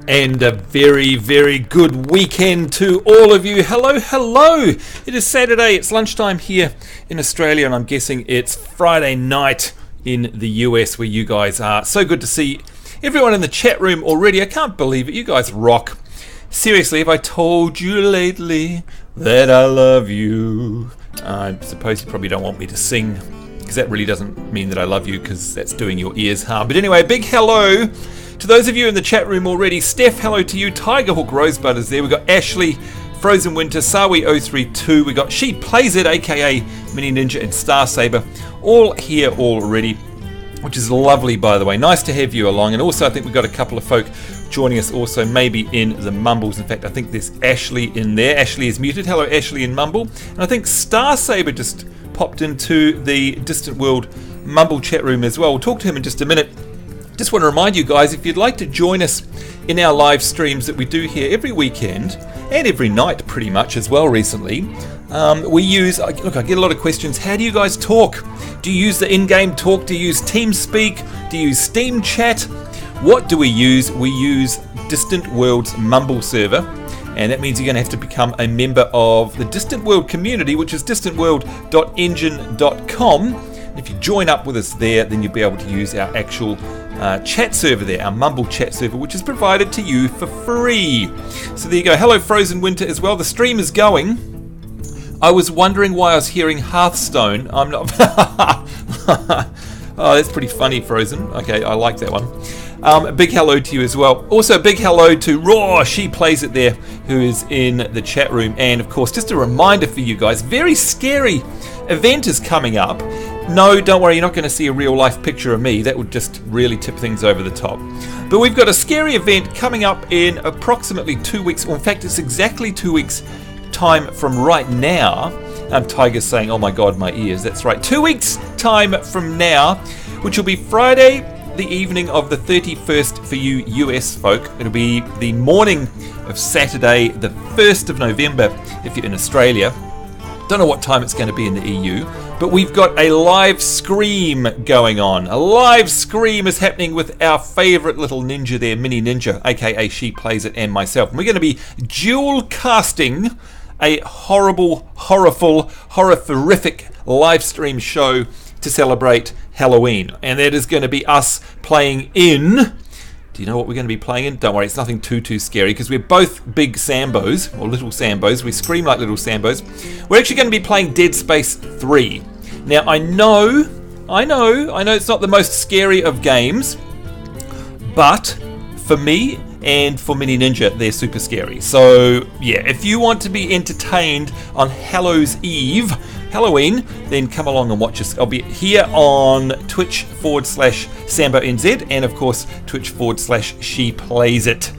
And a very, very good weekend to all of you. Hello, hello. It is Saturday. It's lunchtime here in Australia, and I'm guessing it's Friday night in the US where you guys are. So good to see everyone in the chat room already. I can't believe it. You guys rock. Seriously, have I told you lately that I love you? I suppose you probably don't want me to sing, because that really doesn't mean that I love you, because that's doing your ears harm. But anyway, a big hello to those of you in the chat room already. Steph, hello to you. Tigerhawk Rosebud is there. We've got Ashley, Frozen Winter, Sawi032. We've got She Plays It, aka Mini Ninja, and Star Saber, all here already, which is lovely, by the way. Nice to have you along. And also, I think we've got a couple of folk joining us also, maybe in the Mumbles. In fact, I think there's Ashley in there. Ashley is muted. Hello, Ashley in Mumble. And I think Star Saber just popped into the Distant World Mumble chat room as well. We'll talk to him in just a minute. Just want to remind you guys, if you'd like to join us in our live streams that we do here every weekend and every night pretty much as well recently, we use, look, I get a lot of questions. How do you guys talk? Do you use the in-game talk? Do you use TeamSpeak? Do you use Steam Chat? What do we use? We use Distant World's Mumble server, and that means you're going to have to become a member of the Distant World community, which is distantworld.engine.com. If you join up with us there, then you'll be able to use our actual chat server there, our Mumble chat server, which is provided to you for free. So there you go. Hello, Frozen Winter as well. The stream is going. I was wondering why I was hearing Hearthstone. I'm not. Oh, that's pretty funny, Frozen. Okay, I like that one. A big hello to you as well. Also, a big hello to Raw. She Plays It there, who is in the chat room. And of course, just a reminder for you guys, very scary event is coming up. No, don't worry, you're not going to see a real life picture of me. That would just really tip things over the top. But we've got a scary event coming up in approximately 2 weeks. Well, in fact, it's exactly 2 weeks time from right now. Tiger's saying, oh my God, my ears. That's right. 2 weeks time from now, which will be Friday, the evening of the 31st for you US folk. It'll be the morning of Saturday, the 1st of November if you're in Australia. Don't know what time it's going to be in the EU, but we've got a live scream going on. A live scream is happening with our favourite little ninja there, Mini Ninja, aka She Plays It, and myself. And we're going to be dual casting a horrible, horrific live stream show to celebrate Halloween. And that is going to be us playing in... Do you know what we're going to be playing in? Don't worry, it's nothing too scary, because we're both big Sambos, or little Sambos. We scream like little Sambos. We're actually going to be playing Dead Space 3. Now, I know it's not the most scary of games, but for me and for Mini Ninja, they're super scary. So, yeah, if you want to be entertained on Halloween, then come along and watch us. I'll be here on Twitch/SamboNZ, and of course Twitch/She Plays It.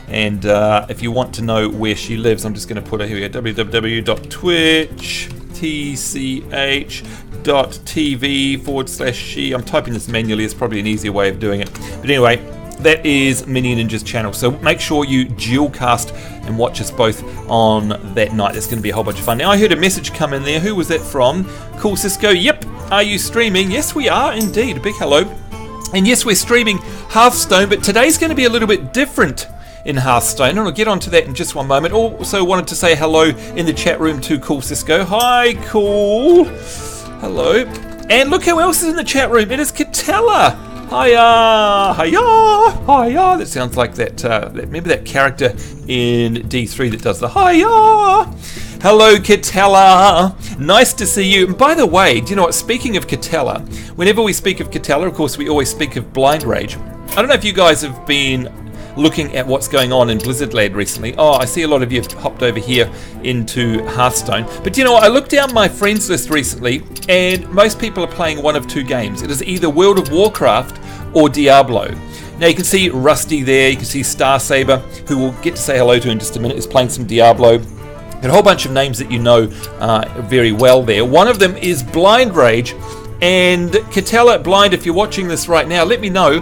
And if you want to know where she lives, I'm just going to put her here, www.twitch.tv/she. I'm typing this manually, it's probably an easier way of doing it. But anyway, that is Mini Ninja's channel, so make sure you dual cast and watch us both on that night. It's going to be a whole bunch of fun. Now, I heard a message come in there. Who was that from? Cool Cisco. Yep. Are you streaming? Yes, we are indeed. A big hello. And yes, we're streaming Hearthstone, but today's going to be a little bit different in Hearthstone, and I'll get onto that in just one moment. Also wanted to say hello in the chat room to Cool Cisco. Hi, Cool. Hello. And look who else is in the chat room. It is Katella. Hiya! That sounds like that. Remember that character in D3 that does the hiya? Hello, Katella. Nice to see you. And by the way, do you know what? Speaking of Katella, whenever we speak of Katella, of course, we always speak of Blind Rage. I don't know if you guys have been looking at what's going on in Blizzardland recently. Oh, I see a lot of you have hopped over here into Hearthstone. But you know what? I looked down my friends list recently, and most people are playing one of two games. It is either World of Warcraft or Diablo. Now you can see Rusty there, you can see Star Saber, who we'll get to say hello to in just a minute, is playing some Diablo. Got a whole bunch of names that you know very well there. One of them is Blind Rage, and Katella Blind, if you're watching this right now, let me know,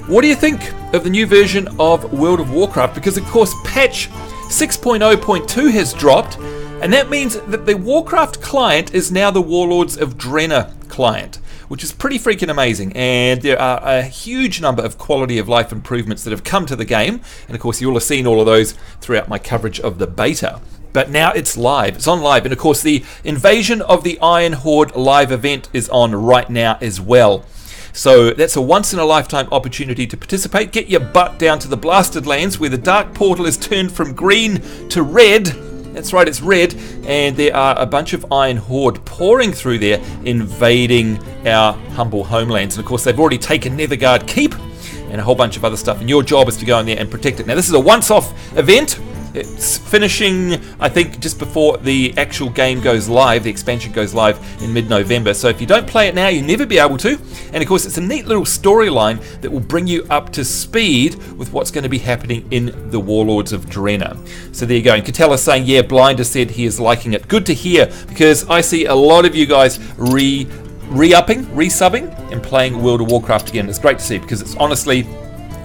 what do you think of the new version of World of Warcraft? Because of course patch 6.0.2 has dropped, and that means that the Warcraft client is now the Warlords of Draenor client, which is pretty freaking amazing. And there are a huge number of quality of life improvements that have come to the game. And of course, you'll have seen all of those throughout my coverage of the beta. But now it's live. It's on live. And of course, the Invasion of the Iron Horde live event is on right now as well. So that's a once-in-a-lifetime opportunity to participate. Get your butt down to the Blasted Lands where the Dark Portal is turned from green to red. That's right, it's red. And there are a bunch of Iron Horde pouring through there, invading our humble homelands. And of course, they've already taken Netherguard Keep and a whole bunch of other stuff. And your job is to go in there and protect it. Now, this is a once-off event. It's finishing, I think, just before the actual game goes live. The expansion goes live in mid-November. So if you don't play it now, you'll never be able to. And of course, it's a neat little storyline that will bring you up to speed with what's going to be happening in the Warlords of Draenor. So there you go. And Catella's saying, yeah, Blinder said he is liking it. Good to hear, because I see a lot of you guys re-upping, resubbing, and playing World of Warcraft again. It's great to see, because it's honestly...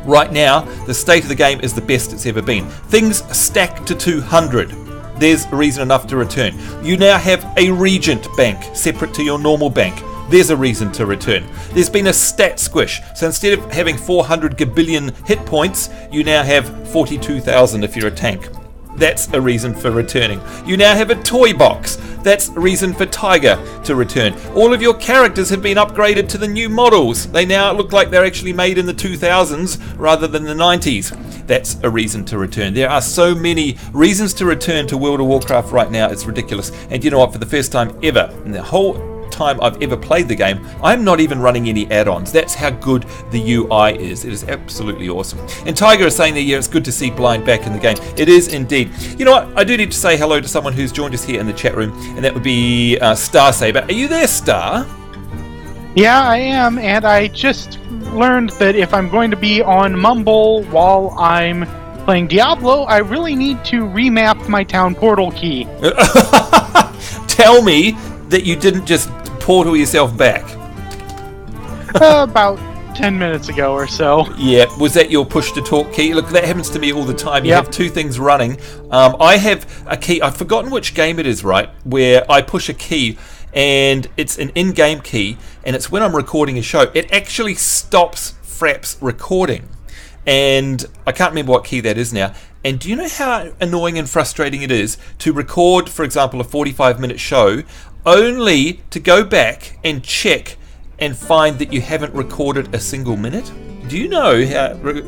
right now, the state of the game is the best it's ever been. Things stack to 200. There's reason enough to return. You now have a Regent bank, separate to your normal bank. There's a reason to return. There's been a stat squish. So instead of having 400 gabillion hit points, you now have 42,000 if you're a tank. That's a reason for returning. You now have a toy box. That's a reason for Tiger to return. All of your characters have been upgraded to the new models. They now look like they're actually made in the 2000s rather than the 90s. That's a reason to return. There are so many reasons to return to World of Warcraft right now. It's ridiculous. And you know what? For the first time ever in the whole time I've ever played the game, I'm not even running any add-ons. That's how good the UI is. It is absolutely awesome. And Tiger is saying that, yeah, it's good to see Blind back in the game. It is indeed. You know what? I do need to say hello to someone who's joined us here in the chat room, and that would be Star Saber. Are you there, Star? Yeah, I am, and I just learned that if I'm going to be on Mumble while I'm playing Diablo, I really need to remap my town portal key. Tell me that you didn't just portal yourself back. About 10 minutes ago or so. Yeah, was that your push to talk key? Look, that happens to me all the time. You have two things running. I have a key, I've forgotten which game it is, right, where I push a key and it's an in-game key, and it's when I'm recording a show. It actually stops Fraps recording. And I can't remember what key that is now. And do you know how annoying and frustrating it is to record, for example, a 45-minute show, only to go back and check and find that you haven't recorded a single minute? Do you know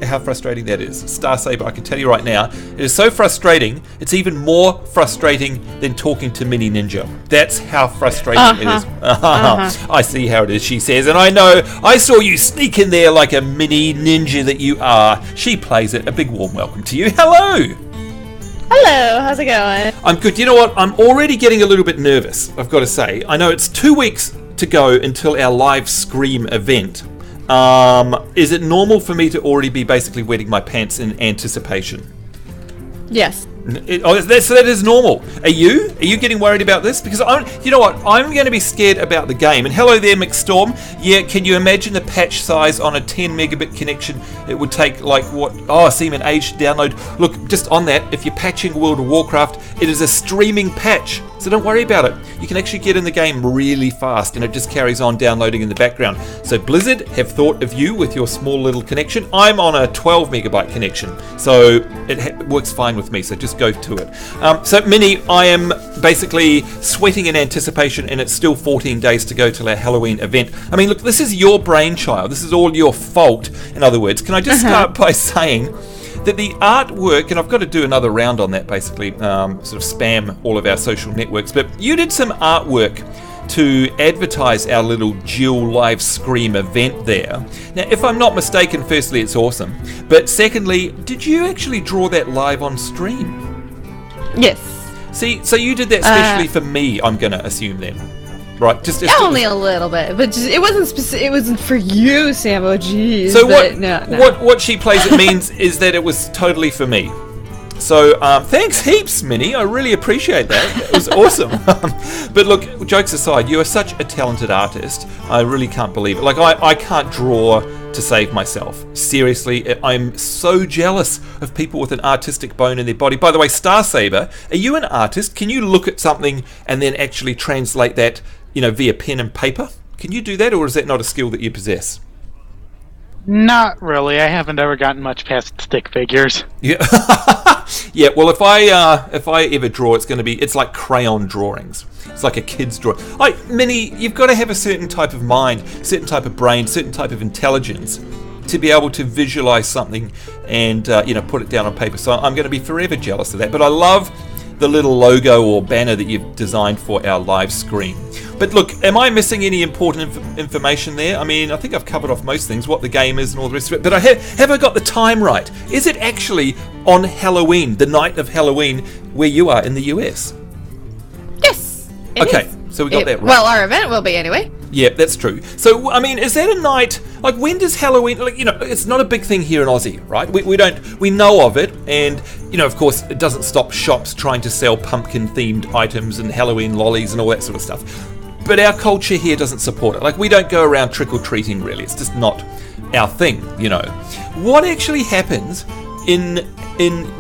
how frustrating that is? Star Saber, I can tell you right now, it is so frustrating, it's even more frustrating than talking to Mini Ninja. That's how frustrating it is. I see how it is, she says, and I know, I saw you sneak in there like a Mini Ninja that you are. She plays it. A big warm welcome to you. Hello! Hello, how's it going? I'm good. You know what? I'm already getting a little bit nervous, I've got to say. I know it's 2 weeks to go until our live Scream event. Is it normal for me to already be basically wetting my pants in anticipation? Yes. That is normal. Are you getting worried about this? Because you know what? I'm going to be scared about the game. And hello there, McStorm. Yeah, can you imagine the patch size on a 10 megabit connection? It would take like what? Oh, seem an age to download. Look, just on that, if you're patching World of Warcraft, it is a streaming patch. So don't worry about it. You can actually get in the game really fast, and it just carries on downloading in the background. So Blizzard have thought of you with your small little connection. I'm on a 12 megabyte connection, so it works fine with me. So just go to it. So Minnie, I am basically sweating in anticipation, and it's still 14 days to go till our Halloween event. I mean, look, this is your brainchild. This is all your fault. In other words, can I just start by saying that the artwork, and I've got to do another round on that, basically, sort of spam all of our social networks, but you did some artwork to advertise our little dual live Scream event there. Now, if I'm not mistaken, firstly, it's awesome, but secondly, did you actually draw that live on stream? Yes. See, so you did that specially for me, I'm going to assume then. Right, just only a little bit, but just, it wasn't specific. It wasn't for you, Sambo. Jeez. So no. what she plays it means is that it was totally for me. So thanks heaps, Minnie. I really appreciate that. It was awesome. But look, jokes aside, you are such a talented artist. I really can't believe it. Like I can't draw to save myself. Seriously, I'm so jealous of people with an artistic bone in their body. By the way, Star Saber, are you an artist? Can you look at something and then actually translate that, via pen and paper? Can you do that, or is that not a skill that you possess? Not really. I haven't ever gotten much past stick figures. Yeah. Yeah, well, if I ever draw, it's like crayon drawings. It's like a kid's drawing. Like, Minnie, you've got to have a certain type of mind, certain type of brain, certain type of intelligence to be able to visualize something and put it down on paper. So I'm going to be forever jealous of that. But I love the little logo or banner that you've designed for our live stream. But look, am I missing any important information there? I mean, I think I've covered off most things, what the game is and all the rest of it. But have I got the time right? Is it actually on Halloween, the night of Halloween, where you are in the US? Yes. Okay, so we got that right. Well, our event will be anyway. Yeah, that's true. So, I mean, is that a night, like, when does Halloween, like, it's not a big thing here in Aussie, right? We know of it, and, of course, it doesn't stop shops trying to sell pumpkin-themed items and Halloween lollies and all that sort of stuff. But our culture here doesn't support it. Like, we don't go around trick-or-treating, really. It's just not our thing, What actually happens in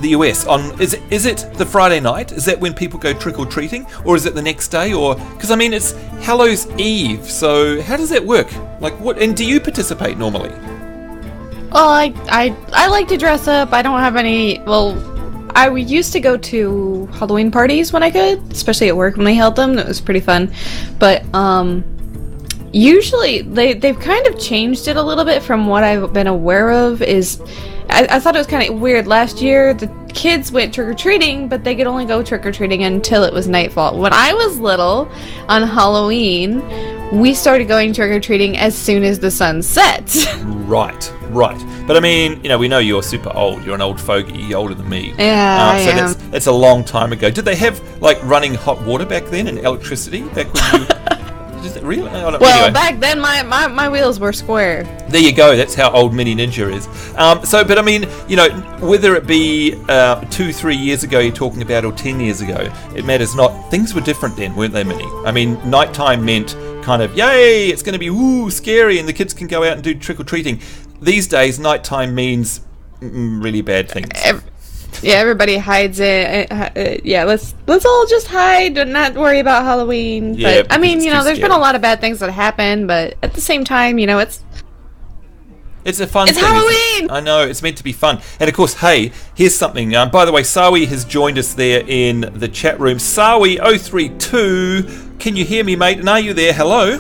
the US is it the Friday night? Is that when people go trick-or-treating, or is it the next day? Or because I mean it's Hallows Eve, so how does that work? Like, what, and do you participate normally? Well, I like to dress up. I don't have any. Well, I used to go to Halloween parties when I could, especially at work when they held them. It was pretty fun, but usually they've kind of changed it a little bit from what I've been aware of. I thought it was kind of weird. Last year, the kids went trick-or-treating, but they could only go trick-or-treating until it was nightfall. When I was little, on Halloween, we started going trick-or-treating as soon as the sun set. Right. But I mean, we know you're super old. You're an old fogey. You're older than me. Yeah, I am. That's a long time ago. Did they have, like, running hot water back then and electricity back when you... Really? Well, anyway. Back then my wheels were square. There you go. That's how old Mini Ninja is. But I mean, whether it be 2-3 years ago you're talking about, or 10 years ago, it matters not. Things were different then, weren't they, Mini? I mean, nighttime meant kind of, yay, it's going to be scary, and the kids can go out and do trick or treating. These days, nighttime means really bad things. Yeah, everybody hides it. Yeah, let's all just hide and not worry about Halloween. Yeah, but I mean, there's scary. been a lot of bad things that happen, but at the same time, it's a fun thing. It's Halloween! I know, it's meant to be fun. And of course, hey, here's something. By the way, Sawi has joined us there in the chat room. Sawi032, can you hear me, mate? And are you there? Hello?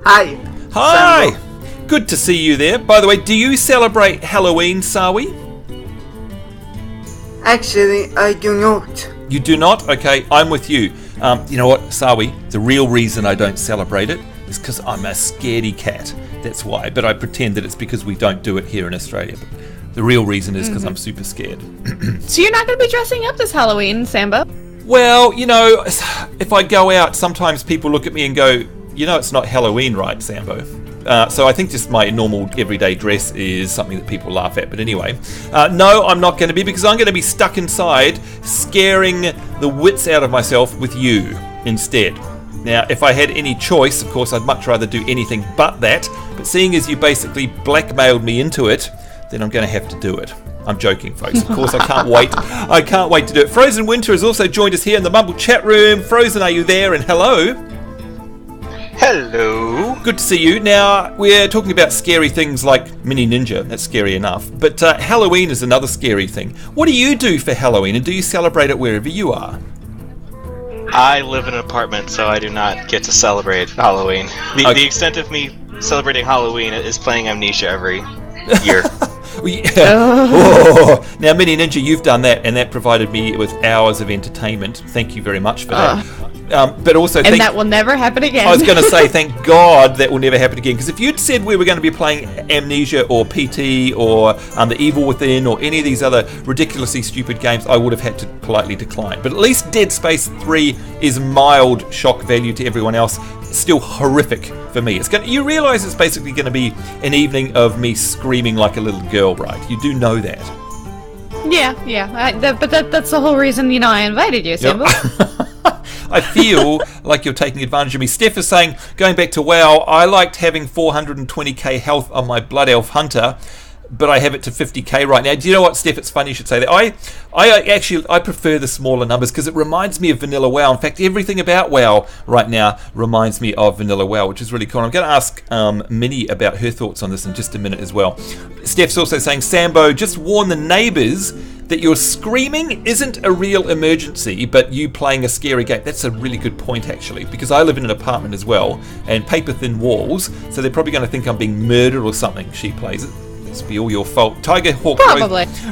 Hi. Hi! Good to see you there. By the way, do you celebrate Halloween, Sawi? Actually, I do not. You do not? Okay, I'm with you. You know what, Sawi, the real reason I don't celebrate it is because I'm a scaredy cat. That's why. But I pretend that it's because we don't do it here in Australia. But the real reason is because I'm super scared. So you're not going to be dressing up this Halloween, Sambo? Well, if I go out, sometimes people look at me and go, it's not Halloween, right, Sambo? So I think just my normal everyday dress is something that people laugh at. But anyway, no, I'm not going to be, because I'm going to be stuck inside scaring the wits out of myself with you instead. Now, if I had any choice, of course, I'd much rather do anything but that. But seeing as you basically blackmailed me into it, then I'm going to have to do it. I'm joking, folks. Of course, I can't wait. I can't wait to do it. Frozen Winter has also joined us here in the Mumble chat room. Frozen, are you there? And hello. Hello. Good to see you. Now, we're talking about scary things like Mini Ninja. That's scary enough. But Halloween is another scary thing. What do you do for Halloween, and do you celebrate it wherever you are? I live in an apartment, so I do not get to celebrate Halloween. The extent of me celebrating Halloween is playing Amnesia every year. Now, Mini Ninja, you've done that, and that provided me with hours of entertainment. Thank you very much for that. But also, that will never happen again. I was going to say, thank God that will never happen again. Because if you'd said we were going to be playing Amnesia or PT or The Evil Within or any of these other ridiculously stupid games, I would have had to politely decline. But at least Dead Space 3 is mild shock value to everyone else. It's still horrific for me. You realise it's basically going to be an evening of me screaming like a little girl, right? You do know that. Yeah. But that's the whole reason, I invited you, Sambo. Yep. I feel like you're taking advantage of me. Steph is saying, going back to WoW, I liked having 420k health on my Blood Elf Hunter. but I have it to 50k right now. Do you know what, Steph? It's funny you should say that. I prefer the smaller numbers because it reminds me of Vanilla WoW. In fact, everything about WoW right now reminds me of Vanilla WoW, which is really cool. I'm going to ask Minnie about her thoughts on this in just a minute as well. Steph's also saying, Sambo, just warn the neighbours that your screaming isn't a real emergency, but you playing a scary game. That's a really good point, actually, because I live in an apartment as well, and paper-thin walls, so they're probably going to think I'm being murdered or something. She plays it. This be all your fault. Tiger Hawk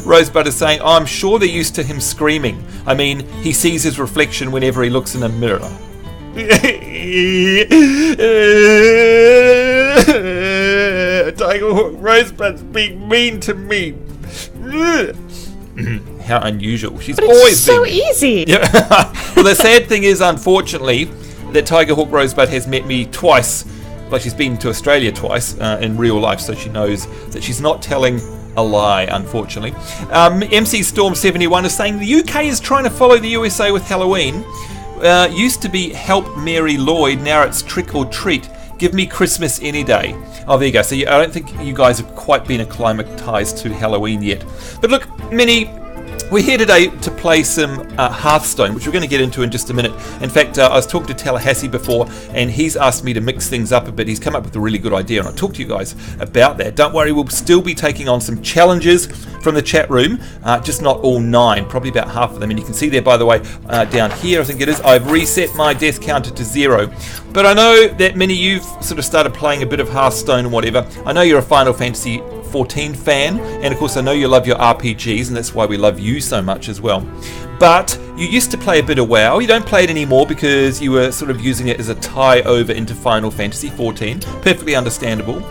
Rosebud is saying, I'm sure they're used to him screaming. I mean, he sees his reflection whenever he looks in a mirror. Tiger Hawk Rosebud's being mean to me. How unusual. She's always been so easy. Yeah. Well, the sad thing is, unfortunately, that Tiger Hawk Rosebud has met me twice. Like, she's been to Australia twice in real life, so she knows that she's not telling a lie, unfortunately. MC Storm 71 is saying the UK is trying to follow the USA with Halloween. Used to be Help Mary Lloyd, now it's Trick or Treat. Give me Christmas any day. Oh, there you go. So I don't think you guys have quite been acclimatized to Halloween yet. But look, Minnie, we're here today to play some Hearthstone, which we're going to get into in just a minute. In fact, I was talking to Tallahassee before, and he's asked me to mix things up a bit. He's come up with a really good idea, and I'll talk to you guys about that. Don't worry, we'll still be taking on some challenges from the chat room, just not all 9, probably about half of them. And you can see there, by the way, down here, I think it is, I've reset my death counter to 0. But I know that many of you've sort of started playing a bit of Hearthstone and whatever. I know you're a Final Fantasy 14 fan, and of course I know you love your RPGs, and that's why we love you so much as well. But you used to play a bit of WoW. You don't play it anymore because you were sort of using it as a tie over into Final Fantasy 14. Perfectly understandable.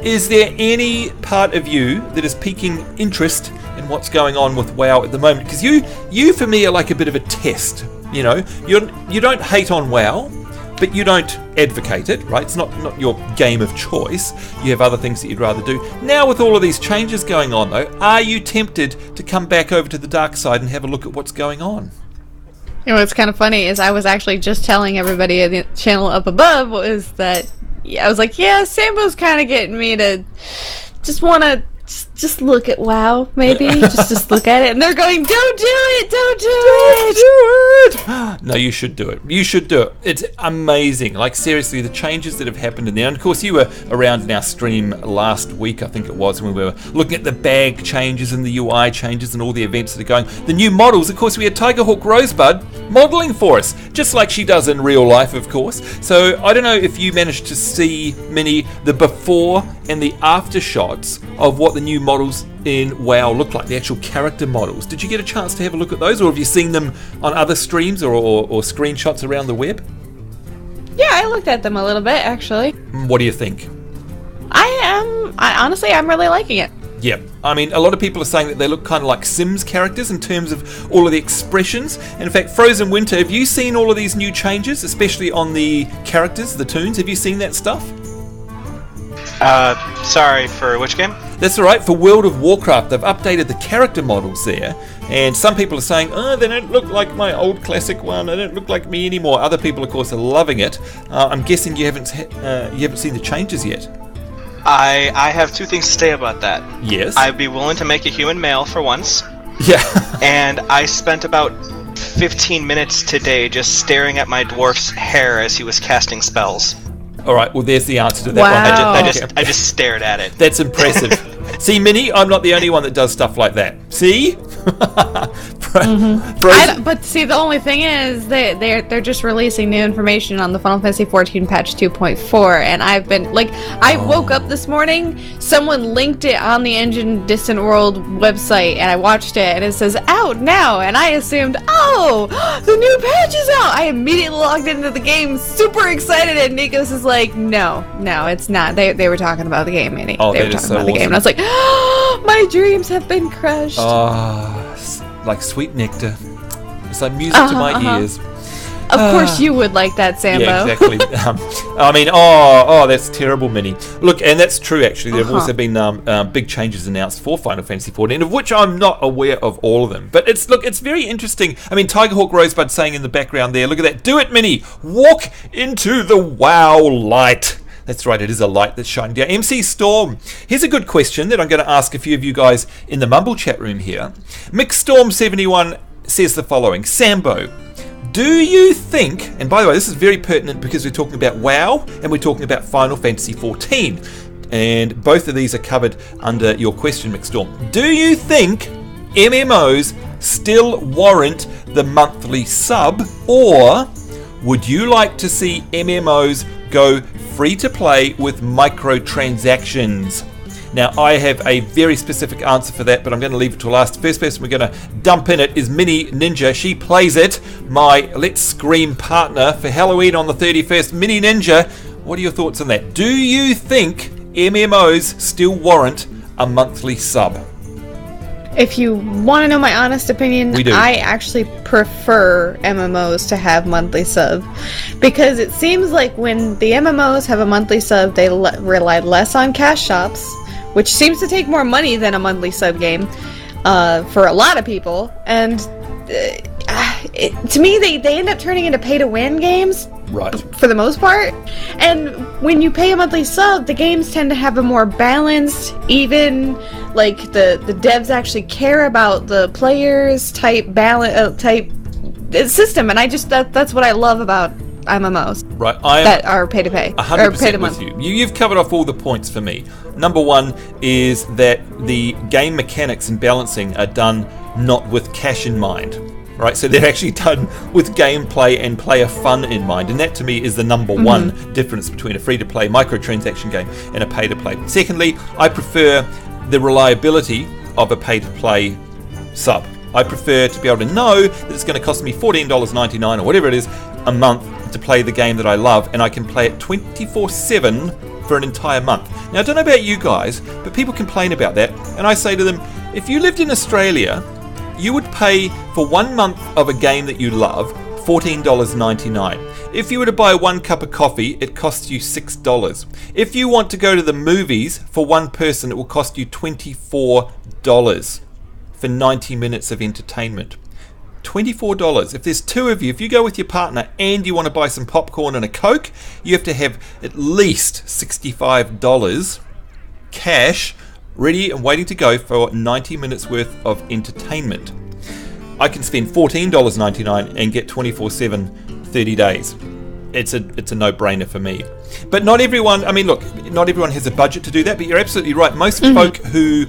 Is there any part of you that is piquing interest in what's going on with WoW at the moment? Because you for me are like a bit of a test. You know, you don't hate on WoW, but you don't advocate it, right? It's not your game of choice. You have other things that you'd rather do. Now, with all of these changes going on, though, are you tempted to come back over to the dark side and have a look at what's going on? You know what's kind of funny is I was actually just telling everybody in the channel up above was that I was like, yeah, Sambo's kind of getting me to just want to just look at WoW, maybe. just look at it. And they're going, don't do it! Don't do it! No, you should do it. You should do it. It's amazing. Like, seriously, the changes that have happened in there. And, of course, you were around in our stream last week, I think it was, when we were looking at the bag changes and the UI changes and all the events that are going. The new models, of course, we had Tiger Hawk Rosebud modelling for us, just like she does in real life, of course. So, I don't know if you managed to see, Minnie, the before and the after shots of what the new models in WoW look like, the actual character models. Did you get a chance to have a look at those, or have you seen them on other streams or screenshots around the web? Yeah, I looked at them a little bit, actually. What do you think? Honestly, I'm really liking it. Yeah, I mean, a lot of people are saying that they look kind of like Sims characters in terms of all of the expressions. And in fact, Frozen Winter, have you seen all of these new changes, especially on the characters, the toons? Have you seen that stuff? Sorry, for which game? That's alright, for World of Warcraft, they've updated the character models there, and some people are saying, oh, they don't look like my old classic one, they don't look like me anymore. Other people, of course, are loving it. I'm guessing you haven't seen the changes yet. I have 2 things to say about that. Yes? I'd be willing to make a human male for once. Yeah. And I spent about 15 minutes today just staring at my dwarf's hair as he was casting spells. Alright, well there's the answer to that Wow. one. I just stared at it. That's impressive. See, Minnie, I'm not the only one that does stuff like that. See? But see, the only thing is they're just releasing new information on the Final Fantasy 14 patch 2.4, and I've been like, I woke up this morning, someone linked it on the Engine Distant World website, and I watched it, and it says out now, and I assumed, oh, the new patch is out. I immediately logged into the game, super excited, and Nikos is like, no, it's not. They were talking about the game, Minnie. Oh, they were talking about the game, and I was like, oh, my dreams have been crushed. Like sweet nectar. It's like music to my ears. Of course you would like that, Sambo. Yeah, exactly. I mean, that's terrible, Minnie. Look, and that's true, actually. There have also been big changes announced for Final Fantasy 14, of which I'm not aware of all of them. But it's very interesting. I mean, Tiger Hawk Rosebud saying in the background there, look at that. Do it, Minnie. Walk into the WoW light. That's right, it is a light that's shining down. MC Storm, here's a good question that I'm going to ask a few of you guys in the Mumble chat room here. MixStorm71 says the following. Sambo, do you think, and by the way, this is very pertinent because we're talking about WoW and we're talking about Final Fantasy XIV, and both of these are covered under your question, MixStorm. Do you think MMOs still warrant the monthly sub, or would you like to see MMOs go free to play with microtransactions? Now, I have a very specific answer for that, but I'm going to leave it till last. The first person we're going to dump in it is Mini Ninja. She plays it, my Let's Scream partner for Halloween on the 31st. Mini Ninja, what are your thoughts on that? Do you think MMOs still warrant a monthly sub? If you want to know my honest opinion, We do. I actually prefer MMOs to have monthly sub, because it seems like when the MMOs have a monthly sub, they rely less on cash shops, which seems to take more money than a monthly sub game for a lot of people. And to me, they end up turning into pay-to-win games. Right. For the most part. And when you pay a monthly sub, the games tend to have a more balanced, even, like the devs actually care about the players type system, and I just that's what I love about MMOs. Right. That are pay to pay. 100% with you. You've covered off all the points for me. Number one is that the game mechanics and balancing are done not with cash in mind. Right, so they're actually done with gameplay and player fun in mind, and that to me is the number one difference between a free-to-play microtransaction game and a pay-to-play. Secondly, I prefer the reliability of a pay-to-play sub. I prefer to be able to know that it's going to cost me $14.99 or whatever it is a month to play the game that I love, and I can play it 24/7 for an entire month. Now, I don't know about you guys, but people complain about that, and I say to them, if you lived in Australia, you would pay for 1 month of a game that you love $14.99. If you were to buy 1 cup of coffee, it costs you $6. If you want to go to the movies for one person, it will cost you $24 for 90 minutes of entertainment. $24. If there's two of you, if you go with your partner and you want to buy some popcorn and a Coke, you have to have at least $65 cash ready and waiting to go for 90 minutes worth of entertainment. I can spend $14.99 and get 24/7 30 days. It's a no-brainer for me. But not everyone, I mean, look, not everyone has a budget to do that, but you're absolutely right. Most folk who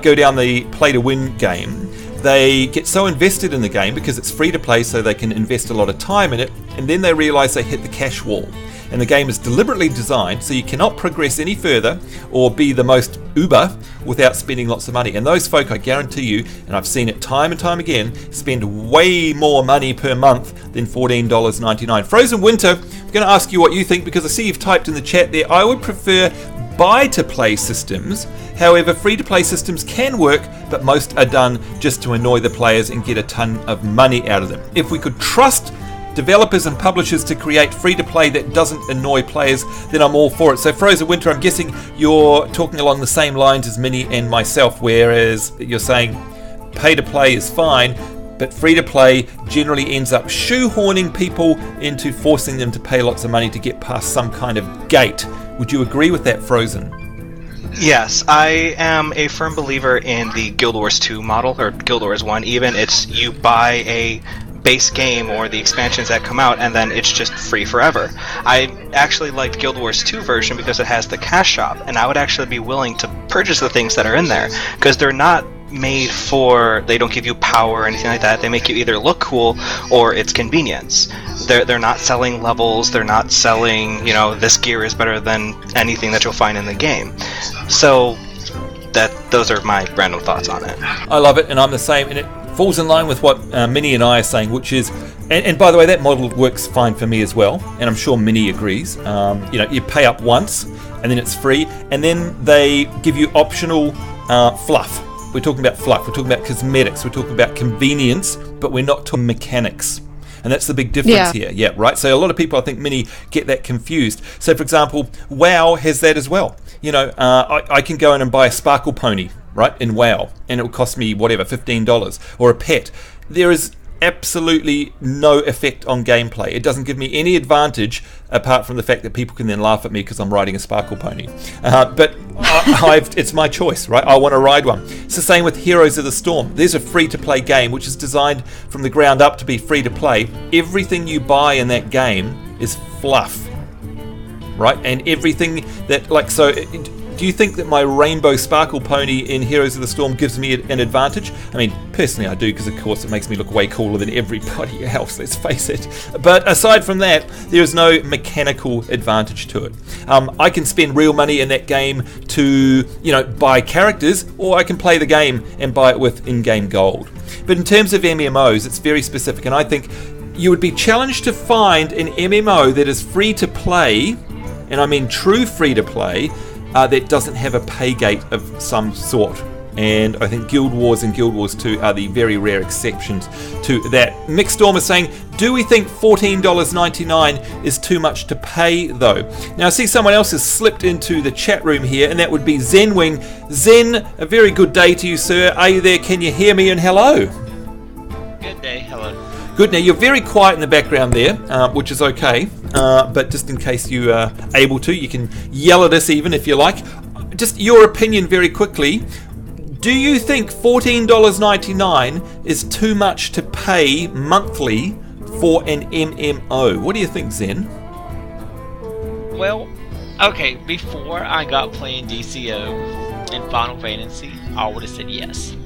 go down the play-to-win game, they get so invested in the game because it's free to play, so they can invest a lot of time in it, and then they realise they hit the cash wall. And the game is deliberately designed so you cannot progress any further or be the most uber without spending lots of money. And those folk, I guarantee you, and I've seen it time and time again, spend way more money per month than $14.99. Frozen Winter, I'm going to ask you what you think, because I see you've typed in the chat there. I would prefer buy-to-play systems. However, free-to-play systems can work, but most are done just to annoy the players and get a ton of money out of them. If we could trust developers and publishers to create free-to-play that doesn't annoy players, then I'm all for it. So Frozen Winter, I'm guessing you're talking along the same lines as Minnie and myself, whereas you're saying pay-to-play is fine, but free-to-play generally ends up shoehorning people into forcing them to pay lots of money to get past some kind of gate. Would you agree with that, Frozen? Yes, I am a firm believer in the Guild Wars 2 model, or Guild Wars 1 even. It's you buy a base game or the expansions that come out, and then it's just free forever. I actually liked Guild Wars 2 version because it has the cash shop, and I would actually be willing to purchase the things that are in there, because they're not made for, they don't give you power or anything like that. They make you either look cool or it's convenience. They're not selling levels, they're not selling, you know, this gear is better than anything that you'll find in the game. So those are my random thoughts on it. I love it, and I'm the same, and it falls in line with what Minnie and I are saying, which is, and by the way, that model works fine for me as well, and I'm sure Minnie agrees. You know, you pay up once, and then it's free, and then they give you optional fluff. We're talking about fluff, we're talking about cosmetics, we're talking about convenience, but we're not talking mechanics. And that's the big difference here. Yeah, right? So a lot of people, I think, Minnie, get that confused. So, for example, WoW has that as well. You know, I can go in and buy a sparkle pony, right, in WoW, and it will cost me, whatever, $15, or a pet. There is absolutely no effect on gameplay. It doesn't give me any advantage apart from the fact that people can then laugh at me because I'm riding a sparkle pony. But it's my choice, right? I want to ride one. It's the same with Heroes of the Storm. There's a free-to-play game which is designed from the ground up to be free-to-play. Everything you buy in that game is fluff, right? And everything that, like, so... Do you think that my rainbow sparkle pony in Heroes of the Storm gives me an advantage? I mean, personally I do, because of course it makes me look way cooler than everybody else, let's face it. But aside from that, there is no mechanical advantage to it. I can spend real money in that game to, buy characters, or I can play the game and buy it with in-game gold. But in terms of MMOs, it's very specific, and I think you would be challenged to find an MMO that is free to play, and I mean true free to play, that doesn't have a pay gate of some sort. And I think Guild Wars and Guild Wars 2 are the very rare exceptions to that. Mick Storm is saying, do we think $14.99 is too much to pay though? Now I see someone else has slipped into the chat room here, and that would be Zenwing. Zen, a very good day to you, sir. Are you there? Can you hear me? And hello. Good day, hello. Good. Now, you're very quiet in the background there, which is okay. But just in case you are able to, you can yell at us even if you like. Just your opinion very quickly. Do you think $14.99 is too much to pay monthly for an MMO? What do you think, Zen? Well, okay, before I got playing DCO and Final Fantasy, I would have said yes.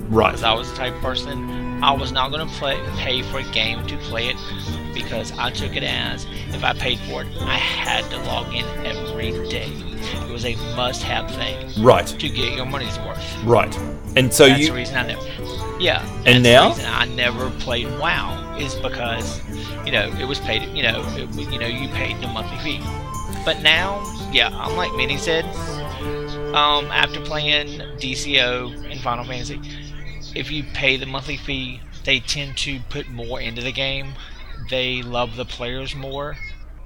Right. Because I was the type of person, I was not going to pay for a game to play it, because I took it as, if I paid for it, I had to log in every day. It was a must-have thing. Right. To get your money's worth. Right. And so that's the reason I never... Yeah. And now? The reason I never played WoW is because, it was paid, you paid the monthly fee. But now, yeah, I'm like Minnie said, after playing DCO and Final Fantasy, if you pay the monthly fee, they tend to put more into the game. They love the players more.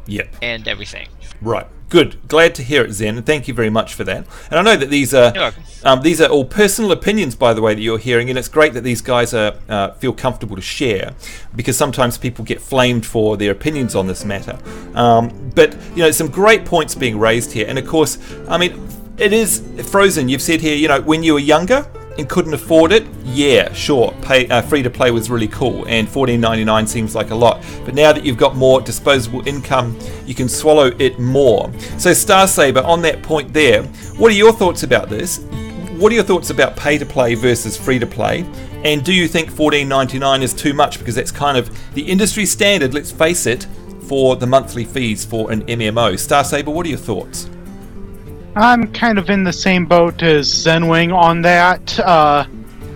Yep. And everything. Right. Good. Glad to hear it, Zen. And thank you very much for that. And I know that these are all personal opinions, by the way, that you're hearing, and it's great that these guys feel comfortable to share, because sometimes people get flamed for their opinions on this matter. But some great points being raised here, and of course, I mean, it is Frozen. You've said here, when you were younger and couldn't afford it, yeah, sure, free to play was really cool, and $14.99 seems like a lot. But now that you've got more disposable income, you can swallow it more. So Star Saber, on that point there, what are your thoughts about this? What are your thoughts about pay to play versus free to play? And do you think $14.99 is too much? Because that's kind of the industry standard, let's face it, for the monthly fees for an MMO. Star Saber, what are your thoughts? I'm kind of in the same boat as Zenwing on that.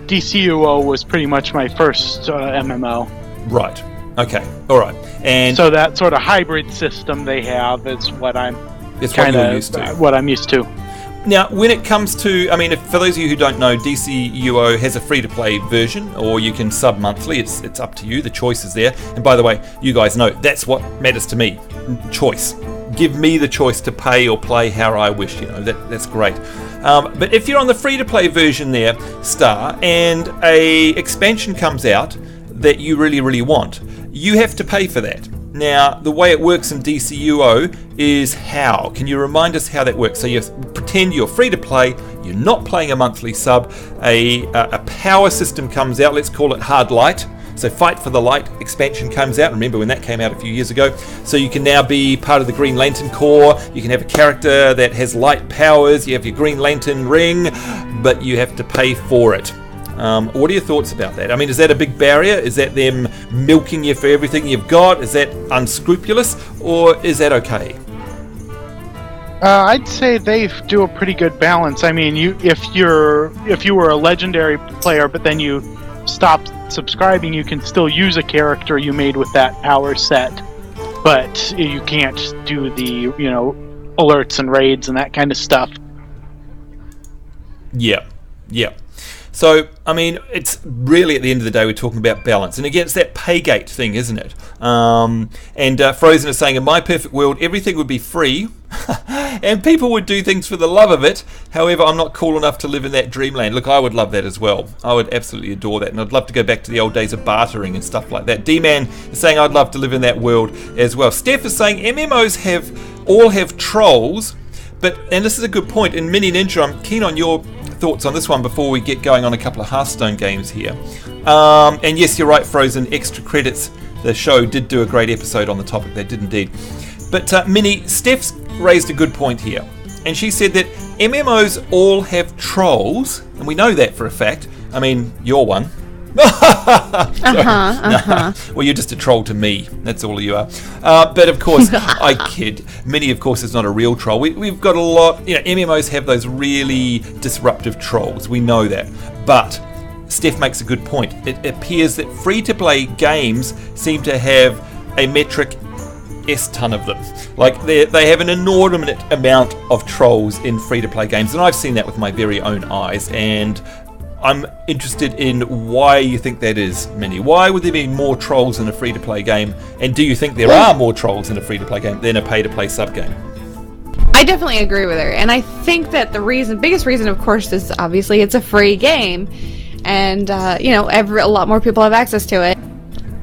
DCUO was pretty much my first MMO. Right. Okay. All right. And so that sort of hybrid system they have is what I'm used to. Now, when it comes to, I mean, for those of you who don't know, DCUO has a free-to-play version, or you can sub-monthly. It's up to you. The choice is there. And by the way, you guys know that's what matters to me. Choice. Give me the choice to pay or play how I wish. That's great. But if you're on the free-to-play version there, Star, and a expansion comes out that you really, really want, you have to pay for that. Now, the way it works in DCUO is how? Can you remind us how that works? So you pretend you're free to play, you're not playing a monthly sub, a power system comes out, let's call it Hard Light. So Fight for the Light expansion comes out. Remember when that came out a few years ago? So you can now be part of the Green Lantern Corps. You can have a character that has light powers. You have your Green Lantern ring, but you have to pay for it. What are your thoughts about that? I mean, is that a big barrier? Is that them milking you for everything you've got? Is that unscrupulous, or is that okay? I'd say they do a pretty good balance. I mean, if you were a legendary player, but then you stopped subscribing, you can still use a character you made with that power set, but you can't do the alerts and raids and that kind of stuff. Yeah. So, I mean, it's really at the end of the day we're talking about balance. And again, it's that paygate thing, isn't it? And Frozen is saying, in my perfect world, everything would be free and people would do things for the love of it. However, I'm not cool enough to live in that dreamland. Look, I would love that as well. I would absolutely adore that. And I'd love to go back to the old days of bartering and stuff like that. D-Man is saying, I'd love to live in that world as well. Steph is saying, MMOs all have trolls. But, and this is a good point, in Mini Ninja, I'm keen on your thoughts on this one before we get going on a couple of Hearthstone games here. And yes, you're right, Frozen, extra credits. The show did do a great episode on the topic, they did indeed. But Minnie, Steph's raised a good point here. And she said that MMOs all have trolls, and we know that for a fact. I mean, you're one. Well, you're just a troll to me. That's all you are. But of course, I kid. Minnie, of course, is not a real troll. We've got a lot. You know, MMOs have those really disruptive trolls. We know that. But Steph makes a good point. It appears that free-to-play games seem to have a metric S-ton of them. Like, they have an inordinate amount of trolls in free-to-play games, and I've seen that with my very own eyes. And I'm interested in why you think that is, Minnie. Why would there be more trolls in a free-to-play game? And do you think there are more trolls in a free-to-play game than a pay-to-play sub-game? I definitely agree with her. And I think that the biggest reason, of course, is obviously it's a free game. And, a lot more people have access to it.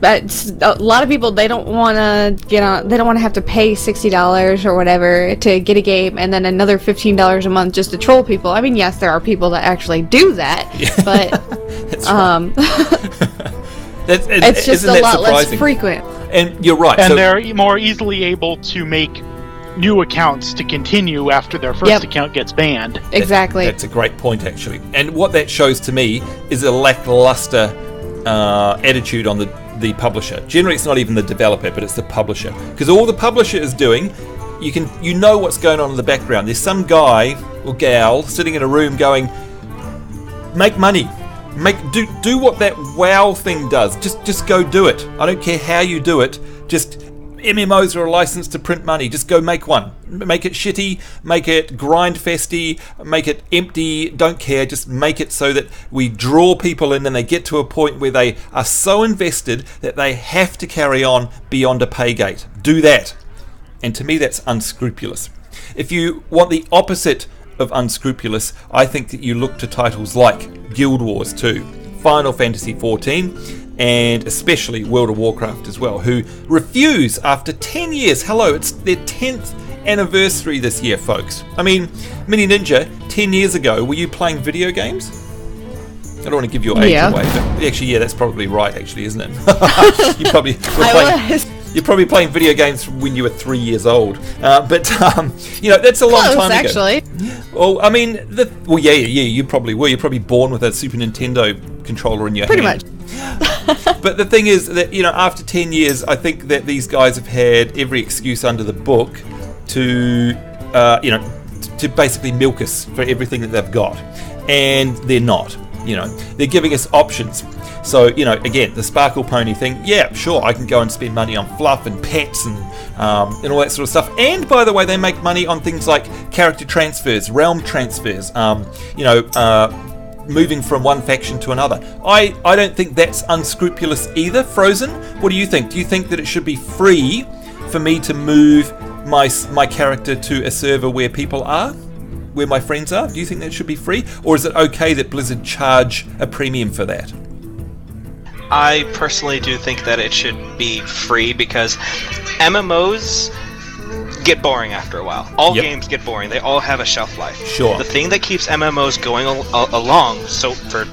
But a lot of people, they don't want to have to pay $60 or whatever to get a game, and then another $15 a month just to troll people. I mean, yes, there are people that actually do that, but it's just a lot less frequent. And you're right. And they're more easily able to make new accounts to continue after their first account gets banned. Exactly. That's a great point, actually. And what that shows to me is a lackluster attitude on the publisher. Generally, it's not even the developer, but it's the publisher. Because all the publisher is doing, you know what's going on in the background. There's some guy or gal sitting in a room going, make money. Do what that WoW thing does. Just go do it. I don't care how you do it. Just MMOs are a license to print money. Just go make one. Make it shitty, make it grind-festy, make it empty, don't care. Just make it so that we draw people in and they get to a point where they are so invested that they have to carry on beyond a pay gate. Do that. And to me, that's unscrupulous. If you want the opposite of unscrupulous, I think that you look to titles like Guild Wars 2, Final Fantasy 14, and especially World of Warcraft as well, who refuse after 10 years. Hello, it's their 10th anniversary this year, folks. I mean, Mini Ninja, 10 years ago, were you playing video games? I don't want to give your age away, but actually, that's probably right, actually, isn't it? You're probably playing video games when you were 3 years old. But that's a long time ago. Actually. Well, I mean, you probably were. You're probably born with a Super Nintendo controller in your hand. Pretty much. But the thing is that, after 10 years, I think that these guys have had every excuse under the book to basically milk us for everything that they've got. And they're not. They're giving us options. So, again, the Sparkle Pony thing, yeah, sure, I can go and spend money on fluff and pets and all that sort of stuff. And, by the way, they make money on things like character transfers, realm transfers, moving from one faction to another. I don't think that's unscrupulous either. Frozen, what do you think? Do you think that it should be free for me to move my character to a server where people are? Where my friends are? Do you think that should be free? Or is it okay that Blizzard charge a premium for that? I personally do think that it should be free because MMOs get boring after a while. All games get boring. They all have a shelf life. Sure. The thing that keeps MMOs going along so for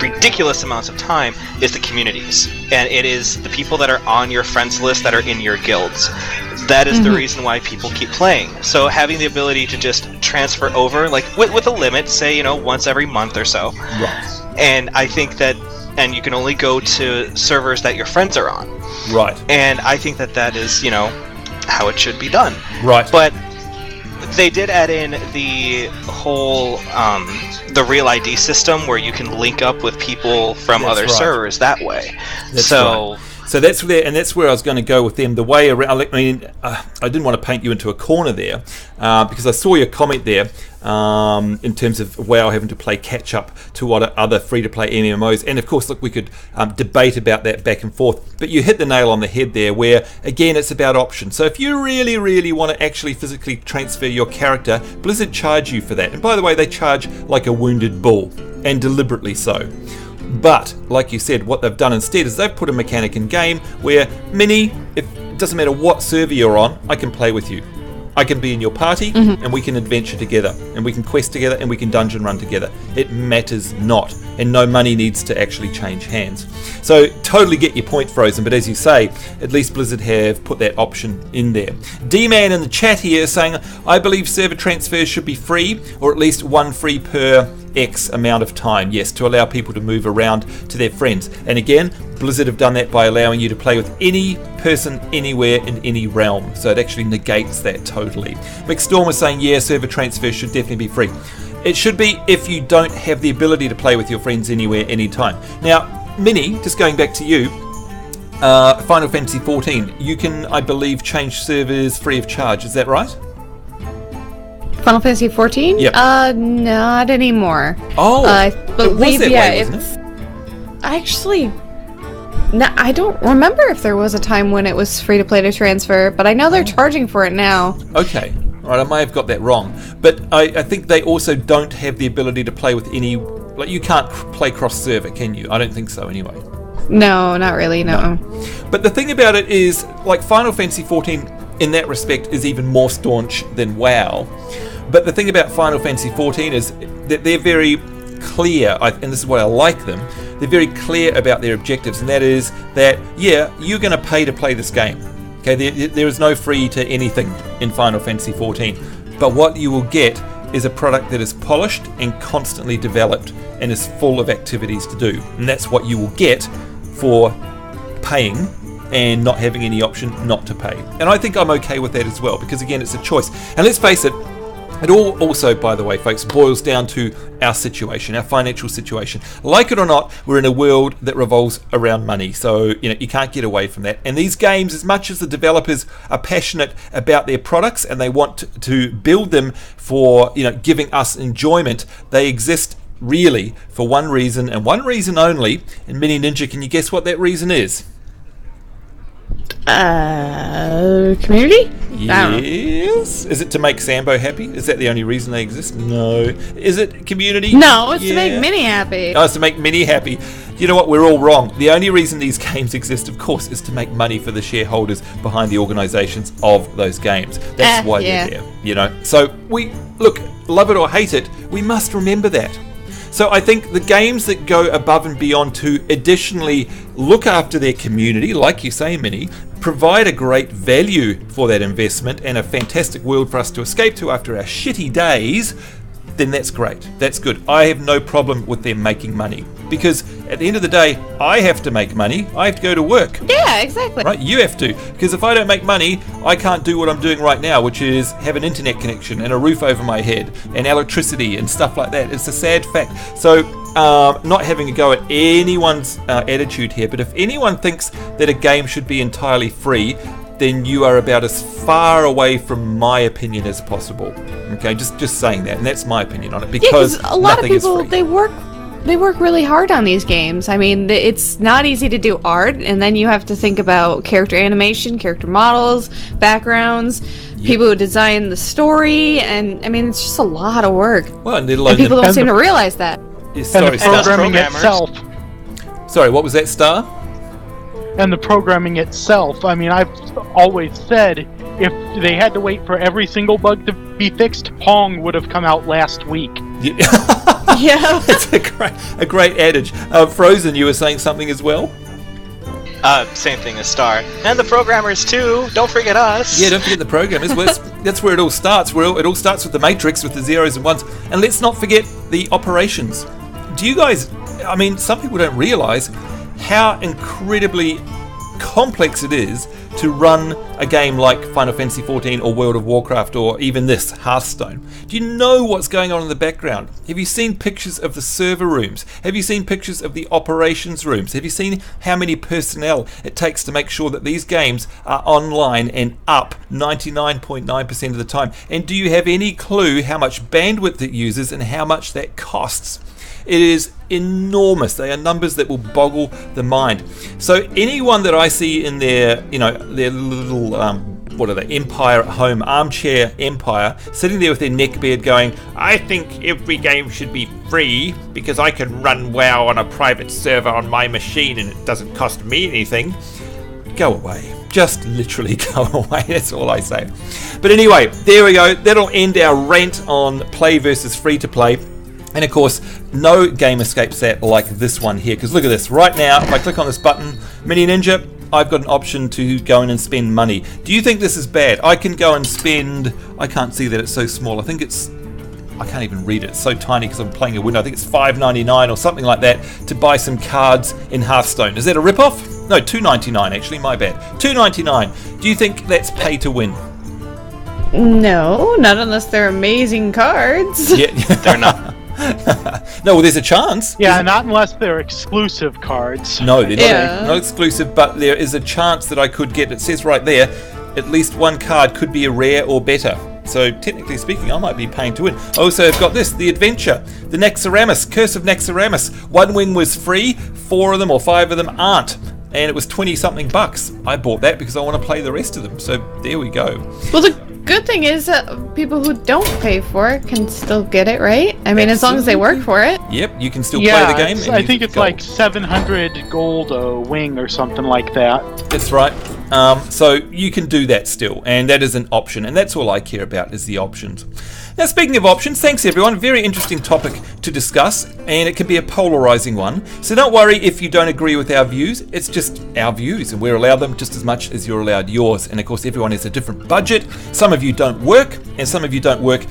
ridiculous amounts of time is the communities. And it is the people that are on your friends list that are in your guilds. That is the reason why people keep playing. So having the ability to just transfer over, like with a limit, say, once every month or so. Right. And I think that, and you can only go to servers that your friends are on. Right. And I think that is, how it should be done. Right. But they did add in the whole, the Real ID system where you can link up with people from other servers that way. That's right. So that's where I was going to go with them. The way around. I mean, I didn't want to paint you into a corner there because I saw your comment there in terms of WoW having to play catch up to what other free-to-play MMOs, and of course, look, we could debate about that back and forth. But you hit the nail on the head there, where again, it's about options. So if you really, really want to actually physically transfer your character, Blizzard charge you for that. And by the way, they charge like a wounded bull, and deliberately so. But, like you said, what they've done instead is they've put a mechanic in game where, Mini, it doesn't matter what server you're on, I can play with you. I can be in your party, and we can adventure together, and we can quest together, and we can dungeon run together. It matters not, and no money needs to actually change hands. So, totally get your point, Frozen, but as you say, at least Blizzard have put that option in there. D-Man in the chat here is saying, I believe server transfers should be free, or at least one free per X amount of time, yes, to allow people to move around to their friends. And again, Blizzard have done that by allowing you to play with any person anywhere in any realm, so it actually negates that totally. McStorm is saying, yeah, server transfers should definitely be free. It should be if you don't have the ability to play with your friends anywhere, anytime. Now, Mini, just going back to you, Final Fantasy XIV, you can, I believe, change servers free of charge, is that right? Final Fantasy 14? Yep. Not anymore. Oh, I it was believe, that yeah, way, wasn't it? Actually, no, I don't remember if there was a time when it was free to play to transfer, but I know they're charging for it now. Okay, all right, I may have got that wrong, but I think they also don't have the ability to play with any, like you can't play cross-server, can you? I don't think so anyway. No, not really, no. But the thing about it is, like Final Fantasy XIV in that respect is even more staunch than WoW. But the thing about Final Fantasy XIV is that they're very clear, and this is why I like them, they're very clear about their objectives, and that is that, yeah, you're going to pay to play this game. Okay, there is no free to anything in Final Fantasy XIV. But what you will get is a product that is polished and constantly developed and is full of activities to do. And that's what you will get for paying and not having any option not to pay. And I think I'm okay with that as well, because again, it's a choice. And let's face it, it all also, by the way, folks, boils down to our situation, our financial situation. Like it or not, we're in a world that revolves around money. So, you can't get away from that. And these games, as much as the developers are passionate about their products and they want to build them for, giving us enjoyment, they exist really for one reason and one reason only. And Mini Ninja, can you guess what that reason is? Community? Yes. Is it to make Sambo happy? Is that the only reason they exist? No. Is it community? No, it's to make Minnie happy. Oh, it's to make Minnie happy. You know what? We're all wrong. The only reason these games exist, of course, is to make money for the shareholders behind the organisations of those games. That's why they're there. So we look, love it or hate it, we must remember that. So I think the games that go above and beyond to additionally look after their community, like you say, Minnie, provide a great value for that investment and a fantastic world for us to escape to after our shitty days, then that's great. That's good. I have no problem with them making money, because at the end of the day, I have to make money. I have to go to work. Yeah, exactly. Right? You have to, because if I don't make money, I can't do what I'm doing right now, which is have an internet connection and a roof over my head and electricity and stuff like that. It's a sad fact. So not having a go at anyone's attitude here, but if anyone thinks that a game should be entirely free, then you are about as far away from my opinion as possible. Okay, just saying that, and that's my opinion on it, because a lot of people, they work really hard on these games. I mean, it's not easy to do art, and then you have to think about character animation, character models, backgrounds, people who design the story, and I mean, it's just a lot of work. Well, and people don't seem to realize that. Sorry, and the programming itself. Sorry, what was that, Star? And the programming itself. I mean, I've always said, if they had to wait for every single bug to be fixed, Pong would have come out last week. Yeah. It's a great adage. Frozen, you were saying something as well? Same thing as Star. And the programmers too, don't forget us. Yeah, don't forget the programmers. That's where it all starts. It all starts with the matrix, with the zeros and ones. And let's not forget the operations. Do you guys, I mean, some people don't realise how incredibly complex it is to run a game like Final Fantasy XIV or World of Warcraft or even this, Hearthstone? Do you know what's going on in the background? Have you seen pictures of the server rooms? Have you seen pictures of the operations rooms? Have you seen how many personnel it takes to make sure that these games are online and up 99.9% of the time? And do you have any clue how much bandwidth it uses and how much that costs? It is enormous. They are numbers that will boggle the mind. So anyone that I see in their, their little, what are they, empire at home, armchair empire, sitting there with their neckbeard going, I think every game should be free because I can run WoW on a private server on my machine and it doesn't cost me anything. Go away. Just literally go away. That's all I say. But anyway, there we go. That'll end our rant on play versus free to play. And of course, no game escapes that like this one here. Because look at this. Right now, if I click on this button, Mini Ninja, I've got an option to go in and spend money. Do you think this is bad? I can go and spend... I can't see that, it's so small. I think it's... I can't even read it. It's so tiny because I'm playing a window. I think it's $5.99 or something like that to buy some cards in Hearthstone. Is that a rip-off? No, $2.99 actually. My bad. $2.99. Do you think that's pay to win? No, not unless they're amazing cards. Yeah, They're not. No, well, there's a chance. Yeah, not unless they're exclusive cards. No, they're Yeah. not exclusive, but there is a chance that I could get, it says right there, at least one card could be a rare or better. So technically speaking, I might be paying to win. I also have got this, the Adventure, the Naxxramas, Curse of Naxxramas. One wing was free, 4 of them or 5 of them aren't. And it was 20 something bucks. I bought that because I want to play the rest of them. So there we go. Well, the good thing is that people who don't pay for it can still get it, right? I mean, as long as they work for it. Yep, you can still play the game. I think it's like 700 gold a wing or something like that. That's right. So you can do that still, and that is an option, and that's all I care about is the options. Now, speaking of options, thanks everyone. Very interesting topic to discuss, and it can be a polarizing one. So don't worry if you don't agree with our views. It's just our views, and we're allowed them just as much as you're allowed yours. And of course, everyone has a different budget. Some of you don't work, and some of you don't work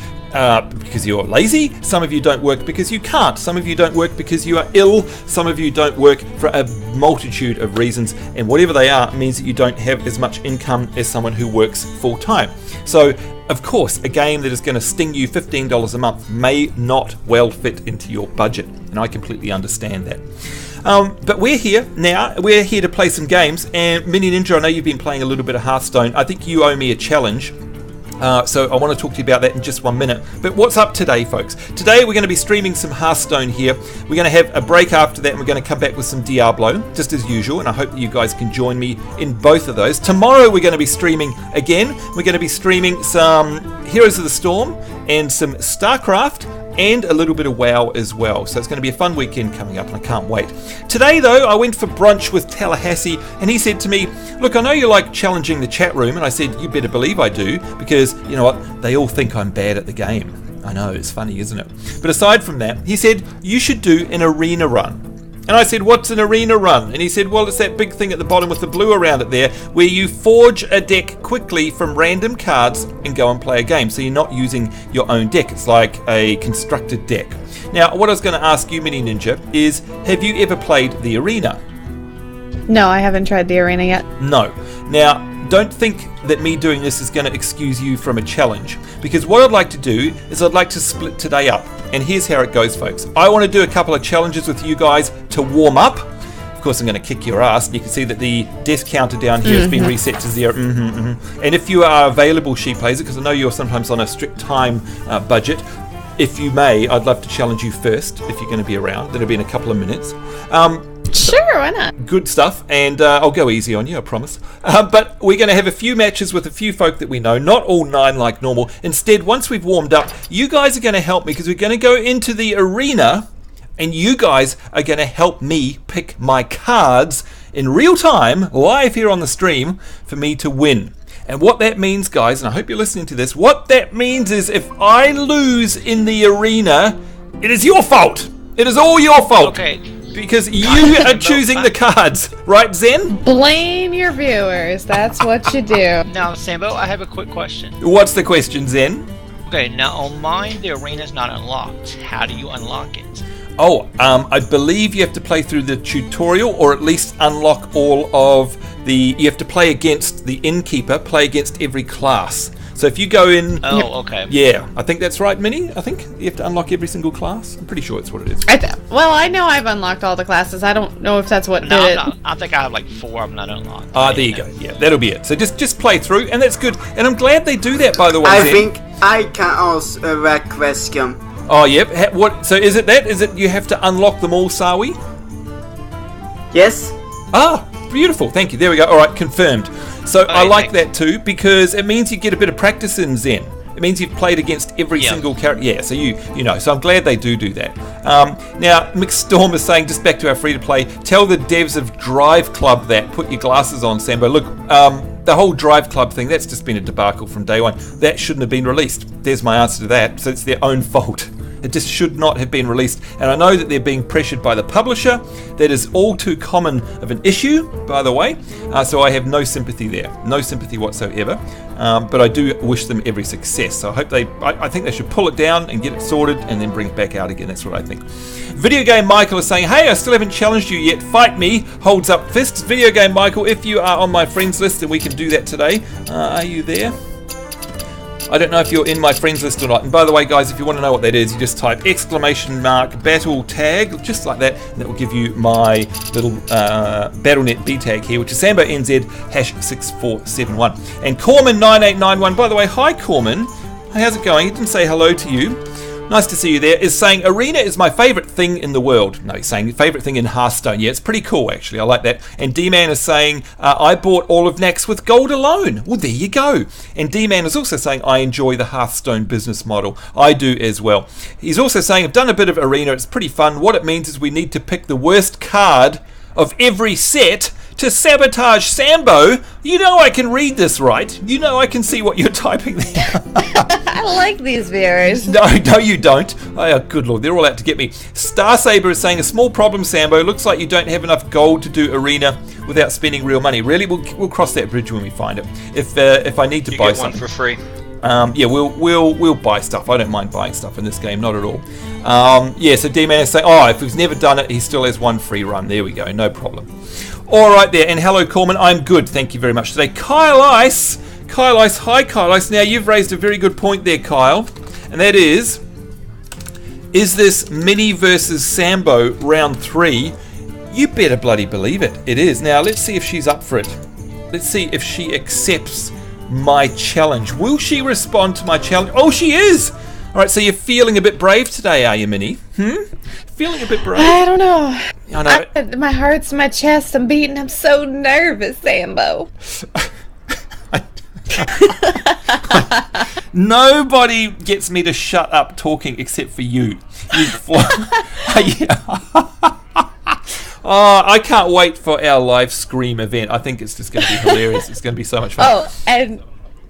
because you're lazy. Some of you don't work because you can't. Some of you don't work because you are ill. Some of you don't work for a multitude of reasons, and whatever they are means that you don't have as much income as someone who works full time. So of course, a game that is going to sting you $15 a month may not well fit into your budget, and I completely understand that. But we're here now. We're here to play some games, and Mini Ninja, I know you've been playing a little bit of Hearthstone. I think you owe me a challenge. So I want to talk to you about that in just 1 minute. But what's up today, folks? Today we're going to be streaming some Hearthstone here. We're going to have a break after that, and we're going to come back with some Diablo, just as usual, and I hope that you guys can join me in both of those. Tomorrow we're going to be streaming again. We're going to be streaming some Heroes of the Storm and some StarCraft, and a little bit of WoW as well. So it's going to be a fun weekend coming up, and I can't wait. Today, though, I went for brunch with Tallahassee, and he said to me, look, I know you like challenging the chat room, and I said, you better believe I do, because, you know what, they all think I'm bad at the game. I know, it's funny, isn't it? But aside from that, he said, you should do an arena run. And I said, what's an arena run? And he said, well, it's that big thing at the bottom with the blue around it there, where you forge a deck quickly from random cards and go and play a game. So you're not using your own deck. It's like a constructed deck. Now, what I was going to ask you, Mini Ninja, is have you ever played the arena? No, I haven't tried the arena yet. No. Now, don't think that me doing this is going to excuse you from a challenge, because what I'd like to do is I'd like to split today up, and here's how it goes, folks. I want to do a couple of challenges with you guys to warm up. Of course, I'm going to kick your ass, and you can see that the death counter down here has been reset to 0. And if you are available, She Plays It, because I know you're sometimes on a strict time budget, if you may, I'd love to challenge you first, if you're going to be around. That'll be in a couple of minutes. Sure, why not? Good stuff, and I'll go easy on you, I promise. But we're going to have a few matches with a few folk that we know, not all 9 like normal. Instead, once we've warmed up, you guys are going to help me, because we're going to go into the arena, and you guys are going to help me pick my cards in real time, live here on the stream, for me to win. And what that means, guys, and I hope you're listening to this, what that means is if I lose in the arena, it is your fault. It is all your fault. Okay. Because you are choosing the cards, right, Zen? Blame your viewers. That's what you do. Now, Sambo, I have a quick question. What's the question, Zen? Okay, now on mine, the arena's not unlocked. How do you unlock it? Oh, I believe you have to play through the tutorial, or at least unlock all of you have to play against the innkeeper, play against every class. So if you go in... Oh, okay. Yeah, I think that's right, Minnie. I think you have to unlock every single class. I'm pretty sure that's what it is. Well, I know I've unlocked all the classes. I don't know if that's what did it. I think I have like 4 of them not unlocked. There you go. Yeah, that'll be it. So just play through, and that's good. And I'm glad they do that, by the way. I Zen. think I can ask a question. Oh, yep. What? So is it that? Is it you have to unlock them all, Sawi? Yes? Ah, beautiful. Thank you. There we go. All right, confirmed. So I like that too, because it means you get a bit of practice in Zen. It means you've played against every single character. Yeah, so you know. So I'm glad they do that. Now, McStorm is saying, just back to our free-to-play, tell the devs of Drive Club that. Put your glasses on, Sambo. Look, the whole Drive Club thing, that's just been a debacle from day one. That shouldn't have been released. There's my answer to that. So it's their own fault. It just should not have been released. And I know that they're being pressured by the publisher. That is all too common of an issue, by the way. So I have no sympathy there. No sympathy whatsoever. But I do wish them every success. So I think they should pull it down and get it sorted and then bring it back out again. That's what I think. Video Game Michael is saying, hey, I still haven't challenged you yet. Fight me. Holds up fists. Video Game Michael, if you are on my friends list, then we can do that today. Are you there? I don't know if you're in my friends list or not. And by the way, guys, if you want to know what that is, you just type !battle tag, just like that, and that will give you my little BattleNet B tag here, which is SamboNZ #6471. And Corman9891, by the way, hi Corman. How's it going? He didn't say hello to you. Nice to see you there. Is saying Arena is my favourite thing in the world. No, he's saying favourite thing in Hearthstone. Yeah, it's pretty cool actually. I like that. And D-Man is saying I bought all of Nax with gold alone. Well, there you go. And D-Man is also saying I enjoy the Hearthstone business model. I do as well. He's also saying I've done a bit of Arena. It's pretty fun. What it means is we need to pick the worst card of every set to sabotage Sambo. You know I can read this, right? You know I can see what you're typing there. I like these viewers. No, you don't. Oh, good lord, they're all out to get me. Starsaber is saying a small problem, Sambo. Looks like you don't have enough gold to do Arena without spending real money. Really, we'll cross that bridge when we find it. If I need to buy something for free. Yeah, we'll buy stuff. I don't mind buying stuff in this game, not at all. Yeah, so D-Man is saying, if he's never done it, he still has one free run. There we go, no problem. All right there, and hello Corman, I'm good, thank you very much today. Kyle Ice, hi Kyle Ice. Now you've raised a very good point there, Kyle, and that is this Mini versus Sambo round 3? You better bloody believe it. It is. Now let's see if she's up for it. Let's see if she accepts my challenge. Will she respond to my challenge? Oh, she is. All right, so you're feeling a bit brave today, are you, Minnie? Feeling a bit brave? I don't know. I know. My heart's in my chest. I'm beating. I'm so nervous, Sambo. Nobody gets me to shut up talking except for you. I can't wait for our live stream event. I think it's just going to be hilarious. It's going to be so much fun. Oh, and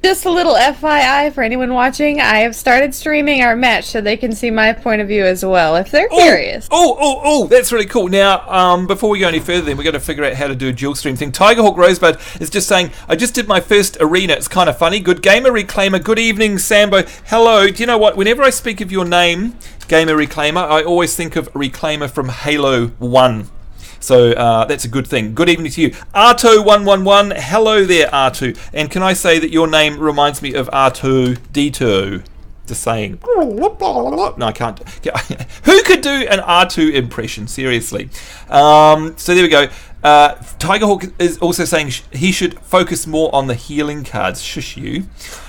just a little FYI for anyone watching, I have started streaming our match so they can see my point of view as well, if they're curious. Oh, that's really cool. Now, before we go any further, then we've got to figure out how to do a dual stream thing. Tigerhawk Rosebud is just saying, I just did my first Arena. It's kind of funny. Good Gamer Reclaimer. Good evening, Sambo. Hello. Do you know what? Whenever I speak of your name, Gamer Reclaimer, I always think of Reclaimer from Halo 1. So that's a good thing. Good evening to you. Arto111, hello there, Artu. And can I say that your name reminds me of R2D2? Just saying. No, I can't. Who could do an R2 impression? Seriously. So there we go. Tigerhawk is also saying he should focus more on the healing cards. Shush you.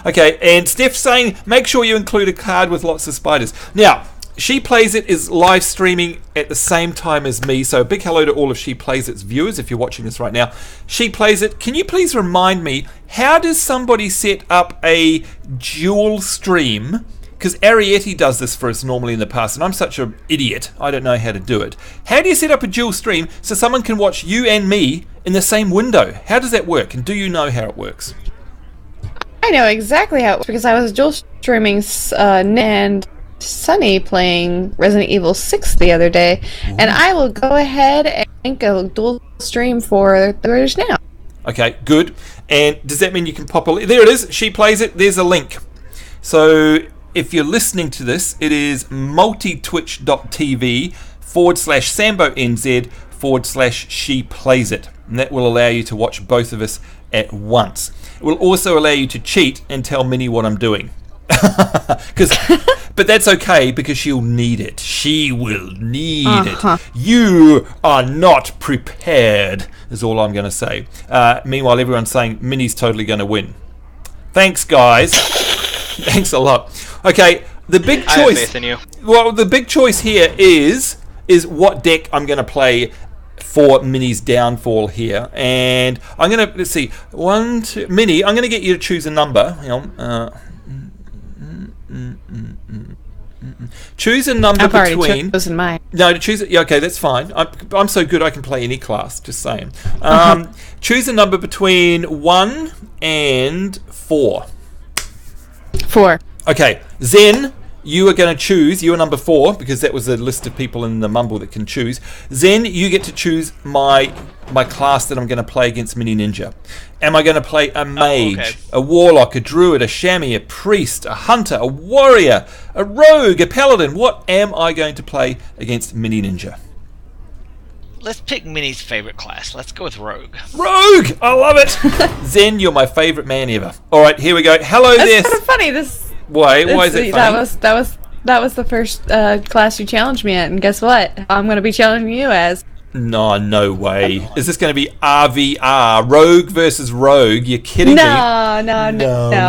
Okay, and Steph's saying make sure you include a card with lots of spiders. Now, She Plays It is live streaming at the same time as me, so a big hello to all of She Plays It's viewers if you're watching this right now. She Plays It, can you please remind me, how does somebody set up a dual stream? Because Arietti does this for us normally in the past, and I'm such an idiot, I don't know how to do it. How do you set up a dual stream so someone can watch you and me in the same window? How does that work, and do you know how it works? I know exactly how it works, because I was dual streaming and Sunny playing Resident Evil 6 the other day. Ooh. And I will go ahead and go dual stream for the viewers now. Okay, good. And does that mean you can pop a link? There it is, She Plays It, there's a link. So if you're listening to this, it is multitwitch.tv/SamboNZ youtube.com/she plays it. And that will allow you to watch both of us at once. It will also allow you to cheat and tell Minnie what I'm doing. But that's okay because she'll need it. She will need it. You are not prepared, is all I'm going to say. Meanwhile, everyone's saying Minnie's totally going to win. Thanks, guys. Thanks a lot. Okay, the big choice. I have faith in you. Well, the big choice here is what deck I'm going to play for Minnie's downfall here, and I'm going to let's see. Minnie, I'm going to get you to choose a number. Hang on. Choose a number I've already between. chosen mine. No, to choose it. Yeah, okay, that's fine. I'm so good I can play any class. Just saying. Choose a number between 1 and 4. 4. Okay, Zen, you are going to choose. You are number 4 because that was the list of people in the Mumble that can choose. Zen, you get to choose my class that I'm going to play against Mini Ninja. Am I going to play a mage, a warlock, a druid, a chamois, a priest, a hunter, a warrior, a rogue, a paladin? What am I going to play against Mini Ninja? Let's pick Minnie's favorite class. Let's go with Rogue. Rogue! I love it! Zen, you're my favorite man ever. All right, here we go. Hello there. That's kind of funny. Why is it funny? That was the first class you challenged me at, and guess what? I'm going to be challenging you as. No way. Is this going to be RVR, Rogue versus Rogue? You're kidding me? No,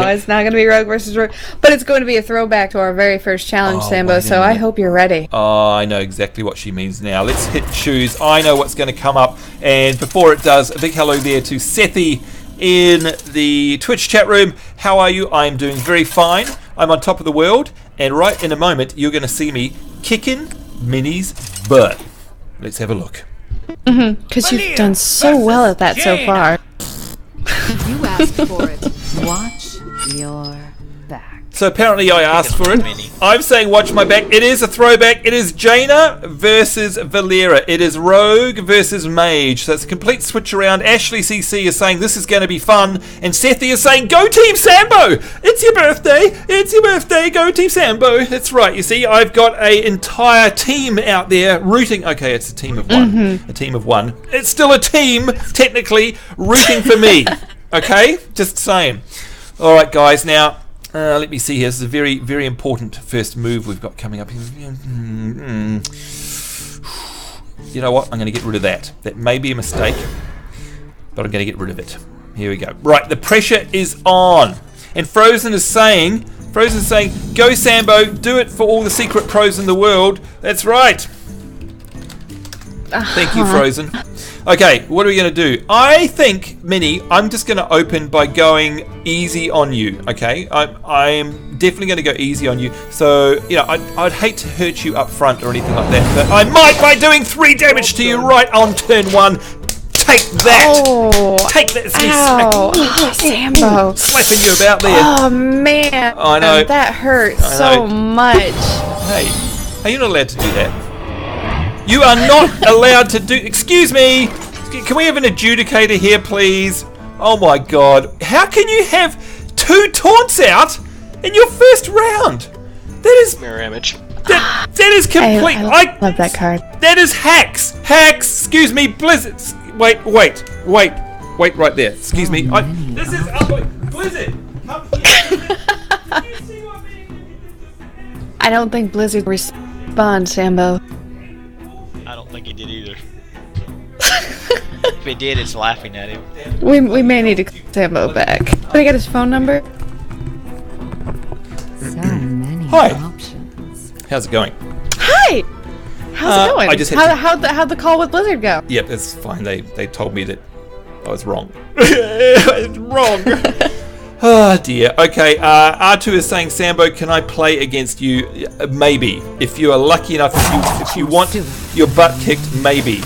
it's not going to be Rogue versus Rogue. But it's going to be a throwback to our very first challenge, Sambo, so I hope you're ready. Oh, I know exactly what she means now. Let's hit choose. I know what's going to come up. And before it does, a big hello there to Sethi in the Twitch chat room. How are you? I'm doing very fine. I'm on top of the world. And right in a moment, you're going to see me kicking Minnie's butt. Let's have a look. Because you've done so well at that so far. You asked for it. Watch your back. So apparently I asked for it. I'm saying watch my back. It is a throwback. It is Jaina versus Valera. It is Rogue versus Mage. So it's a complete switch around. Ashley CC is saying this is going to be fun. And Sethi is saying go Team Sambo. It's your birthday. It's your birthday. Go Team Sambo. That's right. You see, I've got an entire team out there rooting. Okay, it's a team of one. A team of one. It's still a team, technically, rooting for me. Okay? Just saying. All right, guys. Now, let me see here. This is a very, very important first move we've got coming up. You know what? I'm going to get rid of that. That may be a mistake, but I'm going to get rid of it. Here we go. Right, the pressure is on. And Frozen is saying, go Sambo, do it for all the secret pros in the world. That's right. Thank you, Frozen. Okay, what are we going to do? I think, Minnie, I'm just going to open by going easy on you, okay? I'm definitely going to go easy on you. So, you know, I'd hate to hurt you up front or anything like that, but I might by doing 3 damage to you right on turn 1. Take that! Oh, take that! Ow. Sambo. Slapping you about there. Oh, man. I know. That hurt so much. Hey, are you not allowed to do that? You are not allowed to do... Excuse me! Can we have an adjudicator here, please? Oh my god. How can you have 2 taunts out in your first round? That is... Mirror image. That is complete... I love that card. That is hacks! Hacks! Excuse me, Blizzard! Wait right there. Excuse me. This is... Blizzard! Come here! Can you see what I don't think Blizzard responds, Sambo. I don't think he did either. If he did, it's laughing at him. We may need to get Sambo back. Can I get his phone number? So many Hi. options. How's it going? Hi! How's it going? I just had How'd the call with Blizzard go? Yep, it's fine. They told me that I was wrong. It's wrong. Oh dear. Okay, R2 is saying, Sambo, can I play against you? Maybe. If you are lucky enough, if you want your butt kicked, maybe.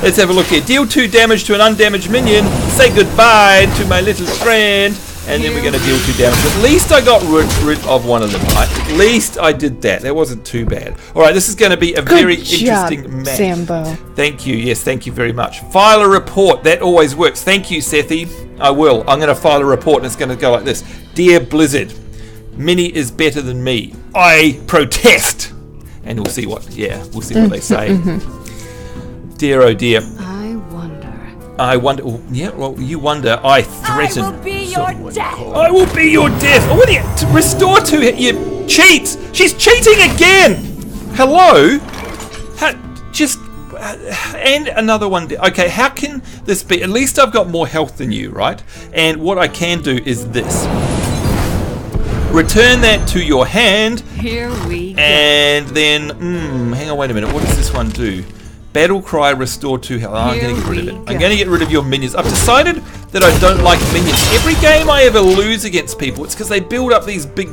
Let's have a look here. Deal 2 damage to an undamaged minion. Say goodbye to my little friend. And then we're going to deal 2 damage. At least I got rid of one of them. At least I did that. That wasn't too bad. Alright, this is going to be a very interesting match. Sambo. Thank you. Yes, thank you very much. File a report. That always works. Thank you, Sethi. I will. I'm going to file a report and it's going to go like this. Dear Blizzard, Minnie is better than me. I protest. And we'll see what, what they say. dear, oh dear. I wonder. Oh, yeah, well, you wonder. I threaten. I will be your death. I will be your death. Oh, what do you to restore to her? You cheat. She's cheating again. Hello. And another one. Okay, how can this be? At least I've got more health than you, right? And what I can do is this. Return that to your hand. Here we go. And then, hang on, wait a minute. What does this one do? Battle cry, restore 2 health. Oh, I'm going to get rid of it. I'm going to get rid of your minions. I've decided that I don't like minions. Every game I ever lose against people, it's because they build up these big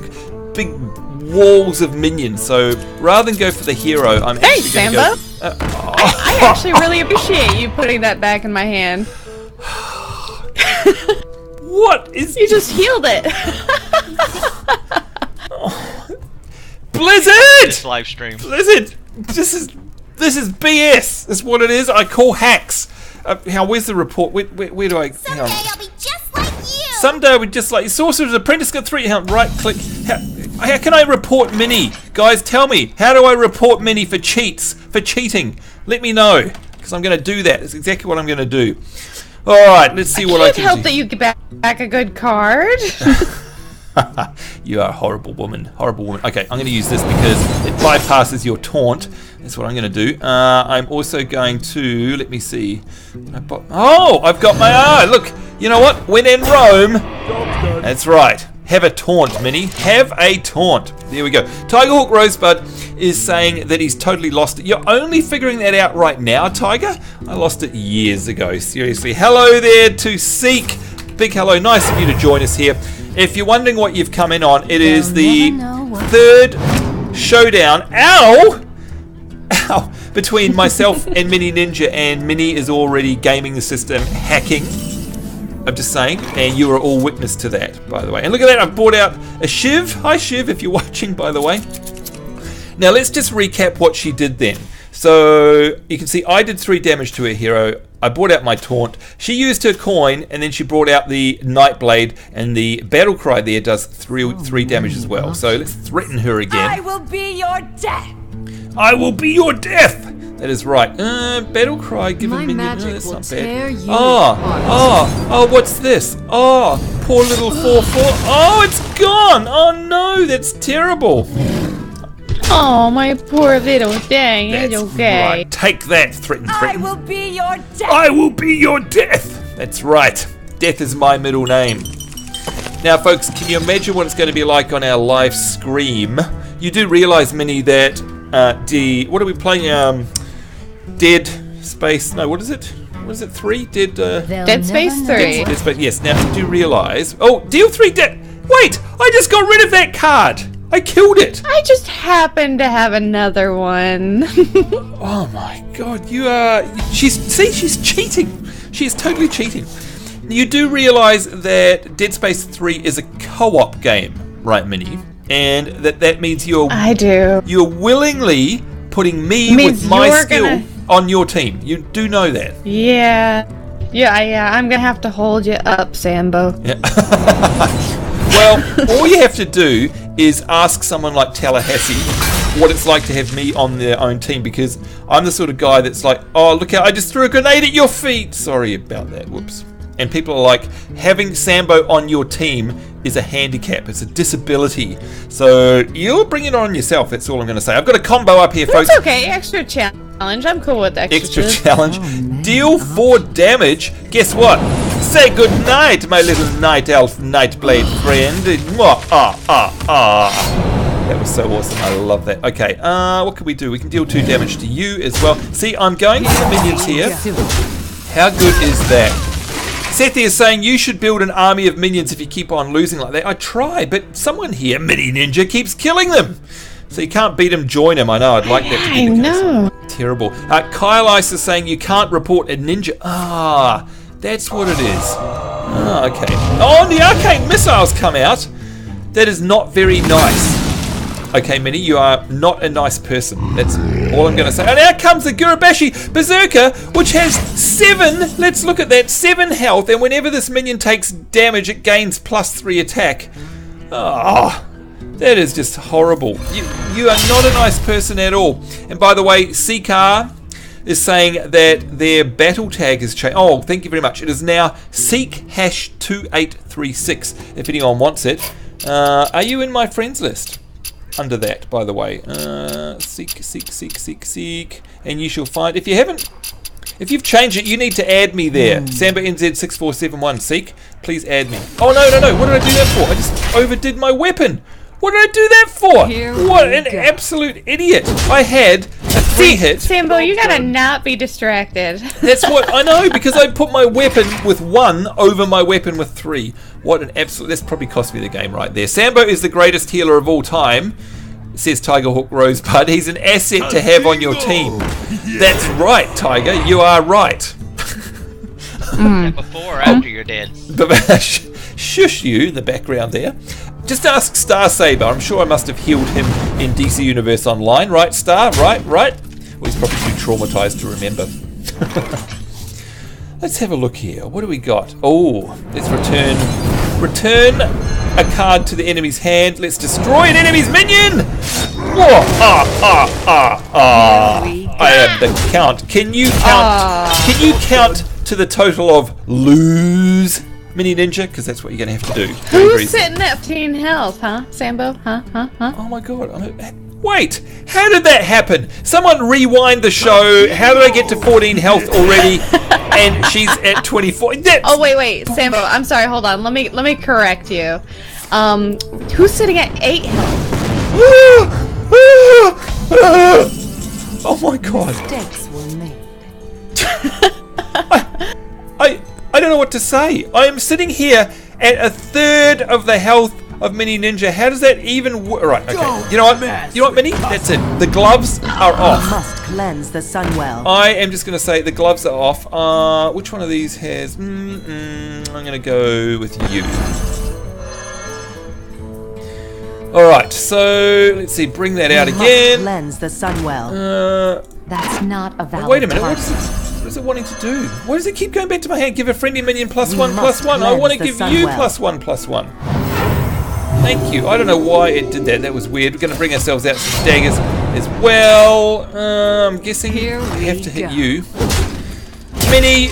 walls of minions. So rather than go for the hero, I'm Thanks, actually going to Sambo. go... I actually really appreciate you putting that back in my hand. What is... You just healed it. Blizzard! This live stream. Blizzard! This is BS. That's what it is. I call hacks. Where's the report? Where do I... Someday I'll be just like you. Someday I'll be just like... Sorcerer's Apprentice got 3... Right click. How can I report Minnie? Guys, tell me. How do I report Minnie for cheats? For cheating? Let me know. Because I'm going to do that. That's exactly what I'm going to do. Alright, let's see what I can do. I can't help that you get back a good card. You are a horrible woman. Horrible woman. Okay, I'm going to use this because it bypasses your taunt. That's what I'm going to do. I'm also going to... Let me see. Oh, I've got my... look. You know what? When in Rome... That's right. Have a taunt, Minnie. Have a taunt. There we go. Tigerhawk Rosebud is saying that he's totally lost it. You're only figuring that out right now, Tiger? I lost it years ago. Seriously. Hello there to Seek. Big hello. Nice of you to join us here. If you're wondering what you've come in on, it is the third showdown. Ow! Ow! Between myself and Mini Ninja, and Mini is already gaming the system, hacking. I'm just saying, and you are all witness to that, by the way. And look at that, I've brought out a Shiv. Hi Shiv, if you're watching, by the way. Now let's just recap what she did then. So you can see I did 3 damage to her hero. I brought out my taunt. She used her coin, and then she brought out the Nightblade, and the battle cry there does 3 damage as well. So let's threaten her again. I will be your death. I will be your death. That is right. Battle cry, give a minion. Magic That's will not tear bad. you Oh, what's this? Oh, poor little 4/4. Oh, it's gone. Oh no, that's terrible. Oh, my poor little thing. It's That's okay. right. Take that, threaten. I will be your death. I will be your death. That's right. Death is my middle name. Now, folks, can you imagine what it's going to be like on our live stream? You do realize, Minnie, that what are we playing? Dead Space. No, what is it? What is it? 3? Dead Space 3. Dead Space. Yes. Now, you do realize. Oh, deal 3 dead. Wait, I just got rid of that card. I killed it. I just happen to have another one. Oh my god, you are... She's cheating. She's totally cheating. You do realise that Dead Space 3 is a co-op game, right, Minnie? And that means I do. You're willingly putting me with my skill on your team. You do know that. Yeah. I'm gonna have to hold you up, Sambo. Yeah. Well, all you have to do is ask someone like Tallahassee what it's like to have me on their own team, because I'm the sort of guy that's like, oh, look out, I just threw a grenade at your feet. Sorry about that. Whoops. And people are like, having Sambo on your team is a handicap. It's a disability. So you'll bring it on yourself. That's all I'm going to say. I've got a combo up here, folks. It's okay. Extra challenge. I'm cool with extra challenge. Deal 4 damage. Guess what? Say good night, my little night elf nightblade friend. That was so awesome. I love that. Okay, what can we do? We can deal 2 damage to you as well. See, I'm going for the minions here. How good is that? Sethi is saying you should build an army of minions if you keep on losing like that. I try, but someone here, Mini Ninja, keeps killing them. So you can't beat him, join him. I know, I'd like that to be the case. I know. Terrible. Kyle Ice is saying you can't report a ninja. That's what it is. Okay. Oh, the arcane missiles come out. That is not very nice. Okay, Minnie, you are not a nice person. That's all I'm going to say. And out comes the Gurabashi Berserker, which has 7, let's look at that, 7 health, and whenever this minion takes damage, it gains +3 attack. Oh, that is just horrible. You are not a nice person at all. And by the way, Seekar, is saying that their battle tag has changed. Oh, thank you very much. It is now Seek #2836 if anyone wants it. Are you in my friends list? Under that, by the way. Seek. And you shall find. If you've changed it, you need to add me there. SamboNZ6471. Seek, please add me. Oh, no. What did I do that for? I just overdid my weapon. What did I do that for? What an absolute idiot. I had a 3-hit. Sambo, you gotta not be distracted. That's what I know, because I put my weapon with 1 over my weapon with 3. What an absolute... That's probably cost me the game right there. Sambo is the greatest healer of all time, says Tigerhawk Rosebud. He's an asset to have on your team. That's right, Tiger. You are right. Before or after you're dead. Shush you in the background there. Just ask Star Saber. I'm sure I must have healed him in DC Universe Online. Right, Star? Right? Well, he's probably too traumatized to remember. Let's have a look here. What do we got? Oh, let's return a card to the enemy's hand. Let's destroy an enemy's minion! Whoa! I am the count. Can you count? Can you count to the total of lose, Mini Ninja? Because that's what you're going to have to do. Who's sitting at 15 health, huh? Sambo? Huh? Oh my god. Wait, how did that happen? Someone rewind the show. How did I get to 14 health already? And she's at 24. Oh wait, Sambo. I'm sorry. Hold on. Let me correct you. Who's sitting at 8 health? Oh my god. Mistakes were made. I don't know what to say. I am sitting here at 1/3 of the health of Mini Ninja. How does that even work? Right, okay. You know what, Mini? That's it. The gloves are off. Must cleanse the sunwell. I am just going to say the gloves are off. Which one of these has... I'm going to go with you. Alright, so let's see. Bring that out again. Cleanse the sunwell. That's not a valid wait a minute. What is it wanting to do? Why does it keep going back to my hand? Give a friendly minion +1/+1. I want to give you +1/+1. Thank you. I don't know why it did that. That was weird. We're going to bring ourselves out some daggers as well. I'm guessing we have to hit you. Mini,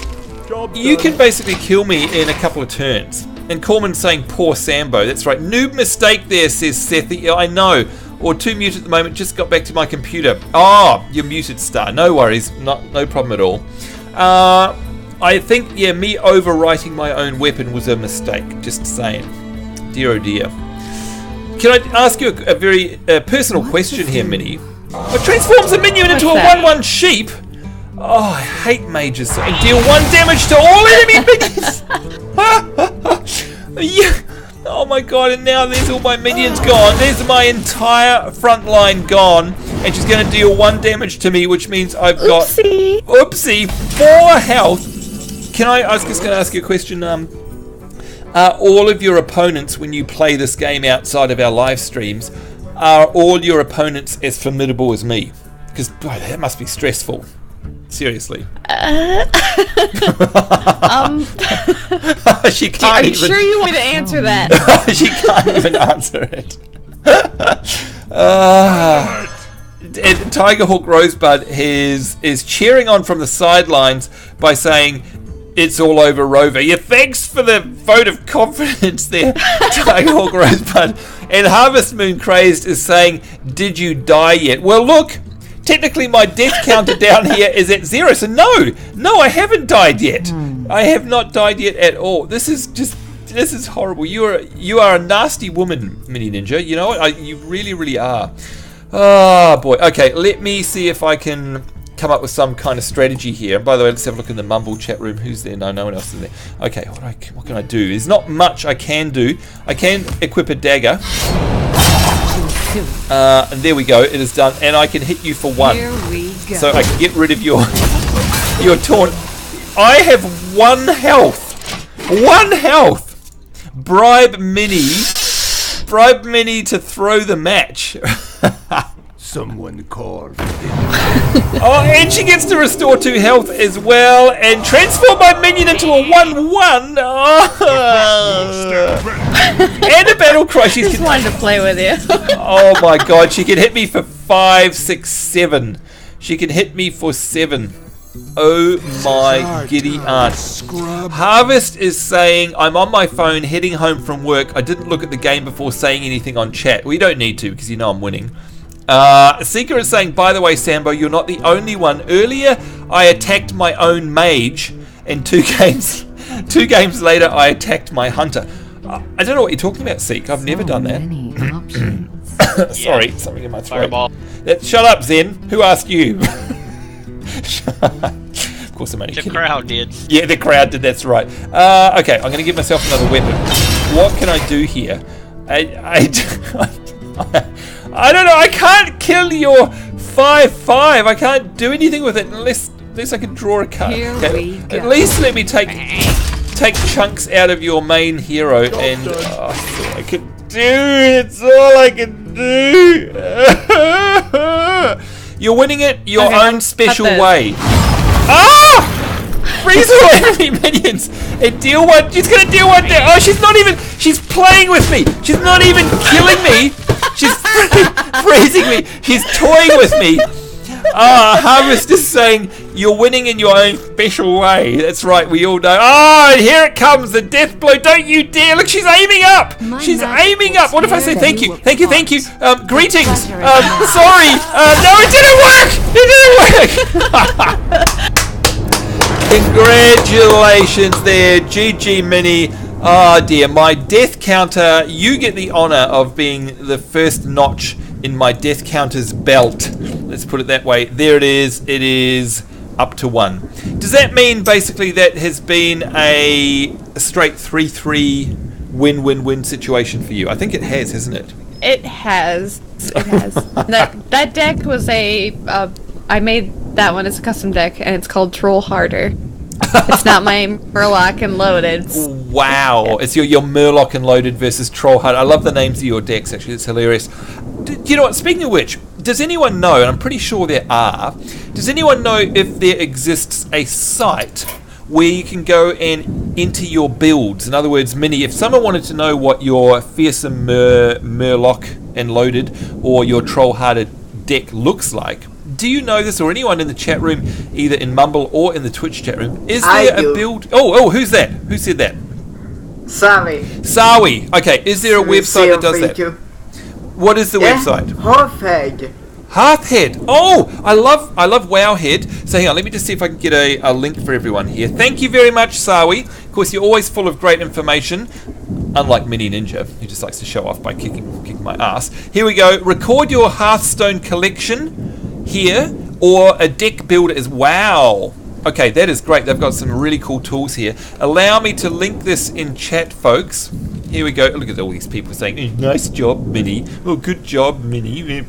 you can basically kill me in a couple of turns. And Corman's saying poor Sambo. That's right. Noob mistake there, says Seth. Yeah, I know. Or 2 mute at the moment. Just got back to my computer. Oh, you're muted, Star. No worries. No problem at all. I think, yeah, me overwriting my own weapon was a mistake. Just saying. Dear oh dear. Can I ask you a very personal question here, Mini? It transforms a minion into a 1/1 sheep. Oh, I hate mages. So I deal 1 damage to all enemy minions. Yeah. Oh my god, and now there's all my minions gone. There's my entire front line gone. And she's going to deal 1 damage to me, which means I've got... Oopsie. 4 health. I was just going to ask you a question. Are all of your opponents, when you play this game outside of our live streams, are all your opponents as formidable as me? Because, boy, that must be stressful. Seriously. She can't Are you sure you want me to answer that? She can't even answer it. And Tigerhawk Rosebud is cheering on from the sidelines by saying, "It's all over, Rover." Yeah, thanks for the vote of confidence there, Tigerhawk Rosebud. And Harvest Moon Crazed is saying, "Did you die yet?" Well, look, technically my death counter down here is at 0, so no, I haven't died yet. I have not died yet at all. This is horrible. You are a nasty woman, Mini Ninja. You know what? You really, really are. Oh boy. Okay, let me see if I can come up with some kind of strategy here. And by the way, let's have a look in the Mumble chat room. Who's there? No one else is there. Okay, what can I do? There's not much I can do. I can equip a dagger. And there we go. It is done. And I can hit you for 1. Here we go. So I can get rid of your taunt. I have 1 health. 1 health. Bribe Mini to throw the match. Someone called. Oh, and she gets to restore 2 health as well, and transform my minion into a 1/1. Oh. And a battle cry. She's just wanted to play with you. Oh my god, she can hit me for 5, 6, 7. She can hit me for 7. Oh my giddy aunt. Harvest is saying, I'm on my phone heading home from work. I didn't look at the game before saying anything on chat. Well, you don't need to because you know I'm winning. Seeker is saying, by the way, Sambo, you're not the only one. Earlier, I attacked my own mage, and 2 games later, I attacked my hunter. I don't know what you're talking about, Seek. I've never done that. Sorry, something in my throat. Fireball. Shut up, Zen. Who asked you? Of course, I'm only kidding. The crowd did. Yeah, the crowd did. That's right. Okay, I'm going to give myself another weapon. What can I do here? I don't know. I can't kill your 5/5. I can't do anything with it unless I can draw a card. At least let me take chunks out of your main hero, and that's all I can do. It's all I can do. You're winning it your own special way. Ah! Freeze all enemy minions and deal 1. She's gonna deal 1 down. Oh, she's playing with me. She's not even killing me. She's freezing me. She's toying with me. Harvest is saying, you're winning in your own special way. That's right, we all know. Oh, here it comes, the death blow. Don't you dare. Look, she's aiming up. She's aiming up. What if I say thank you? Thank you, thank you. Greetings. Sorry. No, it didn't work. It didn't work. Congratulations there, GG Mini. Oh dear, my death counter. You get the honor of being the first notch in my death counter's belt. Let's put it that way. There it is. It is up to 1. Does that mean basically that has been a straight 3-3 win-win-win situation for you? I think it has, hasn't it? It has. It has. that deck was I made that one as a custom deck, and it's called Troll Harder. It's not my Murloc and Loaded. Wow. Yeah. It's your Murloc and Loaded versus Troll Harder. I love the names of your decks, actually. It's hilarious. You know what? Speaking of which, does anyone know, and I'm pretty sure there are, does anyone know if there exists a site where you can go and enter your builds? In other words, Mini, if someone wanted to know what your fearsome Murloc and Loaded or your Troll Harder deck looks like, do you know this, or anyone in the chat room, either in Mumble or in the Twitch chat room? Is there a build? Oh, who's that? Who said that? Sawi. Okay, is there a website that does that? What is the website? Hearthhead. Oh, I love Wowhead. So hang on, let me just see if I can get a link for everyone here. Thank you very much, Sawi. Of course, you're always full of great information. Unlike Mini Ninja, who just likes to show off by kicking my ass. Here we go. Record your Hearthstone collection here, or a deck builder is wow. Okay, that is great. They've got some really cool tools here. Allow me to link this in chat, folks. Here we go. Look at all these people saying, nice job, Mini. Oh, good job, Mini.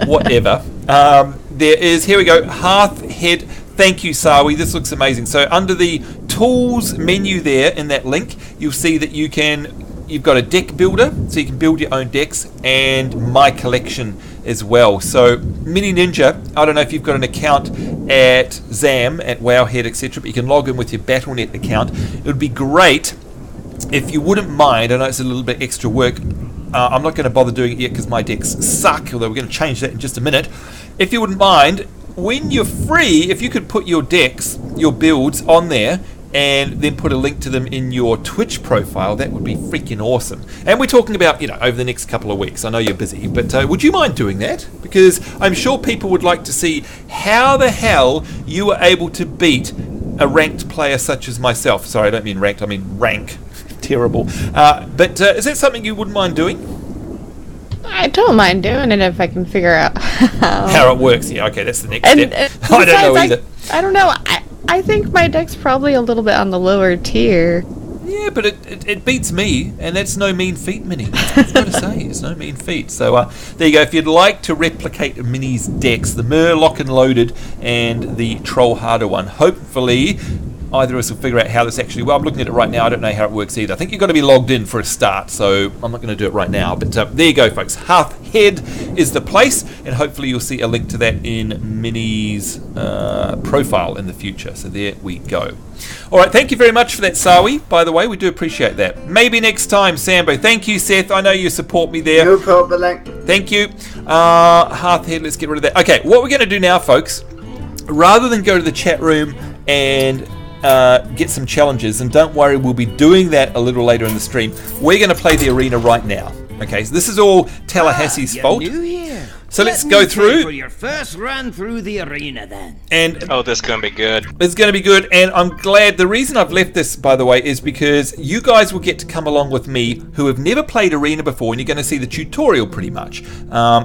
Whatever. There is, here we go, Hearthhead. Thank you, Sawi. This looks amazing. So under the tools menu there in that link, you'll see that you've got a deck builder, so you can build your own decks, and my collection as well. So Mini Ninja, I don't know if you've got an account at Zam, at Wowhead, etc., but you can log in with your Battle.net account. It would be great if you wouldn't mind. I know it's a little bit extra work. I'm not going to bother doing it yet because my decks suck, although we're going to change that in just a minute. If you wouldn't mind, when you're free, if you could put your decks, your builds on there, and then put a link to them in your Twitch profile, that would be freaking awesome. And we're talking about, over the next couple of weeks. I know you're busy, but would you mind doing that? Because I'm sure people would like to see how the hell you were able to beat a ranked player such as myself. Sorry, I don't mean ranked, I mean rank. Terrible. But is that something you wouldn't mind doing? I don't mind doing it if I can figure out how it works. Yeah, okay, that's the next step. I don't know either. I don't know. I think my deck's probably a little bit on the lower tier. Yeah, but it beats me, and that's no mean feat, Mini. I've got to say, it's no mean feat. So there you go. If you'd like to replicate Mini's decks, the Murloc and Loaded and the Troll Harder one, hopefully either of us will figure out how this actually... Well, I'm looking at it right now. I don't know how it works either. I think you've got to be logged in for a start, so I'm not going to do it right now. But there you go, folks. Hearthhead is the place, and hopefully you'll see a link to that in Minnie's profile in the future. So there we go. All right, thank you very much for that, Sawi. By the way, we do appreciate that. Maybe next time, Sambo. Thank you, Seth. I know you support me there. No problem. Thank you. Hearthhead, let's get rid of that. Okay, what we're going to do now, folks, rather than go to the chat room and get some challenges, and don't worry, we'll be doing that a little later in the stream, we're going to play the arena right now. Okay, so this is all Tallahassee's fault. New here. So let's go through. For your first run through the arena, then. And this is going to be good. It's going to be good, and I'm glad. The reason I've left this, by the way, is because you guys will get to come along with me who have never played arena before, and you're going to see the tutorial pretty much.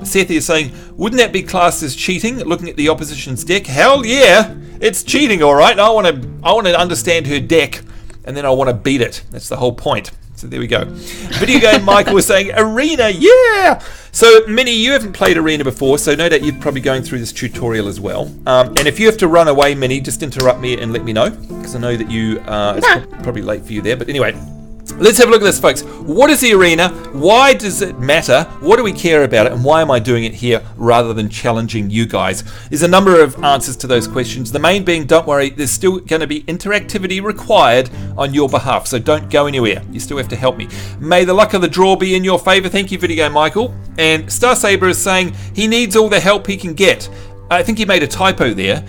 Seth is saying, wouldn't that be classed as cheating? Looking at the opposition's deck, hell yeah, it's cheating, all right. I want to understand her deck, and then I want to beat it. That's the whole point. So there we go. Video game Michael was saying, arena, yeah! So, Minnie, you haven't played arena before, so no doubt you're probably going through this tutorial as well. And if you have to run away, Minnie, just interrupt me and let me know, because I know that you, it's probably late for you there, but anyway. Let's have a look at this, folks. What is the arena? Why does it matter? What do we care about it? And why am I doing it here rather than challenging you guys? There's a number of answers to those questions. The main being, don't worry, there's still going to be interactivity required on your behalf. So don't go anywhere. You still have to help me. May the luck of the draw be in your favor. Thank you, Video Game Michael. And Star Saber is saying he needs all the help he can get. I think he made a typo there.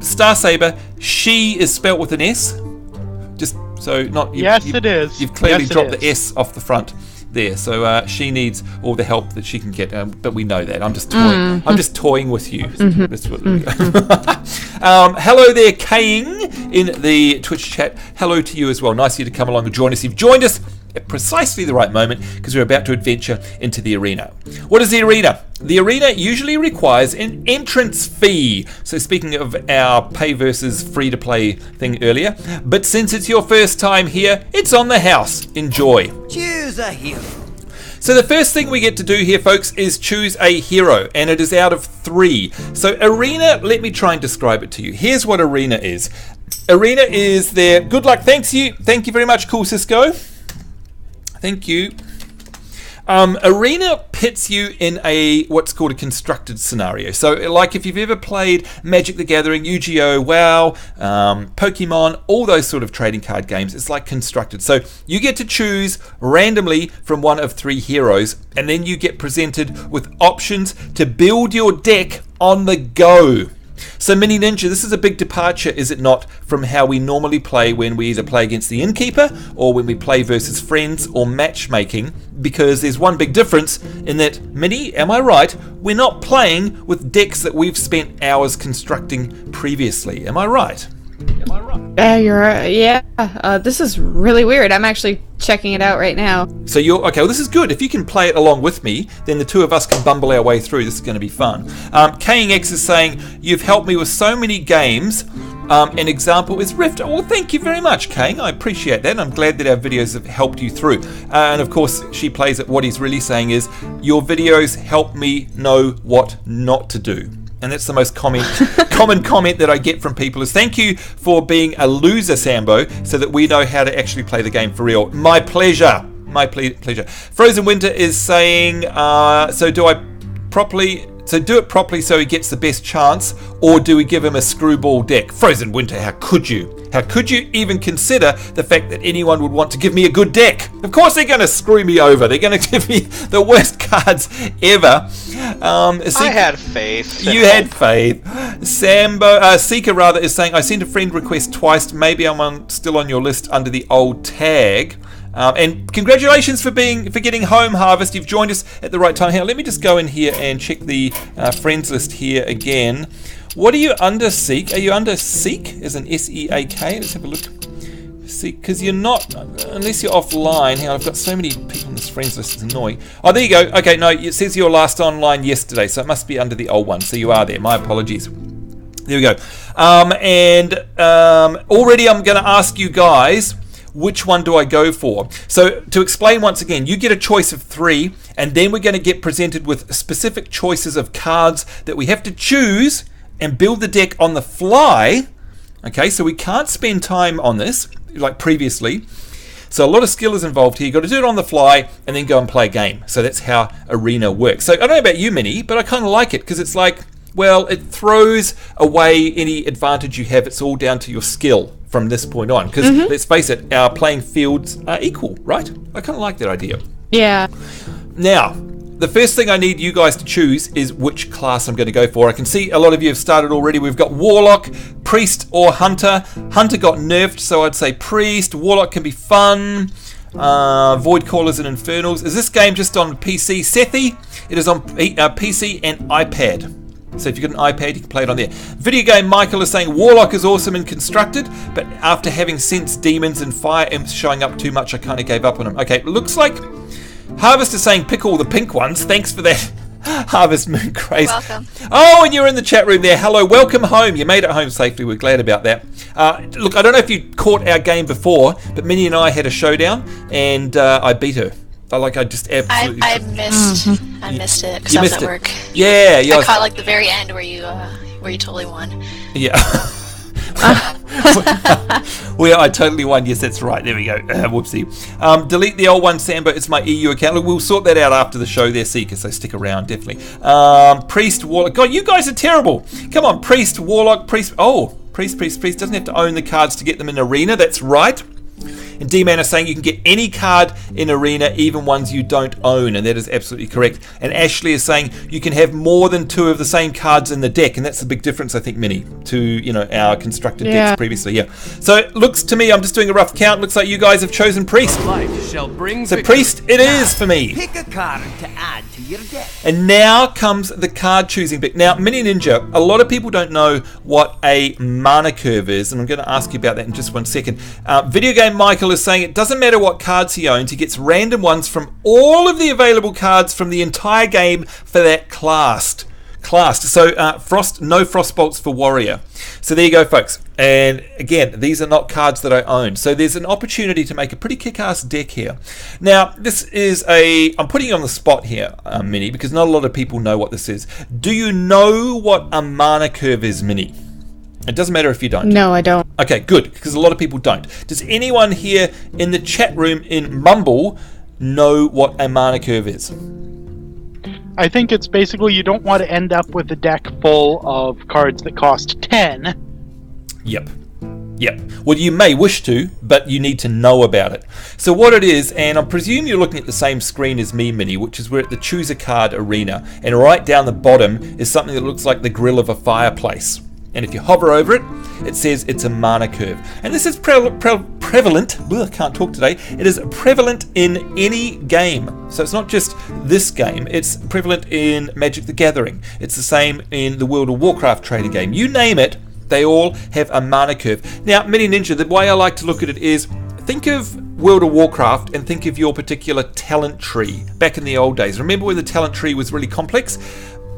Star Saber, she is spelt with an S. Just so not yes, it is. You've clearly dropped the S off the front there. So she needs all the help that she can get, but we know that. I'm just toying. I'm just toying with you. That's what hello there, Kaying in the Twitch chat. Hello to you as well. Nice of you to come along and join us. You've joined us at precisely the right moment because we're about to adventure into the arena. What is the arena? The arena usually requires an entrance fee. So speaking of our pay versus free to play thing earlier, but since it's your first time here, it's on the house. Enjoy. Choose a hero. So the first thing we get to do here, folks, is choose a hero, and it is out of 3. So arena, let me try and describe it to you. Here's what arena is. Arena is there. Good luck. Thank you very much, Cool Cisco. Thank you. Arena pits you in what's called a constructed scenario. So like if you've ever played Magic the Gathering, Yu-Gi-Oh, WoW, Pokemon, all those sort of trading card games, it's like constructed. So you get to choose randomly from one of 3 heroes, and then you get presented with options to build your deck on the go. So Mini Ninja, this is a big departure, is it not, from how we normally play when we either play against the innkeeper or when we play versus friends or matchmaking, because there's one big difference in that, Mini, am I right, we're not playing with decks that we've spent hours constructing previously. Am I right? Yeah, you're right. Yeah, this is really weird. I'm actually checking it out right now. So you're okay. Well, this is good. If you can play it along with me, then the two of us can bumble our way through. This is going to be fun. Kang X is saying you've helped me with so many games. An example is Rift. Well, thank you very much, Kang. I appreciate that. And I'm glad that our videos have helped you through. And of course, she plays it. What he's really saying is your videos help me know what not to do. And that's the most common comment that I get from people is thank you for being a loser, Sambo, so that we know how to actually play the game for real. My pleasure. My pleasure. Frozen Winter is saying, so do it properly so he gets the best chance, or do we give him a screwball deck? Frozen Winter, how could you? How could you even consider the fact that anyone would want to give me a good deck? Of course they're going to screw me over. They're going to give me the worst cards ever. I had faith. You had faith. Seeker rather is saying, I sent a friend request twice. Maybe I'm still on your list under the old tag. And congratulations for getting Home Harvest. You've joined us at the right time. Here, let me just go in here and check the friends list here again. What are you under, Seek? Are you under Seek as an S-E-A-K? Let's have a look. Seek, because you're not, unless you're offline. Hang on, I've got so many people on this friends list. It's annoying. Oh, there you go. Okay, no, it says you were last online yesterday, so it must be under the old one. So you are there. My apologies. There we go. Already I'm going to ask you guys, which one do I go for? So to explain once again, you get a choice of 3, and then we're going to get presented with specific choices of cards that we have to choose and build the deck on the fly. Okay, so we can't spend time on this like previously. So a lot of skill is involved here. You've got to do it on the fly and then go and play a game. So that's how Arena works. So I don't know about you, Minnie, but I kind of like it because it's like, well, it throws away any advantage you have. It's all down to your skill from this point on. Because let's face it, our playing fields are equal, right? I kind of like that idea. Yeah. Now, the first thing I need you guys to choose is which class I'm going to go for. I can see a lot of you have started already. We've got Warlock, Priest, or Hunter. Hunter got nerfed, so I'd say Priest. Warlock can be fun. Void Callers and Infernals. Is this game just on PC? Sethi? It is on PC and iPad. So if you've got an iPad, you can play it on there. Video Game Michael is saying Warlock is awesome and constructed, but after having sensed demons and fire imps showing up too much, I kind of gave up on him. Okay, looks like Harvest is saying pick all the pink ones. Thanks for that, Harvest Moon Craze. Welcome. Oh, and you're in the chat room there. Hello, welcome home. You made it home safely. We're glad about that. Look, I don't know if you caught our game before, but Minnie and I had a showdown, and I beat her. I just absolutely. I missed it because I was at work. Yeah. I caught like the very end where you totally won. Yeah. Well, I totally won. Yes, that's right. There we go. Whoopsie. Delete the old one, Sambo. It's my EU account. Look, we'll sort that out after the show there, Seeker, so stick around, definitely. Priest, Warlock. God, you guys are terrible. Come on, Priest, Warlock, Priest. Oh, Priest doesn't have to own the cards to get them in Arena. That's right. And D-Man is saying you can get any card in Arena, even ones you don't own, and that is absolutely correct. And Ashley is saying you can have more than 2 of the same cards in the deck, and that's the big difference, I think, Minnie, to our constructed decks previously. Yeah. So it looks to me, I'm just doing a rough count. Looks like you guys have chosen Priest. So Priest, it is for me. Pick a card to add to your deck. And now comes the card choosing bit. Now, Mini Ninja, a lot of people don't know what a mana curve is, and I'm going to ask you about that in just 1 second. Video Game Michael is saying it doesn't matter what cards he owns, he gets random ones from all of the available cards from the entire game for that class. So no Frostbolts for Warrior. So there you go, folks. And again, these are not cards that I own. So there's an opportunity to make a pretty kick-ass deck here. Now, this is I'm putting you on the spot here, Minnie, because not a lot of people know what this is. Do you know what a mana curve is, Minnie? It doesn't matter if you don't. No, I don't. Okay, good, because a lot of people don't. Does anyone here in the chat room in Mumble know what a mana curve is? I think it's basically you don't want to end up with a deck full of cards that cost 10. Yep. Well, you may wish to, but you need to know about it. So what it is, and I presume you're looking at the same screen as me, Minnie, which is we're at the Choose a Card arena, and right down the bottom is something that looks like the grill of a fireplace. And if you hover over it, it says it's a mana curve. And this is prevalent. I can't talk today. It is prevalent in any game. So it's not just this game. It's prevalent in Magic the Gathering. It's the same in the World of Warcraft trading game. You name it, they all have a mana curve. Now, Mini Ninja, the way I like to look at it is, think of World of Warcraft and think of your particular talent tree back in the old days. Remember when the talent tree was really complex?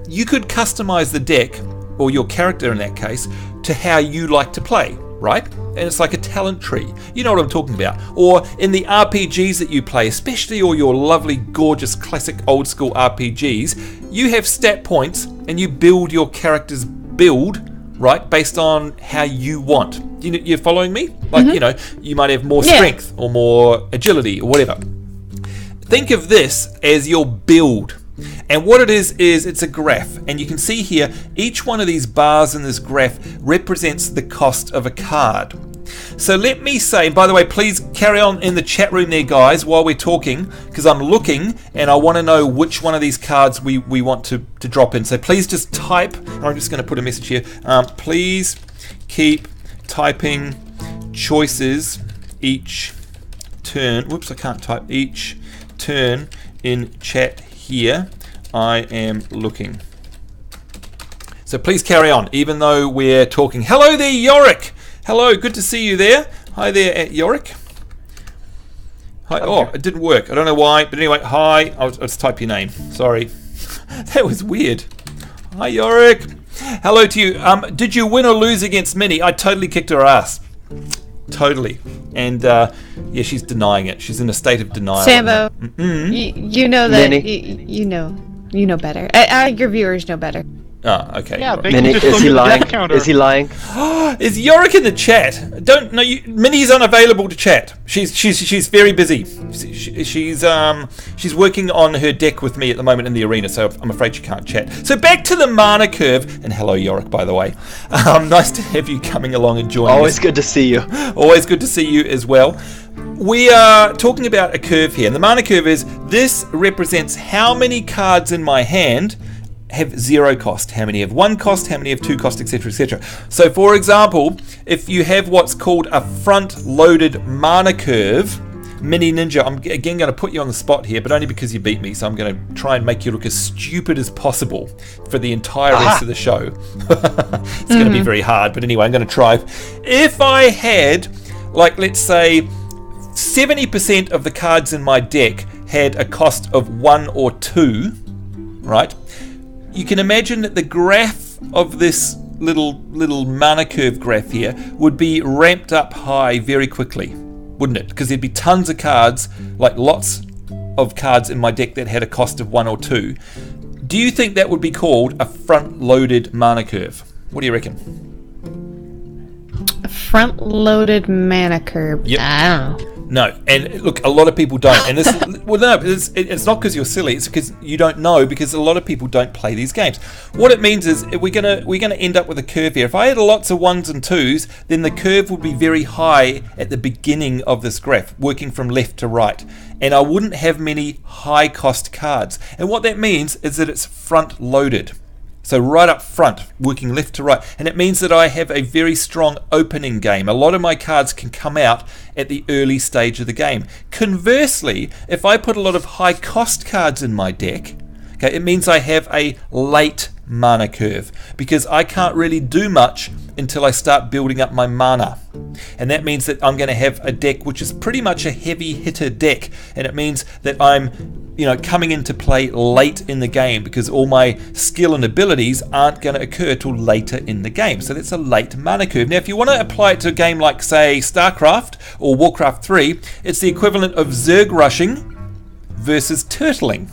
You could customize the deck, or your character in that case, to how you like to play, right? And it's like a talent tree. You know what I'm talking about. Or in the RPGs that you play, especially all your lovely, gorgeous, classic, old school RPGs, you have stat points and you build your character's build, right, based on how you want. You're following me? Like, you might have more strength or more agility or whatever. Think of this as your build. And what it is it's a graph, and you can see here each one of these bars in this graph represents the cost of a card. So let me say, by the way, please carry on in the chat room there, guys, while we're talking, because I'm looking and I want to know which one of these cards we want to drop in. So please just type. I'm just going to put a message here. Please keep typing choices each turn. Whoops, I can't type each turn in chat here. I am looking. So please carry on, even though we're talking. Hello there, Yorick. Hello, good to see you there. Hi there, at Yorick. Hi. Oh, it didn't work. I don't know why, but anyway, hi. I'll just type your name. Sorry. That was weird. Hi, Yorick. Hello to you. Did you win or lose against Minnie? I totally kicked her ass. Totally. And yeah, she's denying it. She's in a state of denial. Sambo, you know that Minnie. you know better. Your viewers know better. Oh, okay. Yeah, right. they Minnie, can just is look he at the lying? death counter. Is he lying? Is Yorick in the chat? Don't know. Minnie's unavailable to chat. She's very busy. She's working on her deck with me at the moment in the arena, so I'm afraid she can't chat. So back to the mana curve, and hello Yorick, by the way. Nice to have you coming along and joining us. Always good to see you. Always good to see you as well. We are talking about a curve here, and the mana curve is this represents how many cards in my hand have 0 cost, how many have 1 cost, how many have 2 cost, etc, etc. So for example, if you have what's called a front loaded mana curve, Mini Ninja, I'm again going to put you on the spot here, but only because you beat me, so I'm going to try and make you look as stupid as possible for the entire rest of the show. It's going to be very hard, but anyway, I'm going to try. If I had, like, let's say 70% of the cards in my deck had a cost of 1 or 2, right? You can imagine that the graph of this little mana curve graph here would be ramped up high very quickly, wouldn't it? Because there'd be tons of cards, like lots of cards in my deck that had a cost of 1 or 2. Do you think that would be called a front-loaded mana curve? What do you reckon? Front-loaded mana curve. Yep. I don't know. No, and look, a lot of people don't, and this, well, no, it's not because you're silly. It's because you don't know, because a lot of people don't play these games. What it means is we're gonna end up with a curve here. If I had lots of 1s and 2s, then the curve would be very high at the beginning of this graph, working from left to right, and I wouldn't have many high cost cards. And what that means is that it's front loaded. So right up front, working left to right. And it means that I have a very strong opening game. A lot of my cards can come out at the early stage of the game. Conversely, if I put a lot of high cost cards in my deck, okay, it means I have a late mana curve, because I can't really do much until I start building up my mana. And that means that I'm going to have a deck which is pretty much a heavy hitter deck, and it means that I'm coming into play late in the game, because all my skill and abilities aren't going to occur till later in the game. So that's a late mana curve. Now if you want to apply it to a game like, say, StarCraft or Warcraft 3, it's the equivalent of Zerg rushing versus turtling.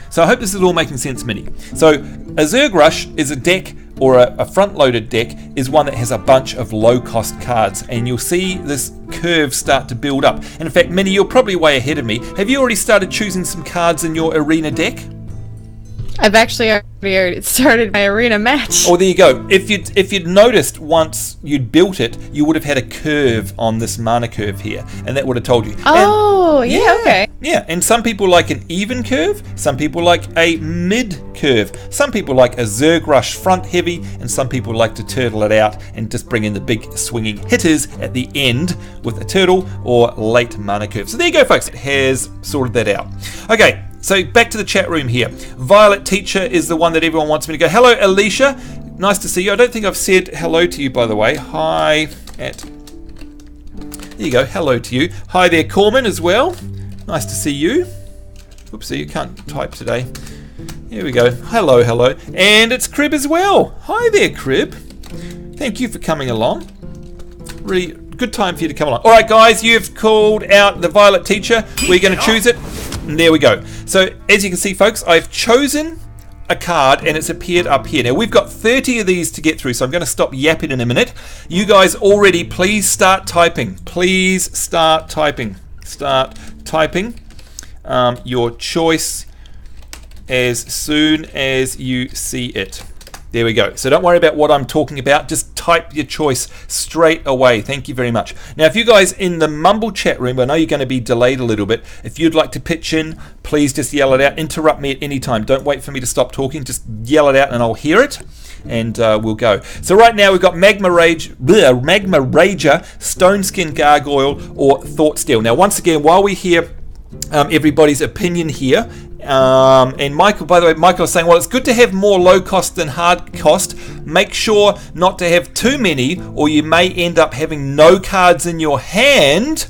So I hope this is all making sense, Minnie. So a Zerg Rush is a deck, or a front-loaded deck, is one that has a bunch of low-cost cards, and you'll see this curve start to build up. And in fact, Minnie, you're probably way ahead of me. Have you already started choosing some cards in your arena deck? I've actually already started my arena match. Oh, there you go. If you'd noticed once you'd built it, you would have had a curve on this mana curve here, and that would have told you. Oh, and, yeah, okay. Yeah, and some people like an even curve, some people like a mid curve, some people like a Zerg Rush front heavy, and some people like to turtle it out and just bring in the big swinging hitters at the end with a turtle or late mana curve. So there you go, folks. It has sorted that out. Okay. So back to the chat room here. Violet Teacher is the one that everyone wants me to go. Hello, Alicia. Nice to see you. I don't think I've said hello to you, by the way. Hi at... There you go. Hello to you. Hi there, Corman, as well. Nice to see you. Oopsie, you can't type today. Here we go. Hello, hello. And it's Crib as well. Hi there, Crib. Thank you for coming along. Really good time for you to come along. All right, guys, you've called out the Violet Teacher. We're going to choose it. And there we go. So as you can see, folks, I've chosen a card and it's appeared up here. Now we've got 30 of these to get through, so I'm going to stop yapping in a minute. You guys already, please start typing. Please start typing. Start typing your choice as soon as you see it. There we go. So don't worry about what I'm talking about. Just type your choice straight away. Thank you very much. Now, if you guys in the Mumble chat room, I know you're going to be delayed a little bit. If you'd like to pitch in, please just yell it out. Interrupt me at any time. Don't wait for me to stop talking. Just yell it out and I'll hear it. And we'll go. So right now we've got Magma Rager, Stone Skin Gargoyle, or Thought Steel. Now, once again, while we hear everybody's opinion here, and Michael, by the way, Michael is saying, well, it's good to have more low cost than hard cost. Make sure not to have too many, or you may end up having no cards in your hand.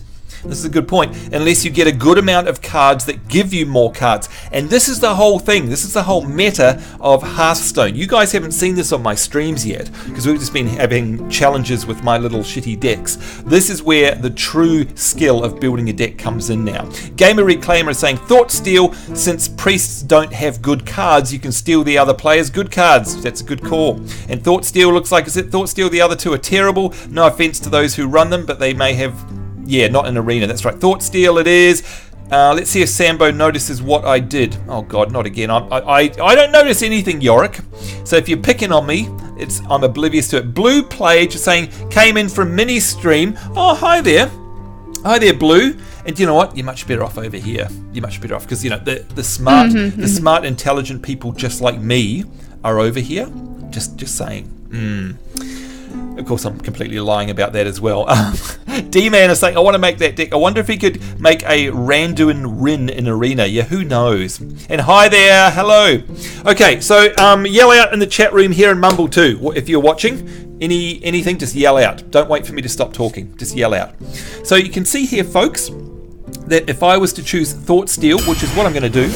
This is a good point. Unless you get a good amount of cards that give you more cards. And this is the whole thing. This is the whole meta of Hearthstone. You guys haven't seen this on my streams yet because we've just been having challenges with my little shitty decks. This is where the true skill of building a deck comes in now. Gamer Reclaimer is saying, Thought Steal, since priests don't have good cards, you can steal the other players' good cards. That's a good call. And Thought Steal looks like, is it Thought Steal? The other two are terrible. No offense to those who run them, but they may have, yeah, not an arena. That's right. Thought Steal it is. Let's see if Sambo notices what I did. Oh God, not again. I don't notice anything, Yorick. So if you're picking on me, I'm oblivious to it. Blue Plage is saying, came in from mini stream. Oh, hi there. Hi there, Blue. And you know what? You're much better off over here. You're much better off because you know the smart, smart, intelligent people just like me are over here. Just saying. Of course, I'm completely lying about that as well. D-Man is saying, I want to make that deck. I wonder if he could make a Randuin Rin in Arena. Yeah, who knows? And hi there, hello. Okay, so yell out in the chat room here and mumble too. If you're watching, anything, just yell out. Don't wait for me to stop talking. Just yell out. So you can see here, folks, that if I was to choose Thought Steal, which is what I'm going to do,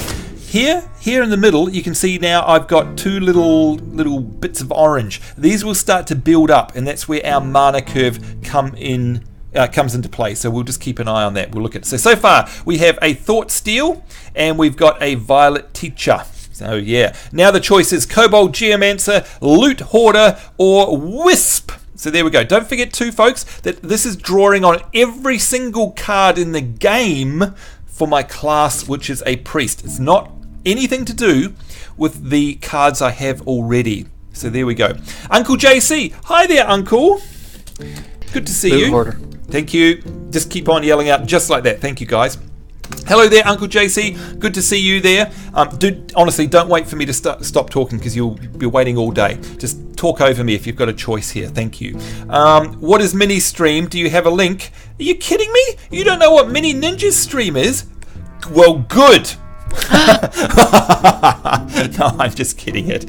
here in the middle, you can see now I've got two little bits of orange. These will start to build up, and that's where our mana curve comes into play. So we'll just keep an eye on that. We'll look at it. So far we have a Thought Steal, and we've got a Violet Teacher. So yeah, now the choice is Kobold Geomancer, Loot Hoarder, or Wisp. So there we go. Don't forget too, folks, that this is drawing on every single card in the game for my class, which is a priest. It's not anything to do with the cards I have already. So there we go. Uncle JC. Hi there, Uncle. Good to see you. Order. Thank you. Just keep on yelling out just like that. Thank you, guys. Hello there, Uncle JC. Good to see you there. Honestly, don't wait for me to stop talking because you'll be waiting all day. Just talk over me if you've got a choice here. Thank you. What is Mini Stream? Do you have a link? Are you kidding me? You don't know what Mini Ninja's stream is? Well, good. No, I'm just kidding it.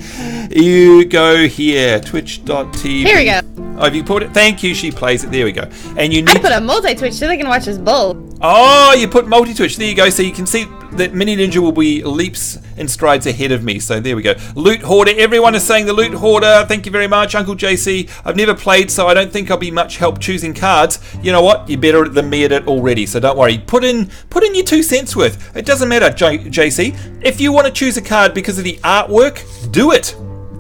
You go here, twitch.tv. Here we go. Oh, have you put it? Thank you, she plays it. There we go. And you need I put a multi-twitch so they can watch us both. Oh, you put multi-twitch. There you go. So you can see that Mini Ninja will be leaps and strides ahead of me. So there we go. Loot Hoarder. Everyone is saying the Loot Hoarder. Thank you very much, Uncle JC. I've never played, so I don't think I'll be much help choosing cards. You know what? You're better than me at it already, so don't worry. Put in your 2 cents worth. It doesn't matter, JC. If you want to choose a card because of the artwork, do it.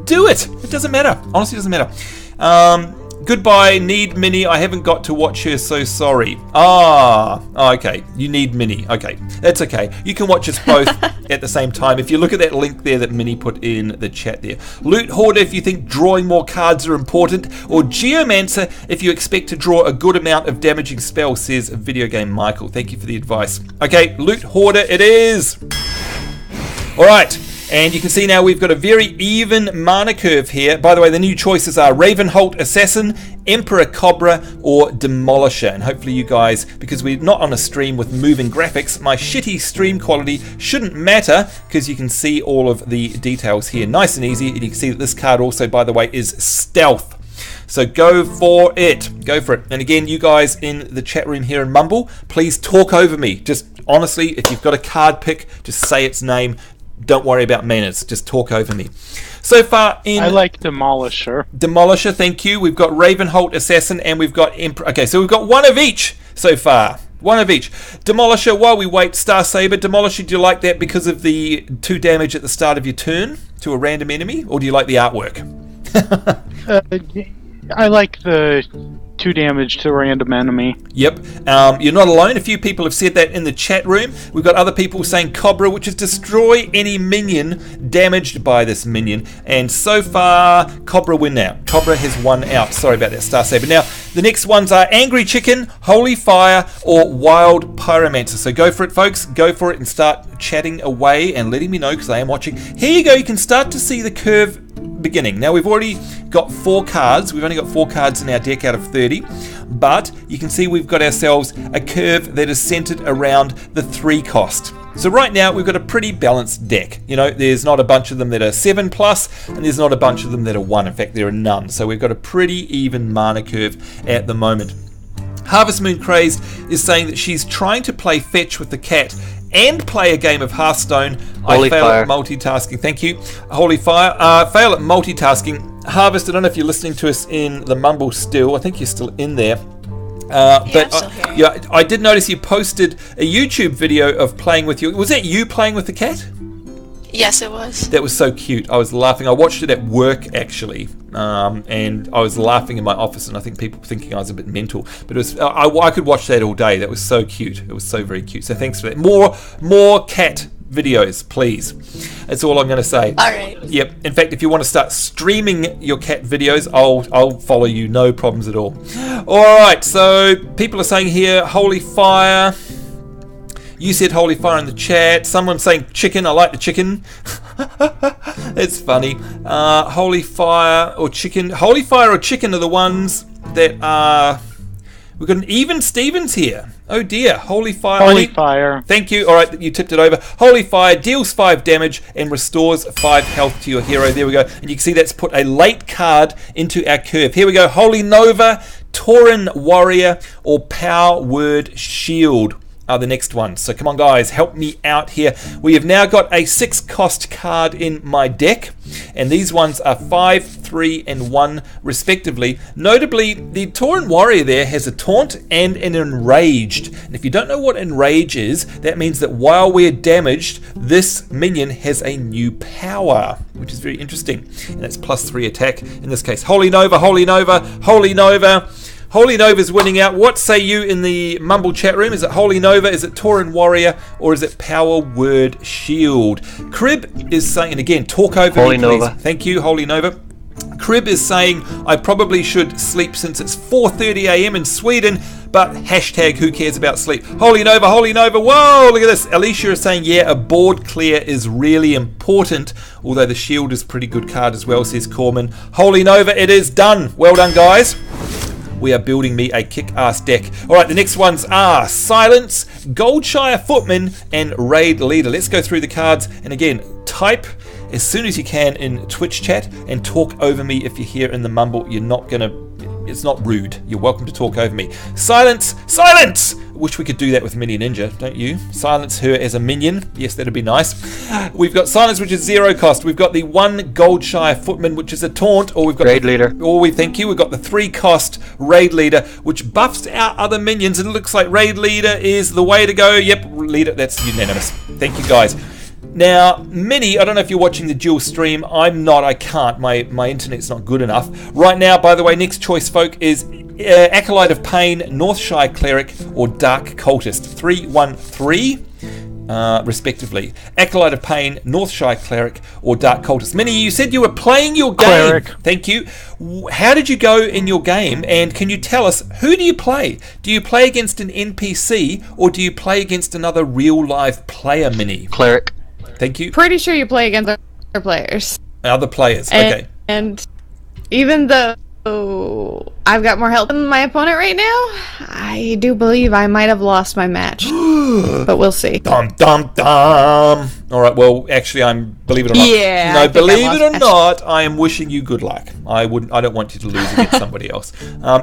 Do it. It doesn't matter. Honestly, it doesn't matter. Goodbye, need Minnie. I haven't got to watch her, so sorry. Okay. You need Minnie. Okay, that's okay. You can watch us both at the same time. If you look at that link there that Minnie put in the chat there. Loot Hoarder if you think drawing more cards are important. Or Geomancer if you expect to draw a good amount of damaging spells, says Video Game Michael. Thank you for the advice. Okay, Loot Hoarder it is. Alright. And you can see now we've got a very even mana curve here. By the way, the new choices are Ravenholt Assassin, Emperor Cobra, or Demolisher. And hopefully you guys, because we're not on a stream with moving graphics, my shitty stream quality shouldn't matter because you can see all of the details here. Nice and easy. And you can see that this card also, by the way, is Stealth. So go for it. Go for it. And again, you guys in the chat room here in Mumble, please talk over me. Just honestly, if you've got a card pick, just say its name. Don't worry about manners. Just talk over me. So far in... I like Demolisher. Demolisher, thank you. We've got Ravenholt Assassin and we've got Emperor. Okay, so we've got one of each so far. One of each. Demolisher, while we wait, Star Saber. Demolisher, do you like that because of the 2 damage at the start of your turn to a random enemy? Or do you like the artwork? I like the 2 damage to a random enemy. Yep. You're not alone. A few people have said that in the chat room. We've got other people saying Cobra, which is destroy any minion damaged by this minion. And so far, Cobra win now. Cobra has won out. Sorry about that, Star Saber. Now, the next ones are Angry Chicken, Holy Fire, or Wild Pyromancer. So go for it, folks. Go for it and start chatting away and letting me know because I am watching. Here you go. You can start to see the curve beginning. Now we've already got 4 cards. We've only got 4 cards in our deck out of 30, but you can see we've got ourselves a curve that is centered around the 3 cost. So right now we've got a pretty balanced deck. You know, there's not a bunch of them that are 7+, and there's not a bunch of them that are 1. In fact, there are none. So we've got a pretty even mana curve at the moment. Harvest Moon Crazed is saying that she's trying to play fetch with the cat and play a game of Hearthstone. Holy I fail fire. at multitasking. Thank you. Holy fire. Fail at multitasking. Harvest, I don't know if you're listening to us in the mumble still. I think you're still in there. I'm still here. I did notice you posted a YouTube video of playing with your... Was that you playing with the cat? Yes, it was. That was so cute. I was laughing. I watched it at work, actually. And I was laughing in my office, and I think people were thinking I was a bit mental. But it was I could watch that all day. That was so cute. It was so very cute. So thanks for that. More cat videos, please. That's all I'm going to say. All right. Yep. In fact, if you want to start streaming your cat videos, I'll follow you. No problems at all. All right. So people are saying here, holy fire. You said holy fire in the chat. Someone's saying chicken. I like the chicken. It's funny. Holy fire or chicken. Holy fire or chicken are the ones that are... We've got an even Stevens here. Oh dear. Holy fire. Holy fire. Thank you. All right, you tipped it over. Holy fire deals 5 damage and restores 5 health to your hero. There we go. And you can see that's put a late card into our curve. Here we go. Holy Nova, Tauren Warrior, or Power Word Shield are the next ones. So come on, guys, help me out here. We have now got a 6 cost card in my deck, and these ones are 5, 3, and 1 respectively. Notably, the Tauren Warrior there has a taunt and an enraged. And if you don't know what enrage is, that means that while we're damaged, this minion has a new power, which is very interesting. And that's +3 attack in this case. Holy Nova, Holy Nova, Holy Nova. Holy Nova's winning out. What say you in the Mumble chat room? Is it Holy Nova? Is it Tauren Warrior? Or is it Power Word Shield? Crib is saying, and again, talk over Holy me, please. Nova. Thank you, Holy Nova. Crib is saying, I probably should sleep since it's 4:30 a.m. in Sweden, but hashtag who cares about sleep. Holy Nova, Holy Nova. Whoa, look at this. Alicia is saying, yeah, a board clear is really important, although the shield is a pretty good card as well, says Corman. Holy Nova, it is done. Well done, guys. We are building me a kick-ass deck. All right, the next ones are Silence, Goldshire Footman, and Raid Leader. Let's go through the cards. And again, type as soon as you can in Twitch chat and talk over me if you're here in the mumble. You're not going to... It's not rude. You're welcome to talk over me. Silence! Silence! Wish we could do that with Mini Ninja, don't you? Silence her as a minion. Yes, that'd be nice. We've got Silence, which is 0 cost. We've got the 1 Goldshire Footman, which is a taunt. Or we've got Raid Leader. Or we thank you. We've got the 3 cost Raid Leader, which buffs our other minions. And it looks like Raid Leader is the way to go. Yep, Leader. That's unanimous. Thank you, guys. Now, Minnie, I don't know if you're watching the dual stream. I'm not. I can't. My internet's not good enough. Right now, by the way, next choice, folk, is Acolyte of Pain, Northshire Cleric, or Dark Cultist. 3, 1, 3, respectively. Acolyte of Pain, Northshire Cleric, or Dark Cultist. Minnie, you said you were playing your game. Cleric. Thank you. How did you go in your game? And can you tell us, who do you play? Do you play against an NPC, or do you play against another real live player, Minnie? Cleric. Thank you. Pretty sure you play against other players. Other players, okay. And even though I've got more health than my opponent right now, I do believe I might have lost my match. But we'll see. Dum dum dum. All right. Well, actually, believe it or not. Yeah. No, believe it or not, I am wishing you good luck. I don't want you to lose against somebody else.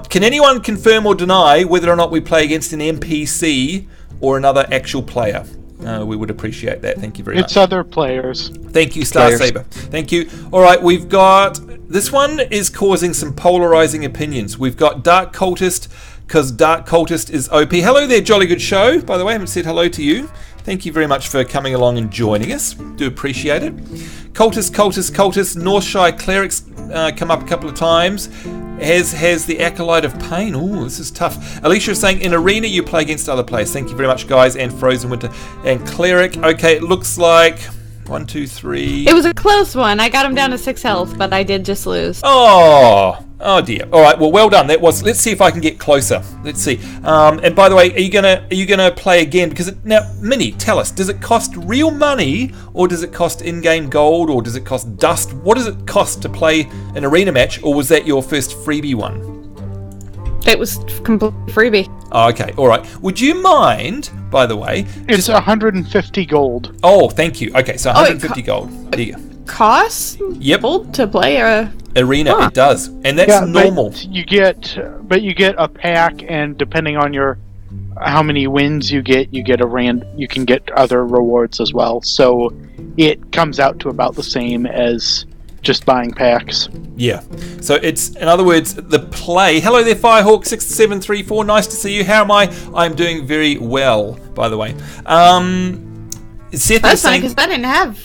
Can anyone confirm or deny whether or not we play against an NPC or another actual player? We would appreciate that. Thank you very much. It's other players. Thank you, Star Saber. Thank you. All right, we've got... This one is causing some polarizing opinions. We've got Dark Cultist, because Dark Cultist is OP. Hello there, Jolly Good Show. By the way, I haven't said hello to you. Thank you very much for coming along and joining us. Do appreciate it. Cultist, Northshire Clerics come up a couple of times. Has the Acolyte of Pain. Oh, this is tough. Alicia is saying, in Arena you play against other players. Thank you very much, guys. And Frozen Winter. And Cleric. Okay, it looks like 1, 2, 3. It was a close one. I got him down to 6 health, but I did just lose. Oh dear. All right. Well, well done. That was. Let's see if I can get closer. Let's see. And by the way, are you gonna play again? Because now, Minnie, tell us. Does it cost real money, or does it cost in-game gold, or does it cost dust? What does it cost to play an arena match, or was that your first freebie one? It was complete freebie. Oh, okay. All right. Would you mind, by the way? It's 150 gold. Oh, thank you. Okay, so 150 gold. There you go. costs Yep. to play a Arena. It does, and that's normal. But you get a pack, and depending on how many wins you get you can get other rewards as well. So it comes out to about the same as just buying packs. Yeah. So it's, in other words, the play. Hello there, Firehawk6734. Nice to see you. How am I? I'm doing very well, by the way. Seth That's is funny saying, because I didn't have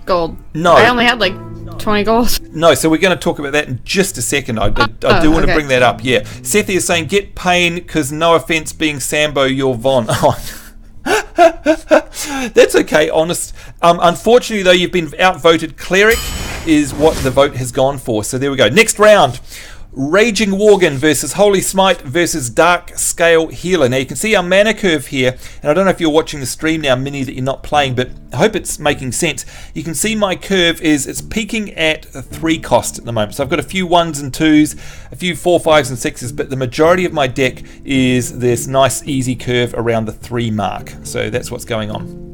gold. No. I only had like 20 gold. No, so we're going to talk about that in just a second. I do want to bring that up. Yeah. Seth is saying, get pain because no offense being Sambo, you're Von. Oh. That's okay, honest. Unfortunately, though, you've been outvoted. Cleric is what the vote has gone for. So there we go. Next round. Raging Worgen versus Holy Smite versus Dark Scale Healer. Now you can see our mana curve here, and I don't know if you're watching the stream now, Minnie, that you're not playing, but I hope it's making sense. You can see my curve it's peaking at 3 cost at the moment. So I've got a few 1s and 2s, a few 4, 5s and 6s, but the majority of my deck is this nice easy curve around the 3 mark. So that's what's going on.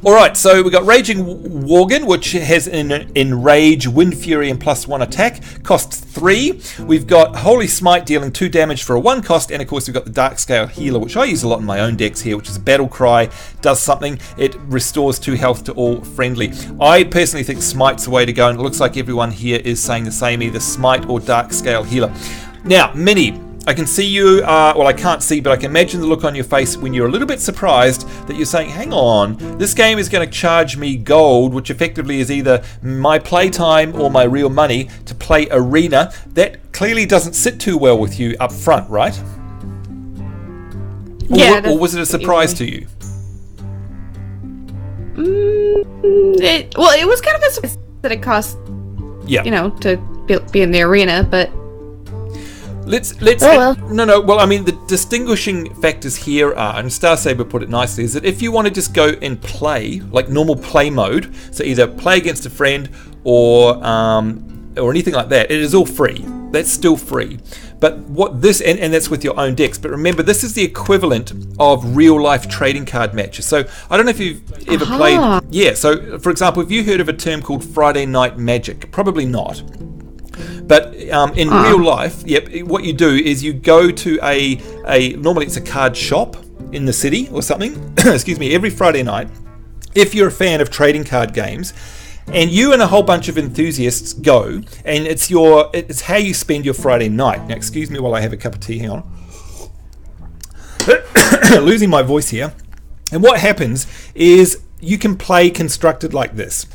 Alright, so we've got Raging Worgen, which has Enrage, Wind Fury, and +1 attack. Costs 3. We've got Holy Smite dealing 2 damage for a 1 cost, and of course we've got the Dark Scale Healer, which I use a lot in my own decks here, which is a Battle Cry, does something. It restores 2 health to all friendly. I personally think Smite's the way to go, and it looks like everyone here is saying the same, either Smite or Dark Scale Healer. Now, Minnie, I can see you, well I can't see, but I can imagine the look on your face when you're a little bit surprised that you're saying, hang on, this game is going to charge me gold, which effectively is either my playtime or my real money to play Arena. That clearly doesn't sit too well with you up front, right? Yeah. Or was it a surprise to you? It was kind of a surprise that it cost, to be in the Arena, but... Well, I mean, the distinguishing factors here are, and Star Saber put it nicely, is that if you want to just go and play, like normal play mode, so either play against a friend or anything like that, it is all free. That's still free. But what this, and that's with your own decks, but remember, this is the equivalent of real life trading card matches. So I don't know if you've ever played, so for example, have you heard of a term called Friday Night Magic? Probably not. But in real life, what you do is you go to normally it's a card shop in the city or something, excuse me, every Friday night, if you're a fan of trading card games, and you and a whole bunch of enthusiasts go, and it's how you spend your Friday night. Now, excuse me while I have a cup of tea, hang on. Losing my voice here. And what happens is you can play constructed like this,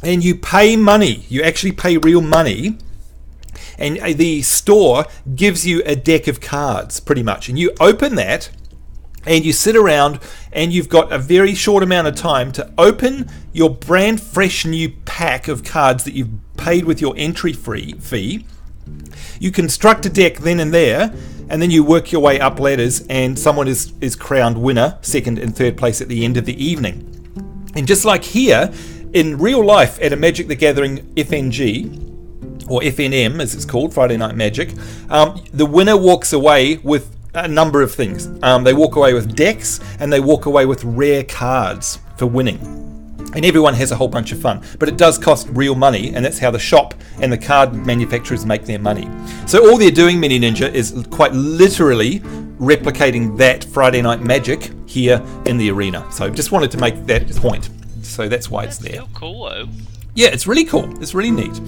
and you pay money, you actually pay real money, and the store gives you a deck of cards, pretty much. And you open that, and you sit around, and you've got a very short amount of time to open your brand fresh new pack of cards that you've paid with your entry fee. You construct a deck then and there, and then you work your way up ladders, and someone is crowned winner, second and third place at the end of the evening. And just like here, in real life at a Magic the Gathering FNG, or FNM as it's called, Friday Night Magic, the winner walks away with a number of things. They walk away with decks, and they walk away with rare cards for winning. And everyone has a whole bunch of fun. But it does cost real money, and that's how the shop and the card manufacturers make their money. So all they're doing, Mini Ninja, is quite literally replicating that Friday Night Magic here in the Arena. So just wanted to make that point. So that's why it's there. Still cool, though. Yeah, it's really cool. It's really neat.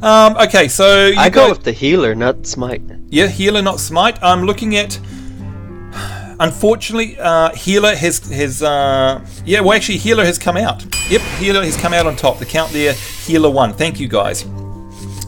Okay, so I go with the healer, not smite. Yeah, healer, not smite. I'm looking at. Unfortunately, healer has actually healer has come out. Yep, healer has come out on top. The count there, healer 1. Thank you, guys.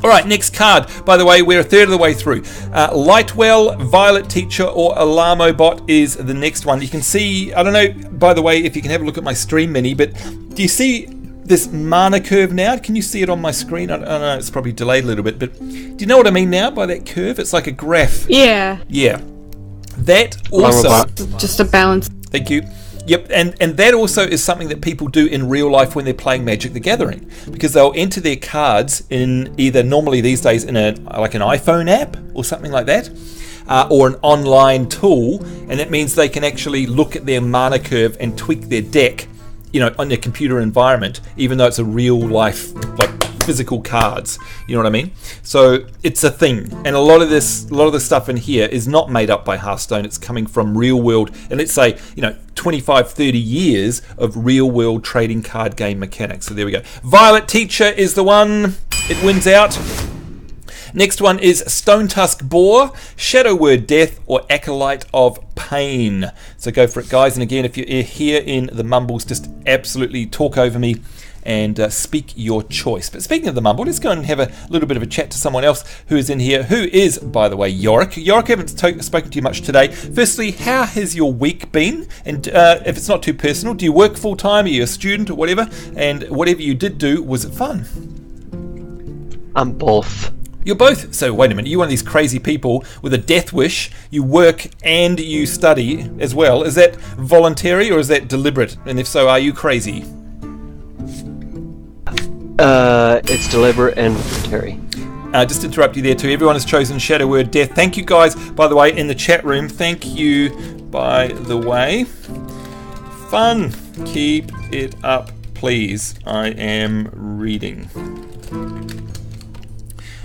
All right, next card. By the way, we're a third of the way through. Lightwell, Violet Teacher, or Alamo Bot is the next one. You can see. I don't know. By the way, if you can have a look at my stream, Mini, but do you see this mana curve now? Can you see it on my screen? I don't know, it's probably delayed a little bit, but do you know what I mean now by that curve? It's like a graph. Yeah. That also... Just a balance. Thank you. Yep, and that also is something that people do in real life when they're playing Magic the Gathering, because they'll enter their cards in either, normally these days, in like an iPhone app or something like that, or an online tool, and that means they can actually look at their mana curve and tweak their deck, on their computer environment, even though it's a real life, like physical cards. You know what I mean? So it's a thing, and a lot of the stuff in here is not made up by Hearthstone. It's coming from real world, and let's say 25, 30 years of real world trading card game mechanics. So there we go. Violet Teacher is the one. It wins out. Next one is Stone Tusk Boar, Shadow Word Death, or Acolyte of Pain. So go for it, guys. And again, if you're here in the mumbles, just absolutely talk over me and speak your choice. But speaking of the mumble, let's go and have a little bit of a chat to someone else who is in here, who is, by the way, Yorick. Yorick, I haven't spoken to you much today. Firstly, how has your week been? And if it's not too personal, do you work full-time? Are you a student or whatever? And whatever you did do, was it fun? I'm both. You're both. So wait a minute, you're one of these crazy people with a death wish. You work and you study as well. Is that voluntary or is that deliberate? And if so, are you crazy? It's deliberate and voluntary. Just to interrupt you there too. Everyone has chosen Shadow Word Death. Thank you guys, by the way, in the chat room. Thank you, by the way. Fun. Keep it up, please. I am reading.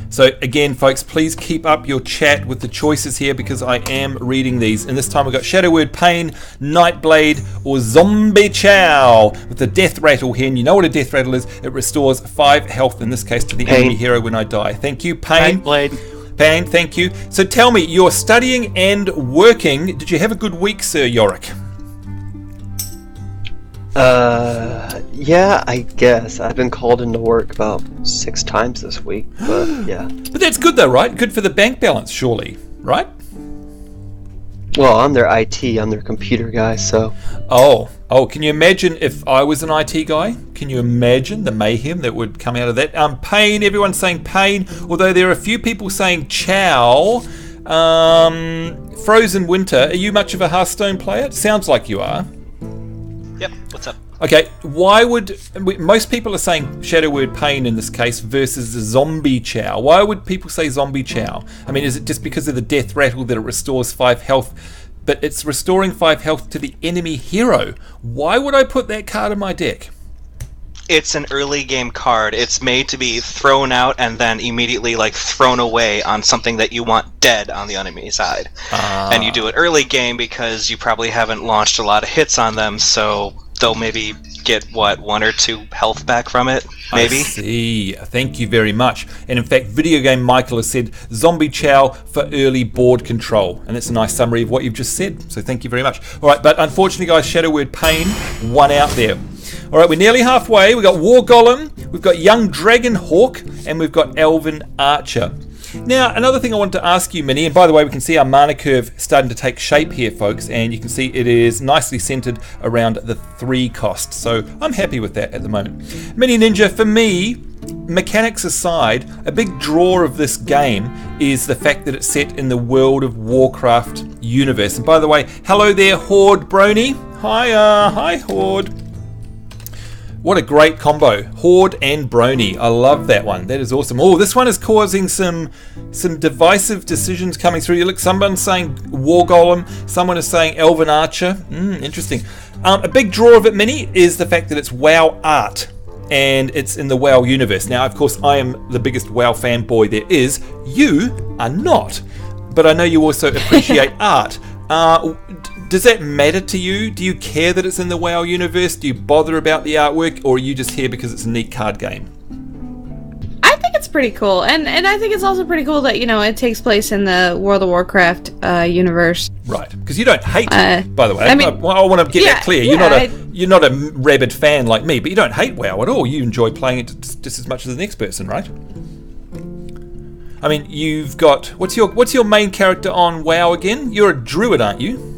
So again, folks, please keep up your chat with the choices here because I am reading these. And this time we've got Shadow Word Pain, Nightblade, or Zombie Chow with the Death Rattle here. And you know what a Death Rattle is? It restores 5 health, in this case, to the enemy hero when I die. Thank you, Pain. Nightblade. Pain, thank you. So tell me, you're studying and working. Did you have a good week, Sir Yorick? Yeah, I guess. I've been called into work about 6 times this week, but yeah. But that's good though, right? Good for the bank balance, surely, right? Well, I'm their IT, I'm their computer guy, so... Oh, can you imagine if I was an IT guy? Can you imagine the mayhem that would come out of that? Pain, everyone's saying Pain, although there are a few people saying Chow. Frozen Winter, are you much of a Hearthstone player? It sounds like you are. Yep, what's up? Okay, why would... Most people are saying Shadow Word Pain in this case versus the Zombie Chow. Why would people say Zombie Chow? I mean, is it just because of the Death Rattle that it restores 5 health? But it's restoring 5 health to the enemy hero. Why would I put that card in my deck? It's an early game card. It's made to be thrown out and then immediately thrown away on something that you want dead on the enemy side. And you do it early game because you probably haven't launched a lot of hits on them, so they'll maybe get 1 or 2 health back from it, maybe. I see. Thank you very much. And in fact, Video Game Michael has said Zombie Chow for early board control, and that's a nice summary of what you've just said. So thank you very much. All right, but unfortunately, guys, Shadow Word Pain won out there. All right, we're nearly halfway. We've got War Golem, we've got Young Dragon Hawk, and we've got Elven Archer. Now, another thing I wanted to ask you, Minnie, and by the way, we can see our mana curve starting to take shape here, folks, and you can see it is nicely centered around the 3 cost. So I'm happy with that at the moment. Minnie Ninja, for me, mechanics aside, a big draw of this game is the fact that it's set in the World of Warcraft universe. And by the way, hello there, Horde Brony. Hi, Horde. What a great combo. Horde and Brony. I love that one. That is awesome. Oh, this one is causing some divisive decisions coming through. Look, someone's saying War Golem. Someone is saying Elven Archer. Interesting. A big draw of it, Minnie, is the fact that it's WoW art. And it's in the WoW universe. Now, of course, I am the biggest WoW fanboy there is. You are not. But I know you also appreciate art. Does that matter to you? Do you care that it's in the WoW universe? Do you bother about the artwork, or are you just here because it's a neat card game? I think it's pretty cool, and I think it's also pretty cool that it takes place in the World of Warcraft universe. Right, because you don't hate it, by the way. I want to get that clear. You're not a rabid fan like me, but you don't hate WoW at all. You enjoy playing it just as much as the next person, right? I mean, you've got what's your main character on WoW again? You're a druid, aren't you?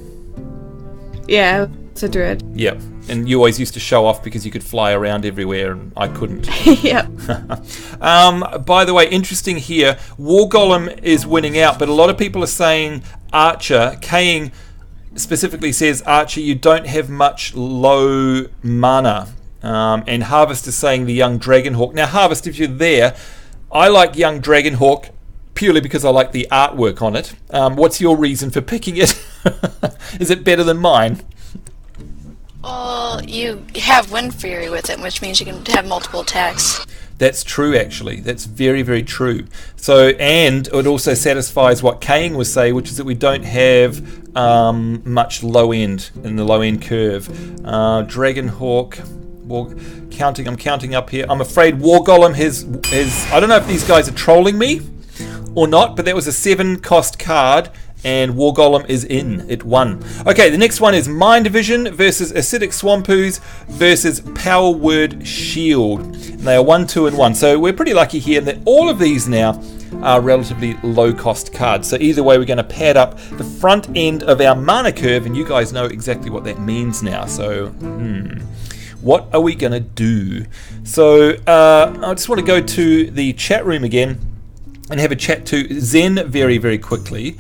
Yeah, it's a druid. Yep, and you always used to show off because you could fly around everywhere, and I couldn't. Yep. By the way, interesting here, War Golem is winning out, but a lot of people are saying Archer. Kaying specifically says, Archer, you don't have much low mana. And Harvest is saying the Young Dragonhawk. Now, Harvest, if you're there, I like Young Dragonhawk purely because I like the artwork on it. What's your reason for picking it? Is it better than mine? Well, you have Wind Fury with it, which means you can have multiple attacks. That's true, actually. That's very, very true. So, and it also satisfies what Kane was saying, which is that we don't have much low end in the low end curve. Dragonhawk, I'm counting up here. I'm afraid War Golem has. I don't know if these guys are trolling me or not, but that was a 7-cost card. And War Golem is in. It won. Okay, the next one is Mind Division versus Acidic Swampoos versus Power Word Shield. And they are 1, 2, and 1. So we're pretty lucky here that all of these now are relatively low-cost cards. So either way, we're going to pad up the front end of our mana curve, and you guys know exactly what that means now. So, what are we going to do? So I just want to go to the chat room again and have a chat to Zen very, very quickly.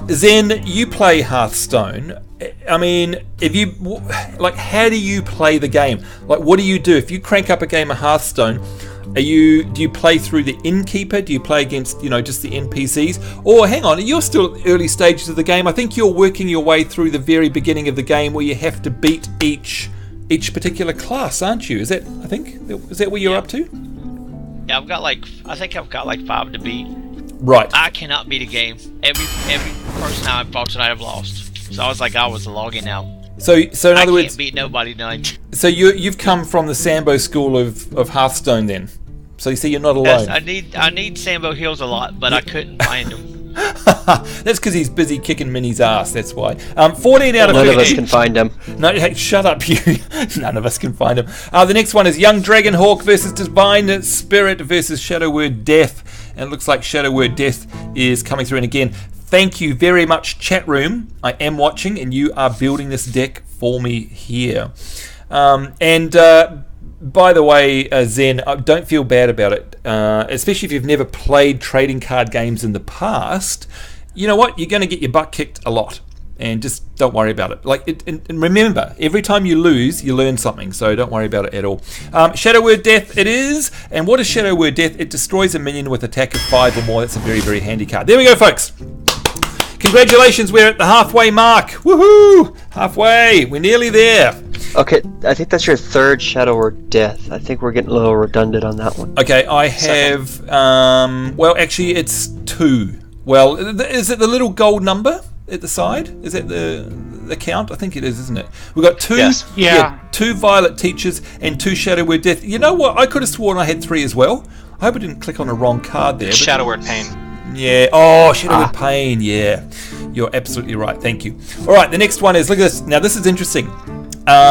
Zen, you play Hearthstone. I mean, how do you play the game? Like, what do you do if you crank up a game of Hearthstone? Do you play through the innkeeper? Do you play against, just the NPCs? Or hang on, you're still early stages of the game. I think you're working your way through the very beginning of the game where you have to beat each particular class, aren't you? Is that what you're up to? Yeah, I've got like 5 to beat. Right. I cannot beat a game. Every person I've fought tonight I've lost. So I was logging out. So in other words, I can't beat nobody tonight. So you've come from the Sambo school of Hearthstone then. So you see, you're not alone. Yes, I need Sambo heals a lot, but I couldn't find him. That's because he's busy kicking Minnie's ass. That's why. 14 out of 15. None of us can find him. No, hey, shut up, you. None of us can find him. The next one is Young Dragonhawk versus Divine Spirit versus Shadow Word Death. And it looks like Shadow Word Death is coming through. And again, thank you very much, chat room. I am watching, and you are building this deck for me here. By the way, Zen, don't feel bad about it, especially if you've never played trading card games in the past. You know what? You're going to get your butt kicked a lot, and just don't worry about it. And remember, every time you lose, you learn something, so don't worry about it at all. Shadow Word Death it is, and what is Shadow Word Death? It destroys a minion with attack of 5 or more. That's a very, very handy card. There we go, folks. Congratulations, we're at the halfway mark. Woohoo! Halfway. We're nearly there. Okay, I think that's your 3rd Shadow Word Death. I think we're getting a little redundant on that one. Okay, I have... actually, it's 2. Well, is it the little gold number at the side? Is that the count? I think it is, isn't it? We've got 2... Yes. Yeah. 2 Violet Teachers and 2 Shadow Word Death. You know what? I could have sworn I had 3 as well. I hope I didn't click on a wrong card there. Shadow Word Pain. Yeah. Oh, Shadow Word Pain. Yeah. You're absolutely right. Thank you. All right, the next one is... Look at this. Now, this is interesting.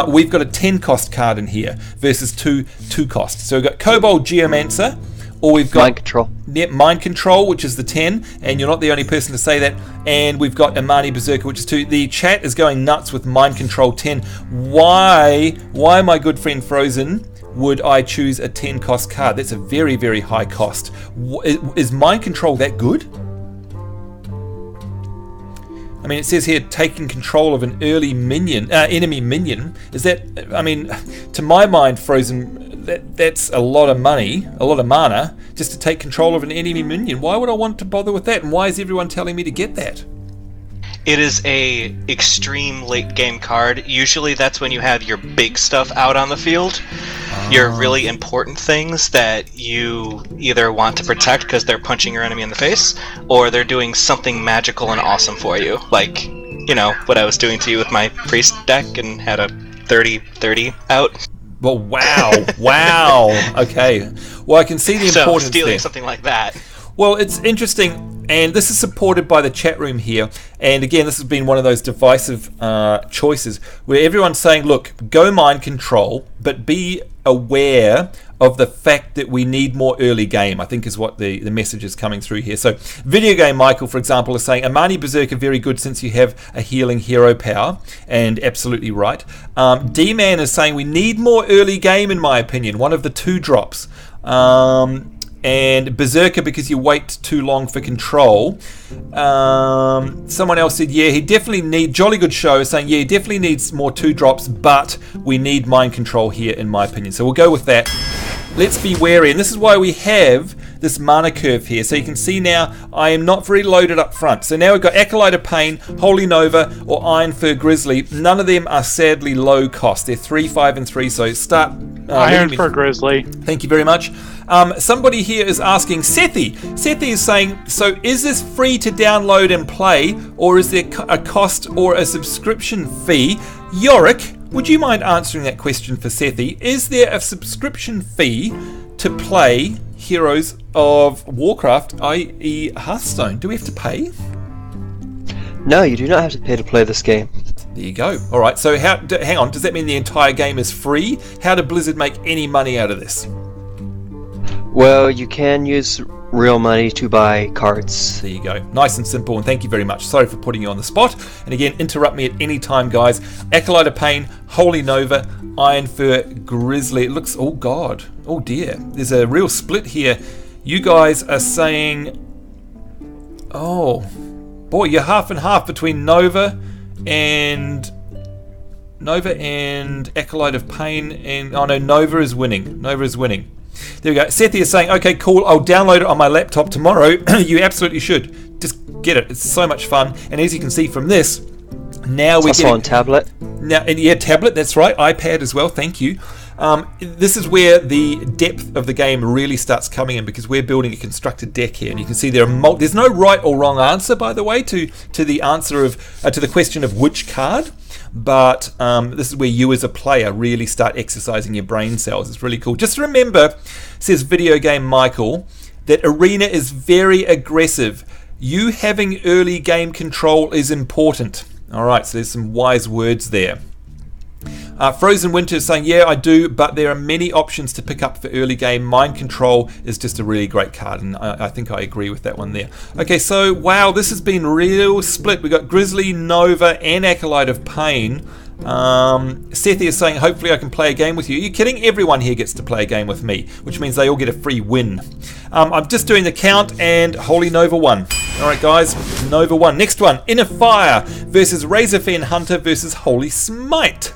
We've got a 10-cost card in here versus 2 costs. So we've got Kobold Geomancer, or we've got Mind Control. Yeah, Mind Control, which is the 10, and you're not the only person to say that. And we've got Imani Berserker, which is 2. The chat is going nuts with Mind Control 10. Why, my good friend Frozen, would I choose a 10-cost card? That's a very, very high cost. Is Mind Control that good? I mean, it says here, taking control of an early enemy minion. Is that, I mean, to my mind, Frozen, that's a lot of money, a lot of mana, just to take control of an enemy minion. Why would I want to bother with that? And why is everyone telling me to get that? It is a extreme late game card. Usually that's when you have your big stuff out on the field. Your really important things that you either want to protect because they're punching your enemy in the face, or they're doing something magical and awesome for you. Like, what I was doing to you with my priest deck and had a 30-30 out. Well, wow. Wow. Okay. Well, I can see the importance so stealing there. Something like that. Well, it's interesting, and this is supported by the chat room here. And again, this has been one of those divisive choices where everyone's saying, look, go Mind Control, but be aware of the fact that we need more early game, I think is what the message is coming through here. So Video Game Michael, for example, is saying Imani Berserker very good since you have a healing hero power, and absolutely right. D-Man is saying we need more early game, in my opinion, one of the 2 drops. And Berserker because you wait too long for control. Someone else said, yeah, he definitely need. Jolly Good Show is saying, yeah, he definitely needs more 2 drops, but we need Mind Control here, in my opinion. So we'll go with that. Let's be wary, and this is why we have this mana curve here. So you can see now I am not very loaded up front. So now we've got Acolyte of Pain, Holy Nova, or Iron Fur Grizzly. None of them are sadly low cost. They're 3, 5, and 3. So start Iron for Grizzly. Thank you very much. Somebody here is asking, Sethi. Sethi is saying, so is this free to download and play, or is there a cost or a subscription fee? Yorick, would you mind answering that question for Sethi? Is there a subscription fee to play Heroes of Warcraft, i.e. Hearthstone? Do we have to pay? No, you do not have to pay to play this game. There you go. All right, so hang on, does that mean the entire game is free? How did Blizzard make any money out of this? Well, you can use real money to buy cards. There you go. Nice and simple, and thank you very much. Sorry for putting you on the spot. And again, interrupt me at any time, guys. Acolyte of Pain, Holy Nova, Iron Fur, Grizzly. It looks... Oh, God. Oh, dear. There's a real split here. You guys are saying... Oh... Boy, you're half and half between Nova and Acolyte of Pain, and oh no, Nova is winning. There we go. Sethi is saying, okay, cool, I'll download it on my laptop tomorrow. You absolutely should. Just get it. It's so much fun. And as you can see from this, now we're also on tablet. Now, yeah, tablet, that's right. iPad as well, thank you. This is where the depth of the game really starts coming in, because we're building a constructed deck here, and you can see there's no right or wrong answer, by the way, to the answer of to the question of which card. But this is where you as a player really start exercising your brain cells. It's really cool. Just remember, says Video Game Michael, that Arena is very aggressive. You having early game control is important. All right, so there's some wise words there. Frozen Winter is saying, yeah, I do, but there are many options to pick up for early game. Mind Control is just a really great card, and I think I agree with that one there. Okay, so, wow, this has been real split. We've got Grizzly, Nova, and Acolyte of Pain. Sethi is saying, hopefully I can play a game with you. Are you kidding? Everyone here gets to play a game with me, which means they all get a free win. I'm just doing the count, and Holy Nova won. Alright guys, Nova won. Next one, Inner Fire versus Razorfen Hunter versus Holy Smite.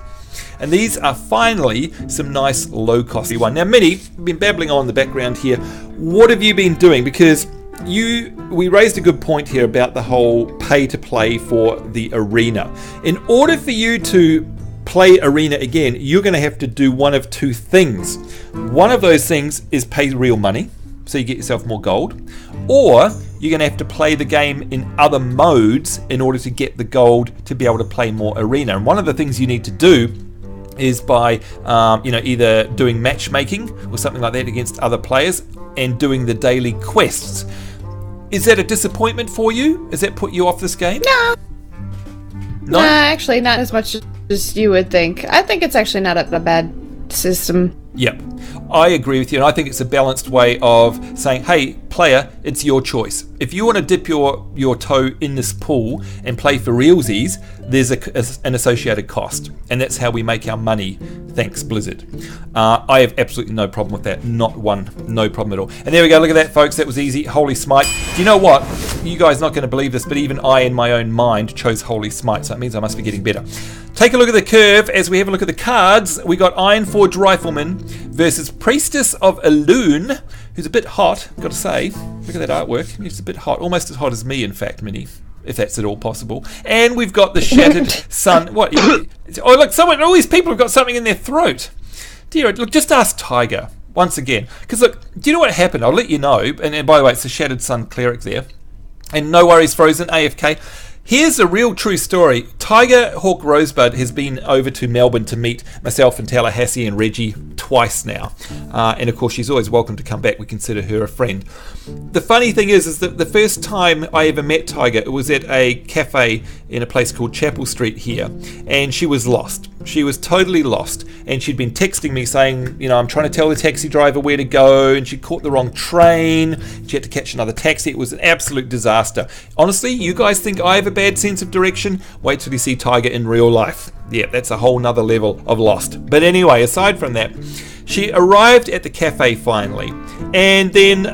And these are finally some nice low-cost one. Now, Minnie, we've been babbling on in the background here. What have you been doing? Because we raised a good point here about the whole pay-to-play for the Arena. In order for you to play Arena again, you're going to have to do one of two things. One of those things is pay real money, so you get yourself more gold, or you're going to have to play the game in other modes in order to get the gold to be able to play more Arena. And one of the things you need to do is by either doing matchmaking or something like that against other players and doing the daily quests. Is that a disappointment for you? Has that put you off this game? No. No? Nah, actually not as much as you would think. I think it's actually not a bad system. Yep. I agree with you, and I think it's a balanced way of saying, hey, player, it's your choice. If you want to dip your toe in this pool and play for realsies, there's an associated cost, and that's how we make our money. Thanks, Blizzard. I have absolutely no problem with that. Not one. No problem at all. And there we go. Look at that, folks. That was easy. Holy Smite. Do you know what? You guys are not going to believe this, but even I, in my own mind, chose Holy Smite, so that means I must be getting better. Take a look at the curve as we have a look at the cards. We got Iron Forge Rifleman versus Priestess of Elune, who's a bit hot, got to say. Look at that artwork. He's a bit hot. Almost as hot as me, in fact, Minnie, if that's at all possible. And we've got the Shattered Sun. What? Oh, look, all these people have got something in their throat. Dear, look, just ask Tiger once again. Because, look, do you know what happened? I'll let you know. And by the way, it's the Shattered Sun Cleric there. And no worries, Frozen, AFK. Here's a real true story. Tiger Hawk Rosebud has been over to Melbourne to meet myself and Tallahassee and Reggie twice now. And of course, she's always welcome to come back. We consider her a friend. The funny thing is that the first time I ever met Tiger, it was at a cafe in a place called Chapel Street here. And she was lost. She was totally lost. And she'd been texting me saying, I'm trying to tell the taxi driver where to go. And she caught the wrong train. She had to catch another taxi. It was an absolute disaster. Honestly, you guys think I have a bad sense of direction? Wait till you see Tiger in real life. Yeah, that's a whole nother level of lost. But anyway, aside from that, she arrived at the cafe finally, and then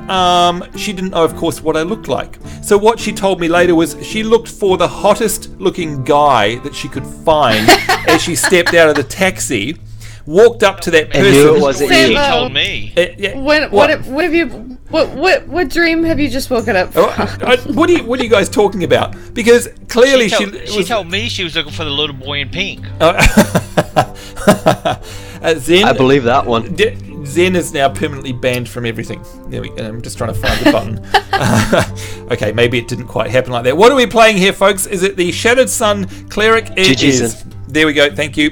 she didn't know, of course, what I looked like. So what she told me later was she looked for the hottest looking guy that she could find as she stepped out of the taxi, walked up to that person. And knew it wasn't you. She told me. What dream have you just woken up from? What are you guys talking about? Because clearly she told me she was looking for the little boy in pink. Zen, I believe that one. Zen is now permanently banned from everything. There we go. I'm just trying to find the button. Okay, maybe it didn't quite happen like that. What are we playing here, folks? Is it the Shattered Sun Cleric? It is. There we go. Thank you.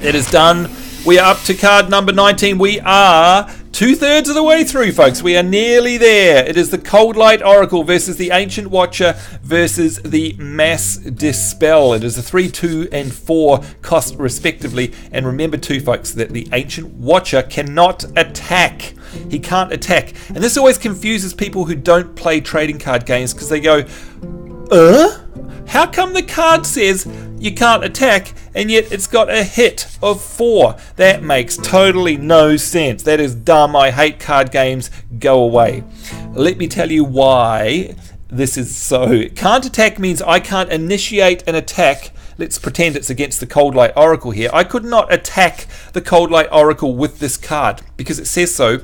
It is done. We are up to card number 19. We are 2/3 of the way through, folks. We are nearly there. It is the Cold Light Oracle versus the Ancient Watcher versus the Mass Dispel. It is a 3, 2, and 4 cost respectively. And remember too, folks, that the Ancient Watcher cannot attack. He can't attack. And this always confuses people who don't play trading card games because they go, how come the card says you can't attack and yet it's got a hit of 4? That makes totally no sense. That is dumb. I hate card games. Go away. Let me tell you why this is so. Can't attack means I can't initiate an attack. Let's pretend it's against the Cold Light Oracle here. I could not attack the Cold Light Oracle with this card because it says so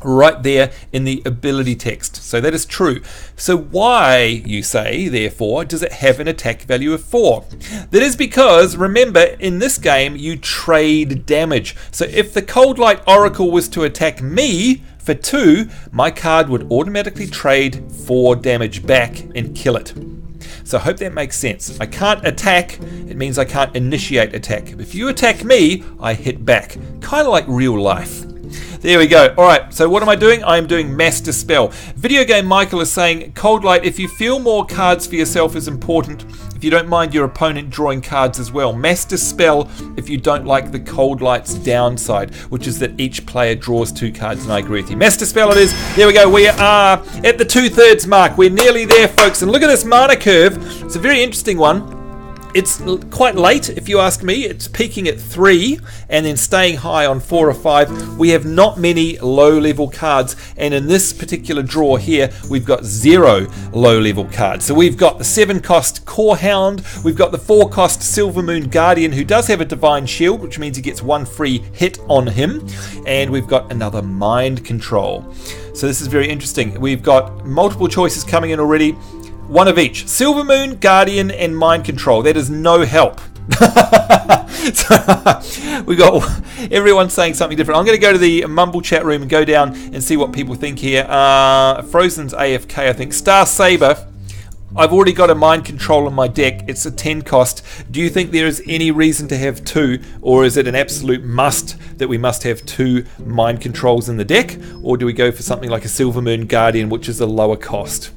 right there in the ability text. So that is true. So why, you say, therefore, does it have an attack value of 4? That is because, remember, in this game you trade damage. So if the Cold Light Oracle was to attack me for 2, my card would automatically trade 4 damage back and kill it. So I hope that makes sense. I can't attack, it means I can't initiate attack. If you attack me, I hit back. Kind of like real life. There we go. Alright, so what am I doing? I am doing Mass Dispel. Video Game Michael is saying, Cold Light, if you feel more cards for yourself is important, if you don't mind your opponent drawing cards as well. Mass Dispel if you don't like the Cold Light's downside, which is that each player draws 2 cards, and I agree with you. Mass Dispel it is. There we go. We are at the 2/3 mark. We're nearly there, folks. And look at this mana curve. It's a very interesting one. It's quite late, if you ask me. It's peaking at 3 and then staying high on 4 or 5. We have not many low-level cards, and in this particular draw here, we've got 0 low-level cards. So we've got the 7-cost Core Hound, we've got the 4-cost Silver Moon Guardian, who does have a Divine Shield, which means he gets 1 free hit on him, and we've got another Mind Control. So this is very interesting. We've got multiple choices coming in already. 1 of each. Silver Moon, Guardian, and Mind Control. That is no help. So, we got everyone saying something different. I'm going to go to the Mumble chat room and go down and see what people think here. Frozen's AFK, I think. Star Saber. I've already got a Mind Control in my deck. It's a 10 cost. Do you think there is any reason to have 2, or is it an absolute must that we must have 2 Mind Controls in the deck, or do we go for something like a Silver Moon Guardian, which is a lower cost?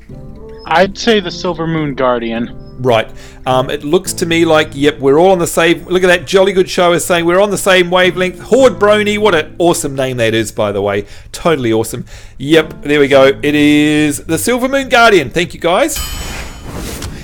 I'd say the Silver Moon Guardian. Right. It looks to me like, yep, we're all on the same... Look at that. Jolly Good Show is saying we're on the same wavelength. Horde Brony. What an awesome name that is, by the way. Totally awesome. Yep, there we go. It is the Silver Moon Guardian. Thank you, guys.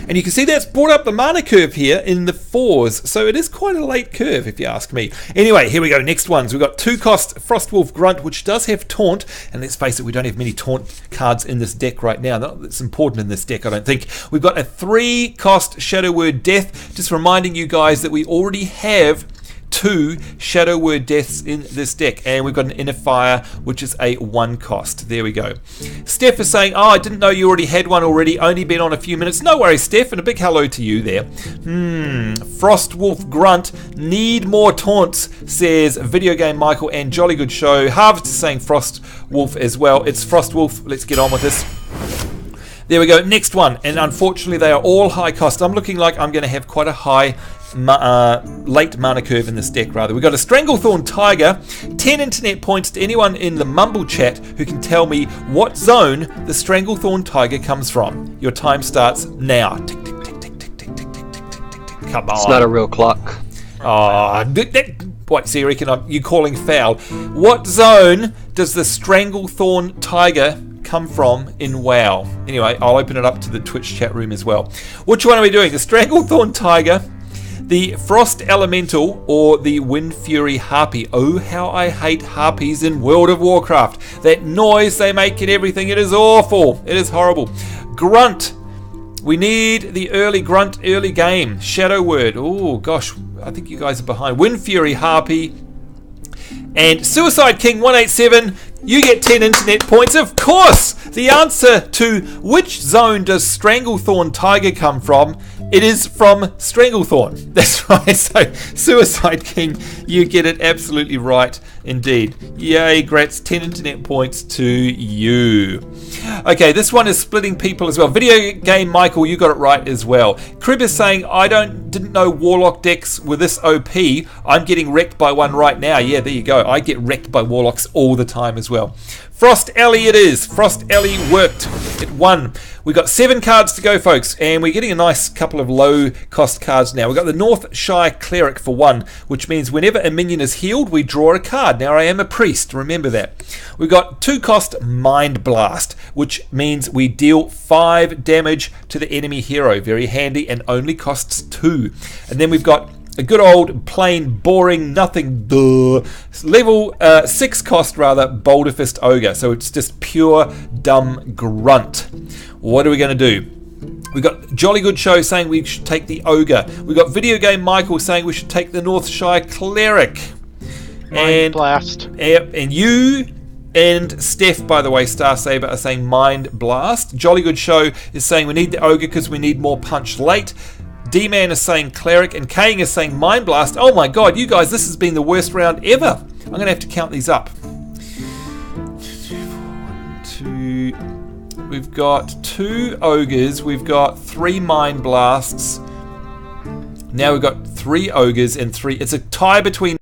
And you can see that's brought up the mana curve here in the 4s. So it is quite a late curve, if you ask me. Anyway, here we go. Next ones. We've got 2-cost Frostwolf Grunt, which does have Taunt. And let's face it, we don't have many Taunt cards in this deck right now. That's important in this deck, I don't think. We've got a 3-cost Shadow Word Death. Just reminding you guys that we already have 2 Shadow Word Deaths in this deck, and we've got an Inner Fire, which is a 1 cost. There we go. Steph is saying, I didn't know you already had one already, only been on a few minutes. No worries, Steph, and a big hello to you there. Frostwolf Grunt, need more taunts, says Video Game Michael and Jolly Good Show. Harvest is saying Frostwolf as well. It's Frostwolf. Let's get on with this. There we go. Next one, and unfortunately they are all high cost. I'm looking like I'm going to have quite a high late mana curve in this deck, rather. We've got a Stranglethorn Tiger. 10 internet points to anyone in the Mumble chat who can tell me what zone the Stranglethorn Tiger comes from. Your time starts now. Tick, tick, tick, tick, tick, tick, tick, tick, tick, tick. Come on. It's not a real clock. What, so you reckon you calling foul? What zone does the Stranglethorn Tiger come from in WoW? Anyway, I'll open it up to the Twitch chat room as well. Which one are we doing? The Stranglethorn Tiger, the Frost Elemental, or the Wind Fury Harpy? Oh, how I hate harpies in World of Warcraft. That noise they make and everything, it is awful. It is horrible. Grunt. We need the early Grunt, early game. Shadow Word. Oh, gosh, I think you guys are behind. Wind Fury Harpy. And Suicide King 187. You get 10 internet points, of course! The answer to which zone does Stranglethorn Tiger come from? It is from Stranglethorn. That's right, so Suicide King, you get it absolutely right indeed. Yay, Grats, 10 internet points to you. Okay, this one is splitting people as well. Video Game Michael, you got it right as well. Crib is saying, I didn't know Warlock decks were this OP. I'm getting wrecked by one right now. Yeah, there you go. I get wrecked by Warlocks all the time as well. Frost Alley it is. Frost Alley worked. It won. We got 7 cards to go, folks, and we're getting a nice couple of low-cost cards now. We've got the Northshire Cleric for 1, which means whenever a minion is healed, we draw a card. Now, I am a priest, remember that. We've got 2-cost Mind Blast, which means we deal 5 damage to the enemy hero. Very handy, and only costs 2. And then we've got a good old, plain, boring, nothing, level 6 cost, rather, Boulder Fist Ogre. So it's just pure, dumb grunt. What are we going to do? We've got Jolly Good Show saying we should take the Ogre. We've got Video Game Michael saying we should take the Northshire Cleric. Mind Blast. And you and Steph, by the way, Star Saber, are saying Mind Blast. Jolly Good Show is saying we need the Ogre because we need more punch late. D-Man is saying Cleric, and Kang is saying Mind Blast. Oh my god, you guys, this has been the worst round ever. I'm going to have to count these up. 2. We've got 2 Ogres. We've got 3 Mind Blasts. Now we've got 3 Ogres and 3. It's a tie between